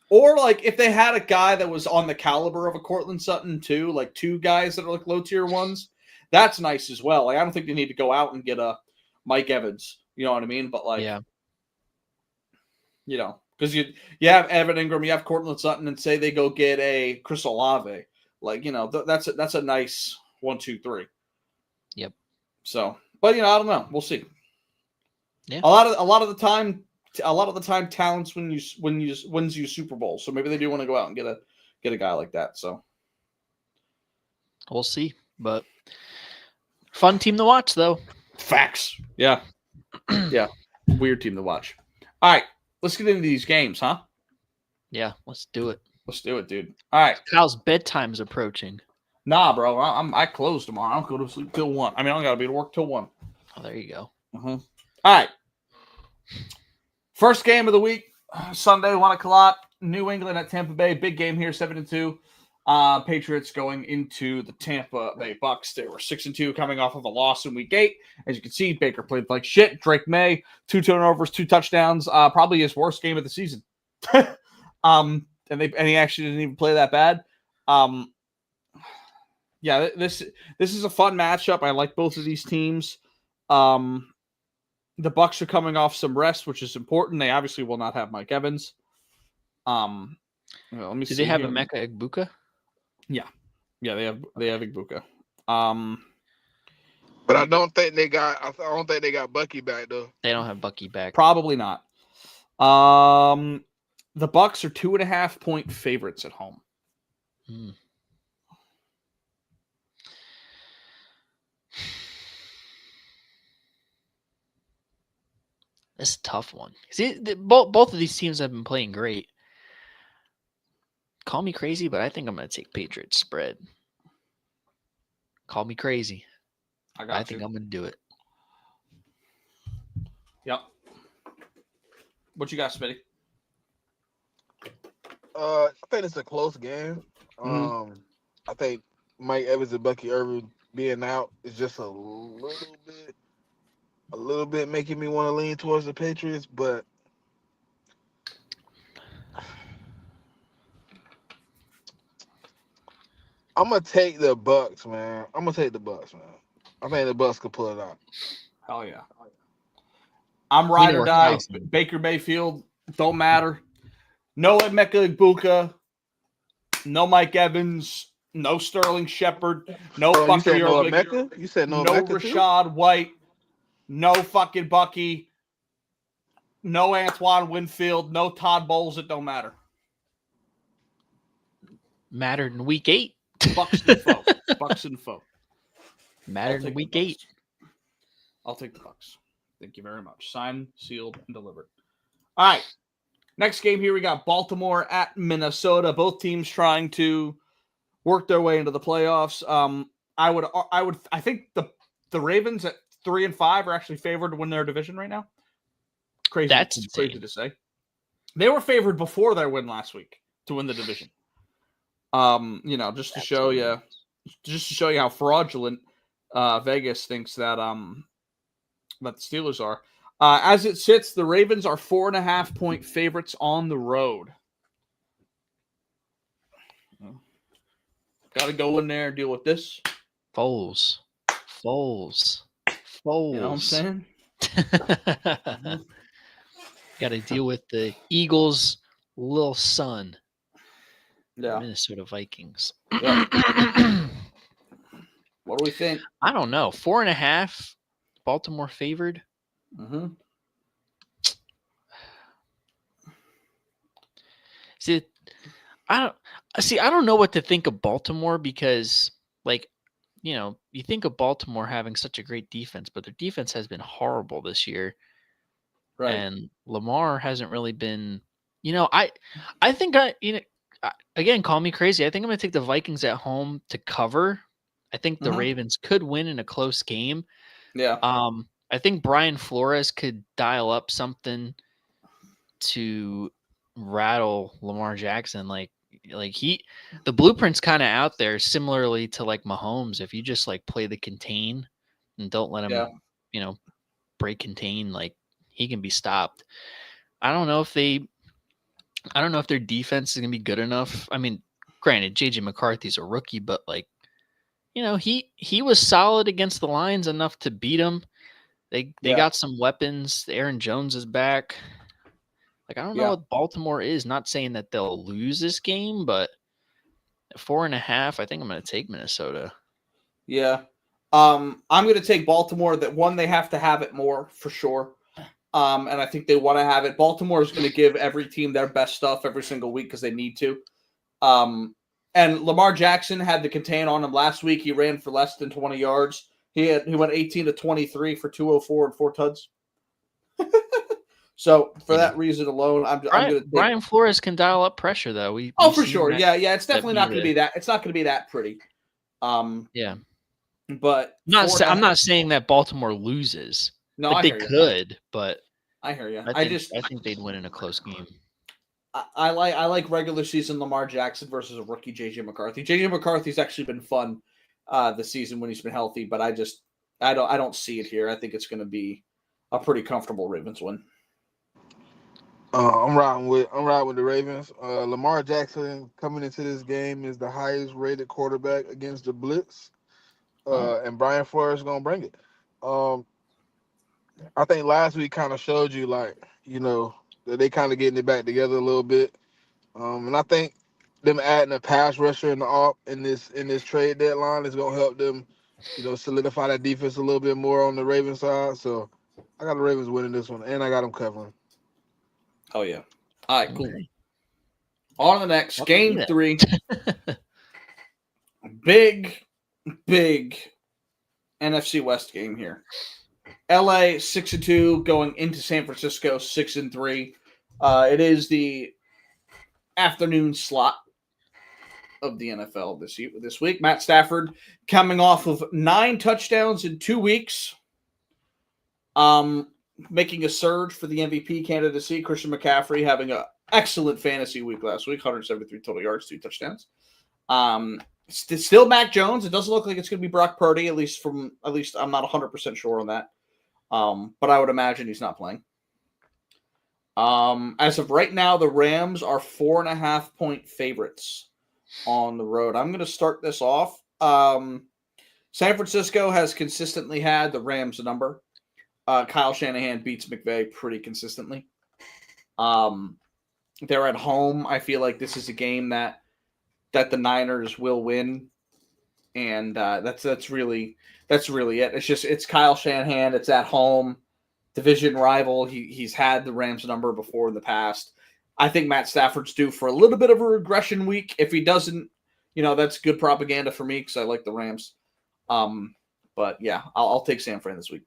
S3: Or like if they had a guy that was on the caliber of a Cortland Sutton too, like 2 guys that are like low tier ones, that's nice as well. Like I don't think they need to go out and get a Mike Evans. You know what I mean? But like,
S2: yeah.
S3: Because you have Evan Ingram, you have Cortland Sutton, and say they go get a Chris Olave, like that's a nice 1, 2, 3.
S2: Yep.
S3: So, but I don't know. We'll see.
S2: Yeah.
S3: A lot of the time, talents wins you Super Bowl. So maybe they do want to go out and get a guy like that. So
S2: we'll see. But fun team to watch, though.
S3: Facts. Yeah. Yeah. Weird team to watch. All right. Let's get into these games, huh?
S2: Yeah, let's do it.
S3: Let's do it, dude. All right.
S2: Kyle's bedtime is approaching.
S3: Nah, bro. I close tomorrow. I don't go to sleep till 1. I mean, I don't got to be to work till 1.
S2: Oh, there you go.
S3: Mm-hmm. All right. First game of the week, Sunday, 1 o'clock. New England at Tampa Bay. Big game here, 7-2. Patriots going into the Tampa Bay Bucks. They were 6-2, coming off of a loss in Week 8. As you can see, Baker played like shit. Drake May, 2 turnovers, 2 touchdowns. Probably his worst game of the season. And he actually didn't even play that bad. Yeah, this is a fun matchup. I like both of these teams. The Bucks are coming off some rest, which is important. They obviously will not have Mike Evans. Let me see.
S2: Do they have Emeka Egbuka?
S3: Yeah, they have Egbuka.
S4: But I don't think they got Bucky back though.
S2: They don't have Bucky back.
S3: Probably not. The Bucks are 2.5 point favorites at home.
S2: This is a tough one. See, both of these teams have been playing great. Call me crazy, but I think I'm going to take Patriots spread. Call me crazy. I think I'm going to do it.
S3: Yep. What you got, Smitty?
S4: I think it's a close game.
S3: Mhm.
S4: I think Mike Evans and Bucky Irvin being out is just a little bit making me want to lean towards the Patriots, but I'm gonna take the Bucks, man. I think the Bucks could pull it out.
S3: Hell yeah. I'm
S2: We
S3: ride
S2: know
S3: or
S2: a
S3: die.
S2: thousand.
S3: Baker Mayfield, don't matter. No Emeka Ibuka. No Mike Evans. No Sterling Shepard. No
S4: Oh, you
S3: fucking
S4: said Noah
S3: Yardley.
S4: Mecca? You said Noah
S3: No
S4: Mecca too?
S3: Rashad White. No fucking Bucky. No Antoine Winfield. No Todd Bowles. It don't matter.
S2: Mattered in week 8.
S3: Bucks and foe. Bucks and foe.
S2: Mattered in
S3: take
S2: week
S3: the
S2: 8.
S3: Bucks. I'll take the Bucks. Thank you very much. Signed, sealed, and delivered. All right. Next game here, we got Baltimore at Minnesota. Both teams trying to work their way into the playoffs. I think the Ravens at 3-5 are actually favored to win their division right now. Crazy.
S2: That's
S3: It's crazy to say. They were favored before their win last week to win the division. Just to show you how fraudulent Vegas thinks that the Steelers are. As it sits, the Ravens are 4.5-point favorites on the road. Got to go in there and deal with this.
S2: Foles.
S3: You know what I'm saying?
S2: Got to deal with the Eagles' little son,
S3: Yeah.
S2: Minnesota Vikings.
S3: Yeah. What do we think?
S2: I don't know. 4.5, Baltimore favored.
S3: Mm-hmm.
S2: I don't know what to think of Baltimore because, like, you think of Baltimore having such a great defense, but their defense has been horrible this year.
S3: Right.
S2: And Lamar hasn't really been, I think again, call me crazy. I think I'm going to take the Vikings at home to cover. I think the Ravens could win in a close game.
S3: Yeah.
S2: I think Brian Flores could dial up something to rattle Lamar Jackson. The blueprint's kind of out there, similarly to like Mahomes. If you just like play the contain and don't let him, break contain, like he can be stopped. I don't know if their defense is gonna be good enough. I mean, granted, JJ McCarthy's a rookie, but like, he was solid against the Lions enough to beat them. They got some weapons. Aaron Jones is back. Like, I don't know what Baltimore is. Not saying that they'll lose this game, but at 4.5, I think I'm going to take Minnesota.
S3: Yeah. I'm going to take Baltimore. That one, they have to have it more for sure. And I think they want to have it. Baltimore is going to give every team their best stuff every single week because they need to. And Lamar Jackson had the contain on him last week. He ran for less than 20 yards. He went 18 to 23 for 204 and 4 tuds. So for that reason alone, I'm going to.
S2: Brian Flores can dial up pressure though.
S3: For sure. Yeah. It's definitely not going to be that. It's not going to be that pretty.
S2: Yeah.
S3: But
S2: I'm not saying that Baltimore loses.
S3: No,
S2: but they could. But
S3: I hear you.
S2: I think they'd win in a close game.
S3: I like regular season Lamar Jackson versus a rookie JJ McCarthy. JJ McCarthy's actually been fun this season when he's been healthy, but I don't see it here. I think it's going to be a pretty comfortable Ravens win.
S4: I'm riding with the Ravens. Lamar Jackson coming into this game is the highest rated quarterback against the blitz, and Brian Flores is gonna bring it. I think last week kind of showed you that they kind of getting it back together a little bit, and I think them adding a pass rusher in this trade deadline is gonna help them, solidify that defense a little bit more on the Ravens side. So I got the Ravens winning this one, and I got them covering.
S3: Oh, yeah. All right, cool. On to the next. Game 3. Big NFC West game here. LA 6-2 going into San Francisco 6-3. It is the afternoon slot of the NFL this week. Matt Stafford coming off of 9 touchdowns in 2 weeks. making a surge for the MVP candidacy. Christian McCaffrey having an excellent fantasy week last week, 173 total yards, 2 touchdowns. Still Mac Jones. It doesn't look like it's going to be Brock Purdy, at least I'm not 100% sure on that. But I would imagine he's not playing. As of right now, the Rams are 4.5-point favorites on the road. I'm going to start this off. San Francisco has consistently had the Rams number. Kyle Shanahan beats McVay pretty consistently. They're at home. I feel like this is a game that the Niners will win, and that's really it. It's Kyle Shanahan. It's at home, division rival. He's had the Rams number before in the past. I think Matt Stafford's due for a little bit of a regression week. If he doesn't, that's good propaganda for me because I like the Rams. But yeah, I'll take San Fran this week.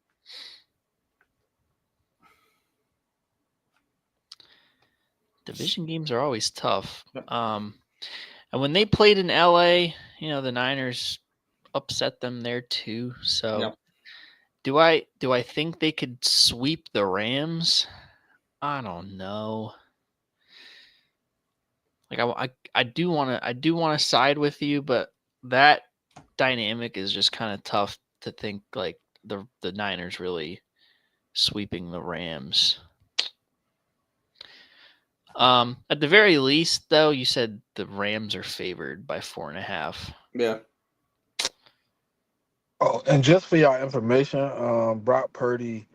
S2: Division games are always tough. And when they played in LA, the Niners upset them there too. So do I think they could sweep the Rams? I don't know. Like I do want to side with you, but that dynamic is just kind of tough to think like the Niners really sweeping the Rams. At the very least, though, you said the Rams are favored by 4.5.
S3: Yeah.
S4: Oh, and just for your information, Brock Purdy,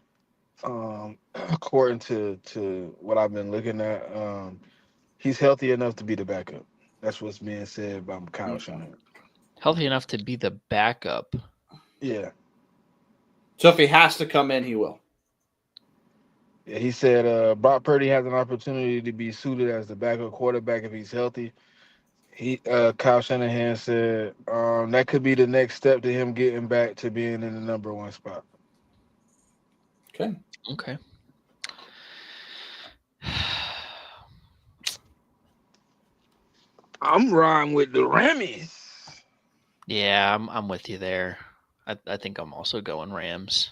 S4: according to what I've been looking at, he's healthy enough to be the backup. That's what's being said by Kyle Shanahan.
S2: Healthy enough to be the backup.
S4: Yeah.
S3: So if he has to come in, he will.
S4: Yeah, he said Brock Purdy has an opportunity to be suited as the backup quarterback if he's healthy. Kyle Shanahan said that could be the next step to him getting back to being in the number one spot.
S2: Okay.
S4: I'm riding with the Rammies.
S2: Yeah, I'm with you there. I think I'm also going Rams.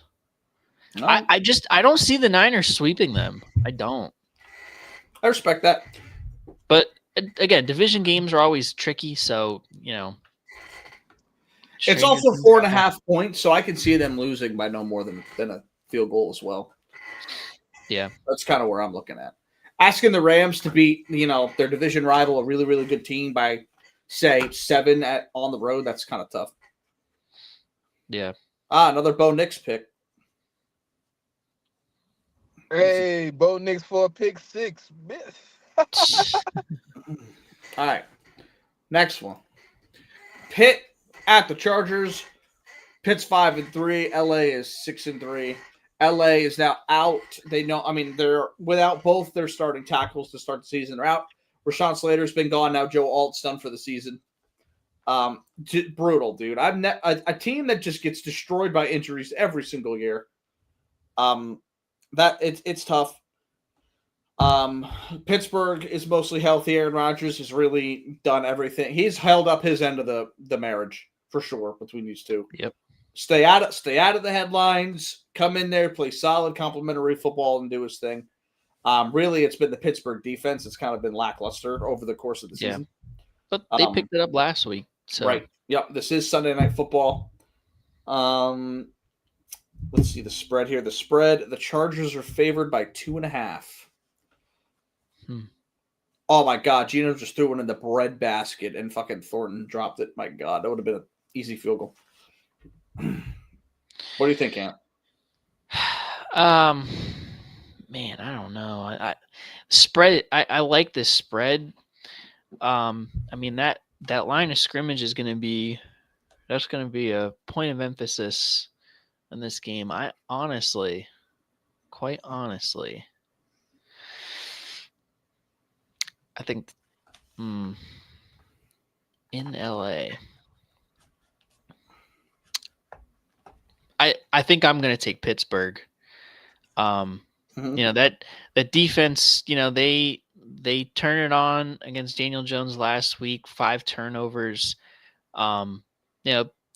S3: No.
S2: I don't see the Niners sweeping them. I don't.
S3: I respect that.
S2: But again, division games are always tricky, so
S3: it's also 4.5 points, so I can see them losing by no more than a field goal as well.
S2: Yeah,
S3: that's kind of where I'm looking at. Asking the Rams to beat their division rival, a really really good team, by say 7 on the road, that's kind of tough.
S2: Yeah.
S3: Another Bo Nix pick.
S4: Hey, Bo Nix for a pick 6.
S3: All right. Next one. Pitt at the Chargers. Pitt's 5-3. LA is 6-3. LA is now out. They're without both their starting tackles to start the season. They're out. Rashawn Slater's been gone now. Joe Alt's done for the season. Brutal, dude. A team that just gets destroyed by injuries every single year. It's tough. Pittsburgh is mostly healthy. Aaron Rodgers has really done everything. He's held up his end of the marriage for sure between these two.
S2: Yep.
S3: Stay out of the headlines. Come in there, play solid, complimentary football, and do his thing. Really, it's been the Pittsburgh defense. It's kind of been lackluster over the course of the season.
S2: But they picked it up last week. So.
S3: Right. Yep. This is Sunday Night Football. Let's see the spread here. The Chargers are favored by 2.5. Oh my God. Gino just threw one in the bread basket and fucking Thornton dropped it. My God. That would have been an easy field goal. What do you think, Ant?
S2: Man, I don't know. I like this spread. That line of scrimmage is going to be a point of emphasis in this game. Quite honestly, I think in LA, I think I'm going to take Pittsburgh. That defense, they turn it on against Daniel Jones last week, 5 turnovers.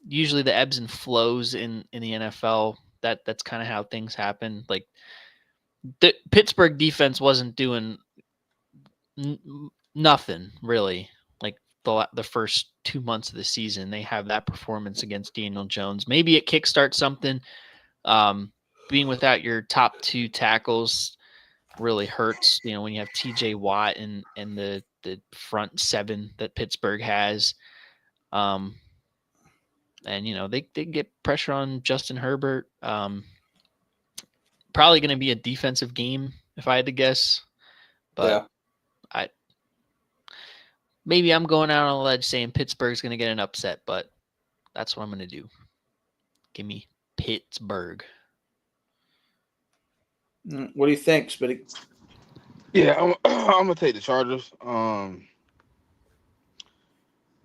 S2: Usually the ebbs and flows in the NFL, that's kind of how things happen. Like the Pittsburgh defense wasn't doing nothing really. Like the first 2 months of the season, they have that performance against Daniel Jones. Maybe it kickstarts something. Being without your top 2 tackles really hurts. When you have T.J. Watt and the front 7 that Pittsburgh has. And they get pressure on Justin Herbert. Probably going to be a defensive game if I had to guess. But maybe I'm going out on a ledge saying Pittsburgh's going to get an upset, but that's what I'm going to do. Give me Pittsburgh.
S3: What do you think, Spitty?
S4: Yeah, I'm gonna take the Chargers.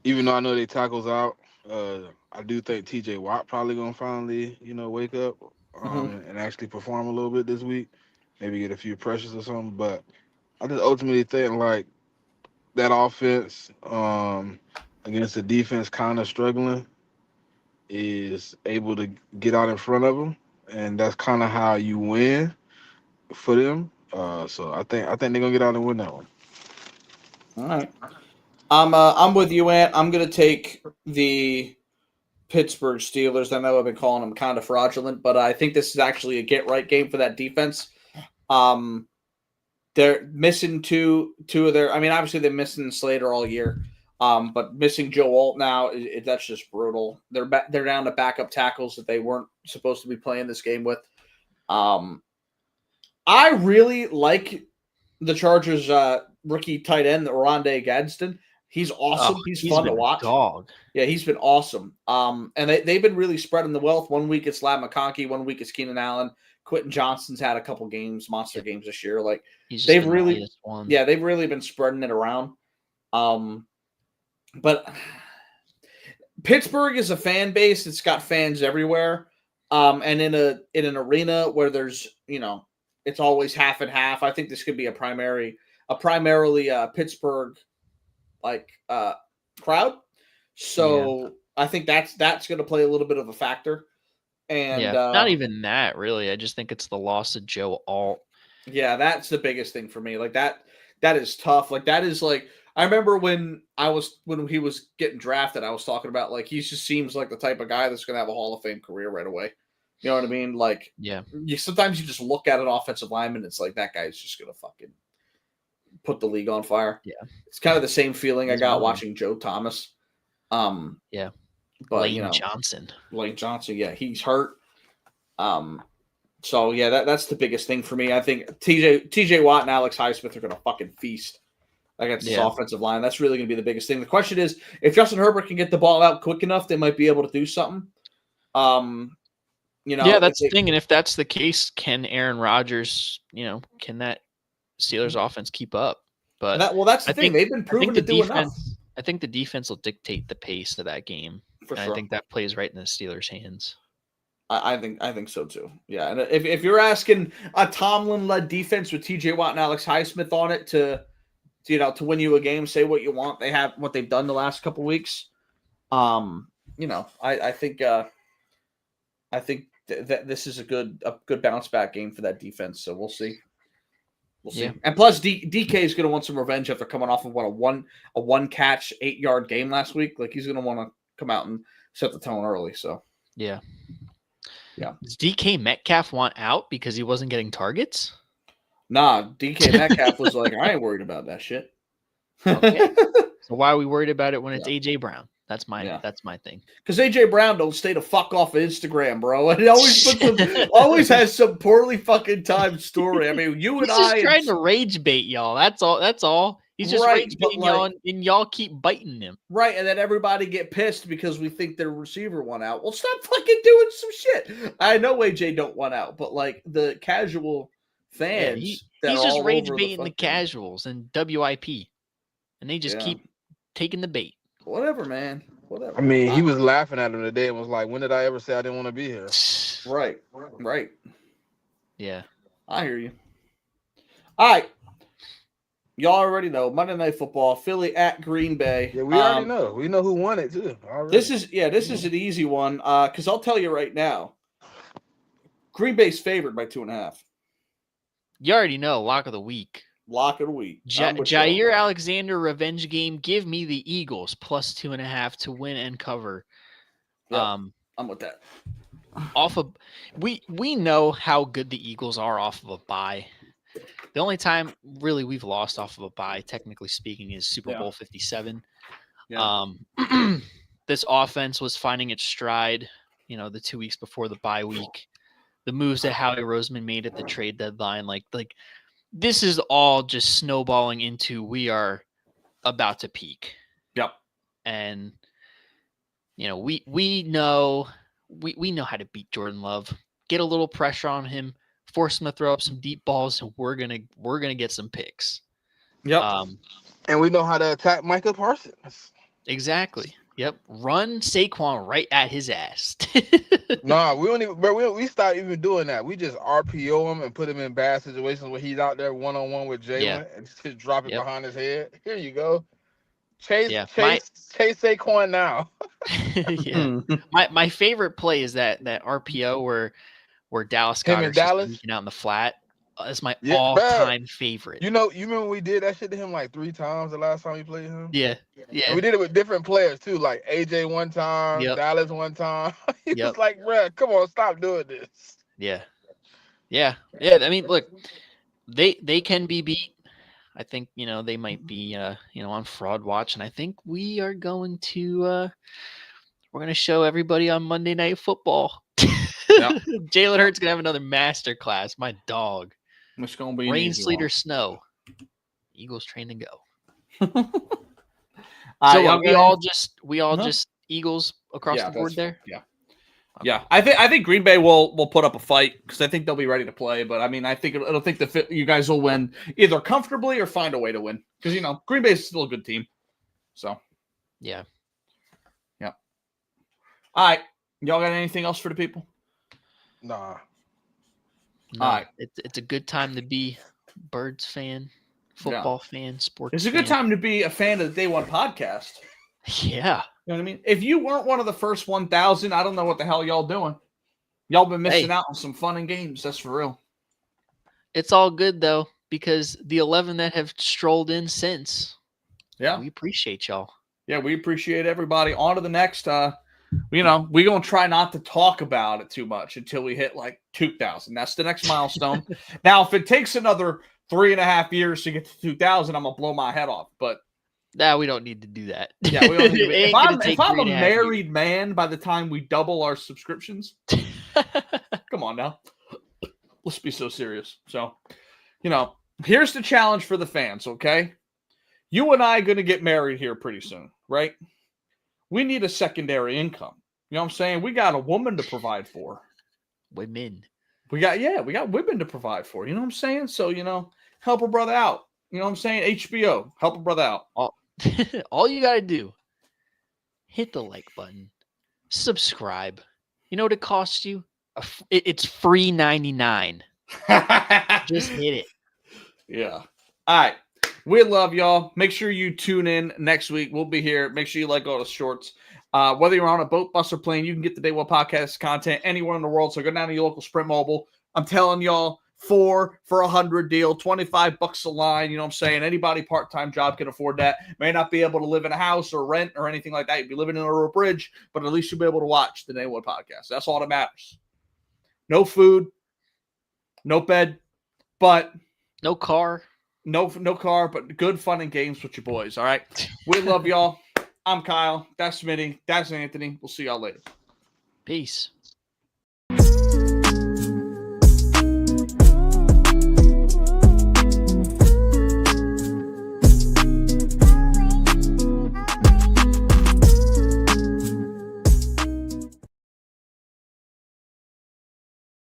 S4: Even though I know they tackles out, I do think T.J. Watt probably gonna finally, wake up and actually perform a little bit this week. Maybe get a few pressures or something. But I just ultimately think like that offense against the defense kind of struggling is able to get out in front of them, and that's kind of how you win for them. So I think they're gonna get out and win that one.
S3: All right. I'm with you, Ant. I'm gonna take the Pittsburgh Steelers. I know I've been calling them kind of fraudulent, but I think this is actually a get-right game for that defense. They're missing two of their. I mean, obviously they're missing Slater all year, but missing Joe Alt now, that's just brutal. They're down to backup tackles that they weren't supposed to be playing this game with. I really like the Chargers' rookie tight end, Rondé Gadsden. He's awesome. He's fun to watch.
S2: Dog.
S3: Yeah, he's been awesome. And they've been really spreading the wealth. 1 week it's Ladd McConkey, 1 week it's Keenan Allen. Quentin Johnston's had a couple games, monster games this year. Like they've really, they've really been spreading it around. But Pittsburgh is a fan base. It's got fans everywhere. And in an arena where there's, it's always half and half. I think this could be a primarily Pittsburgh crowd. So I think that's going to play a little bit of a factor. And
S2: not even that really. I just think it's the loss of Joe Alt.
S3: Yeah, that's the biggest thing for me. Like that is tough. Like that is like I remember when he was getting drafted, I was talking about like he just seems like the type of guy that's going to have a Hall of Fame career right away. You know what I mean? Like, sometimes you just look at an offensive lineman, it's like that guy's just gonna fucking put the league on fire. Yeah, it's kind of the same feeling I got watching Joe Thomas. But
S2: Lane Johnson,
S3: yeah, he's hurt. So yeah, that's the biggest thing for me. I think TJ Watt and Alex Highsmith are gonna fucking feast against this offensive line. That's really gonna be the biggest thing. The question is, if Justin Herbert can get the ball out quick enough, they might be able to do something.
S2: That's the thing. And if that's the case, can Aaron Rodgers, can that Steelers offense keep up? But
S3: that's the thing. They've been proven to do enough.
S2: I think the defense will dictate the pace of that game. For sure. I think that plays right in the Steelers' hands.
S3: I think so too. Yeah. And if you're asking a Tomlin-led defense with TJ Watt and Alex Highsmith on it to win you a game, say what you want. They have what they've done the last couple weeks. I think that this is a good bounce back game for that defense. So we'll see. Yeah. And plus, DK is going to want some revenge after coming off of a one catch 8-yard game last week. Like he's going to want to come out and set the tone early. So
S2: yeah. Does DK Metcalf want out because he wasn't getting targets?
S3: Nah, DK Metcalf was like, I ain't worried about that shit.
S2: Okay. So why are we worried about it when it's AJ Brown? That's my thing.
S3: Because AJ Brown don't stay the fuck off of Instagram, bro. And it always has some poorly fucking timed story. I mean,
S2: He's just trying to rage bait y'all. That's all. He's just rage baiting y'all, and y'all keep biting him.
S3: Right, and then everybody get pissed because we think their receiver won out. Well, stop fucking doing some shit. I know AJ don't want out, but like the casual fans,
S2: he's just rage baiting the casuals and WIP, and they just keep taking the bait.
S3: Whatever, man. Whatever.
S4: I mean, he was laughing at him today and was like, when did I ever say I didn't want to be here?
S3: Right.
S2: Yeah. I
S3: hear you. All right. Y'all already know. Monday Night Football, Philly at Green Bay.
S4: Yeah, we already know. We know who won it, too. Already.
S3: This is an easy one because I'll tell you right now, Green Bay's favored by 2.5.
S2: You already know, lock of the week.
S3: Lock of the week. I'm with y'all.
S2: Jair Alexander revenge game. Give me the Eagles plus 2.5 to win and cover.
S3: Yep, I'm with that.
S2: We know how good the Eagles are off of a bye. The only time really we've lost off of a bye, technically speaking, is Super Bowl 57.
S3: Yeah.
S2: This offense was finding its stride, the 2 weeks before the bye week. The moves that Howie Roseman made at the trade deadline, like this is all just snowballing into we are about to peak.
S3: Yep.
S2: And we know how to beat Jordan Love. Get a little pressure on him, force him to throw up some deep balls, and we're gonna get some picks.
S3: Yep.
S4: And we know how to attack Micah Parsons.
S2: Exactly. Yep. Run Saquon right at his ass.
S4: Nah, we don't even. Bro, we stopped even doing that. We just RPO him and put him in bad situations where he's out there 1-on-1 with Jalen and just drop it behind his head. Here you go. Chase Saquon now.
S2: My favorite play is that RPO where Dallas Goedert is sneaking out in the flat. That's my all-time favorite.
S4: You remember we did that shit to him like 3 times the last time we played him?
S2: Yeah.
S4: And we did it with different players too, like AJ one time, Dallas one time. He was like, "Bruh, come on, stop doing this."
S2: Yeah. I mean, look, they can be beat. I think they might be on fraud watch, and I think we are going to show everybody on Monday Night Football. Jalen Hurts gonna have another master class. My dog.
S3: It's gonna be
S2: rain, sleet, or snow. Eagles train to go. So we all just Eagles across the board there.
S3: Yeah. Okay. Yeah, I think Green Bay will put up a fight because I think they'll be ready to play. But I mean, I think it'll think you guys will win either comfortably or find a way to win because Green Bay is still a good team. So
S2: yeah.
S3: All right, y'all got anything else for the people?
S4: Nah.
S2: No, all right. It's a good time to be Birds fan, football fan, sports.
S3: It's a good time to be a fan of the Day One podcast.
S2: Yeah.
S3: You know what I mean? If you weren't one of the first 1,000, I don't know what the hell y'all doing. Y'all been missing out on some fun and games. That's for real.
S2: It's all good, though, because the 11 that have strolled in since.
S3: Yeah.
S2: We appreciate y'all. Yeah,
S3: we appreciate everybody. On to the next. We're going to try not to talk about it too much until we hit like 2,000. That's the next milestone. Now, if it takes another 3.5 years to get to 2,000, I'm going to blow my head off. But
S2: we don't need to do that.
S3: Yeah, we don't need to if I'm a married man by the time we double our subscriptions, come on now. Let's be so serious. So, here's the challenge for the fans, okay? You and I are going to get married here pretty soon, right? We need a secondary income. You know what I'm saying? We got a woman to provide for.
S2: Women.
S3: We got women to provide for. You know what I'm saying? So, help a brother out. You know what I'm saying? HBO, help a brother out.
S2: All you got to do, hit the like button, subscribe. You know what it costs you? It's free $99. Just hit it.
S3: Yeah. All right. We love y'all. Make sure you tune in next week. We'll be here. Make sure you like all the shorts. Whether you're on a boat, bus, or plane, you can get the Day One podcast content anywhere in the world. So go down to your local Sprint Mobile. I'm telling y'all, 4 for $100 deal, $25 a line. You know what I'm saying? Anybody part-time job can afford that. May not be able to live in a house or rent or anything like that. You'd be living under a bridge, but at least you'll be able to watch the Day One podcast. That's all that matters. No food, no bed, but
S2: no car.
S3: No car, but good fun and games with your boys. All right. We love y'all. I'm Kyle. That's Smitty. That's Anthony. We'll see y'all later.
S2: Peace.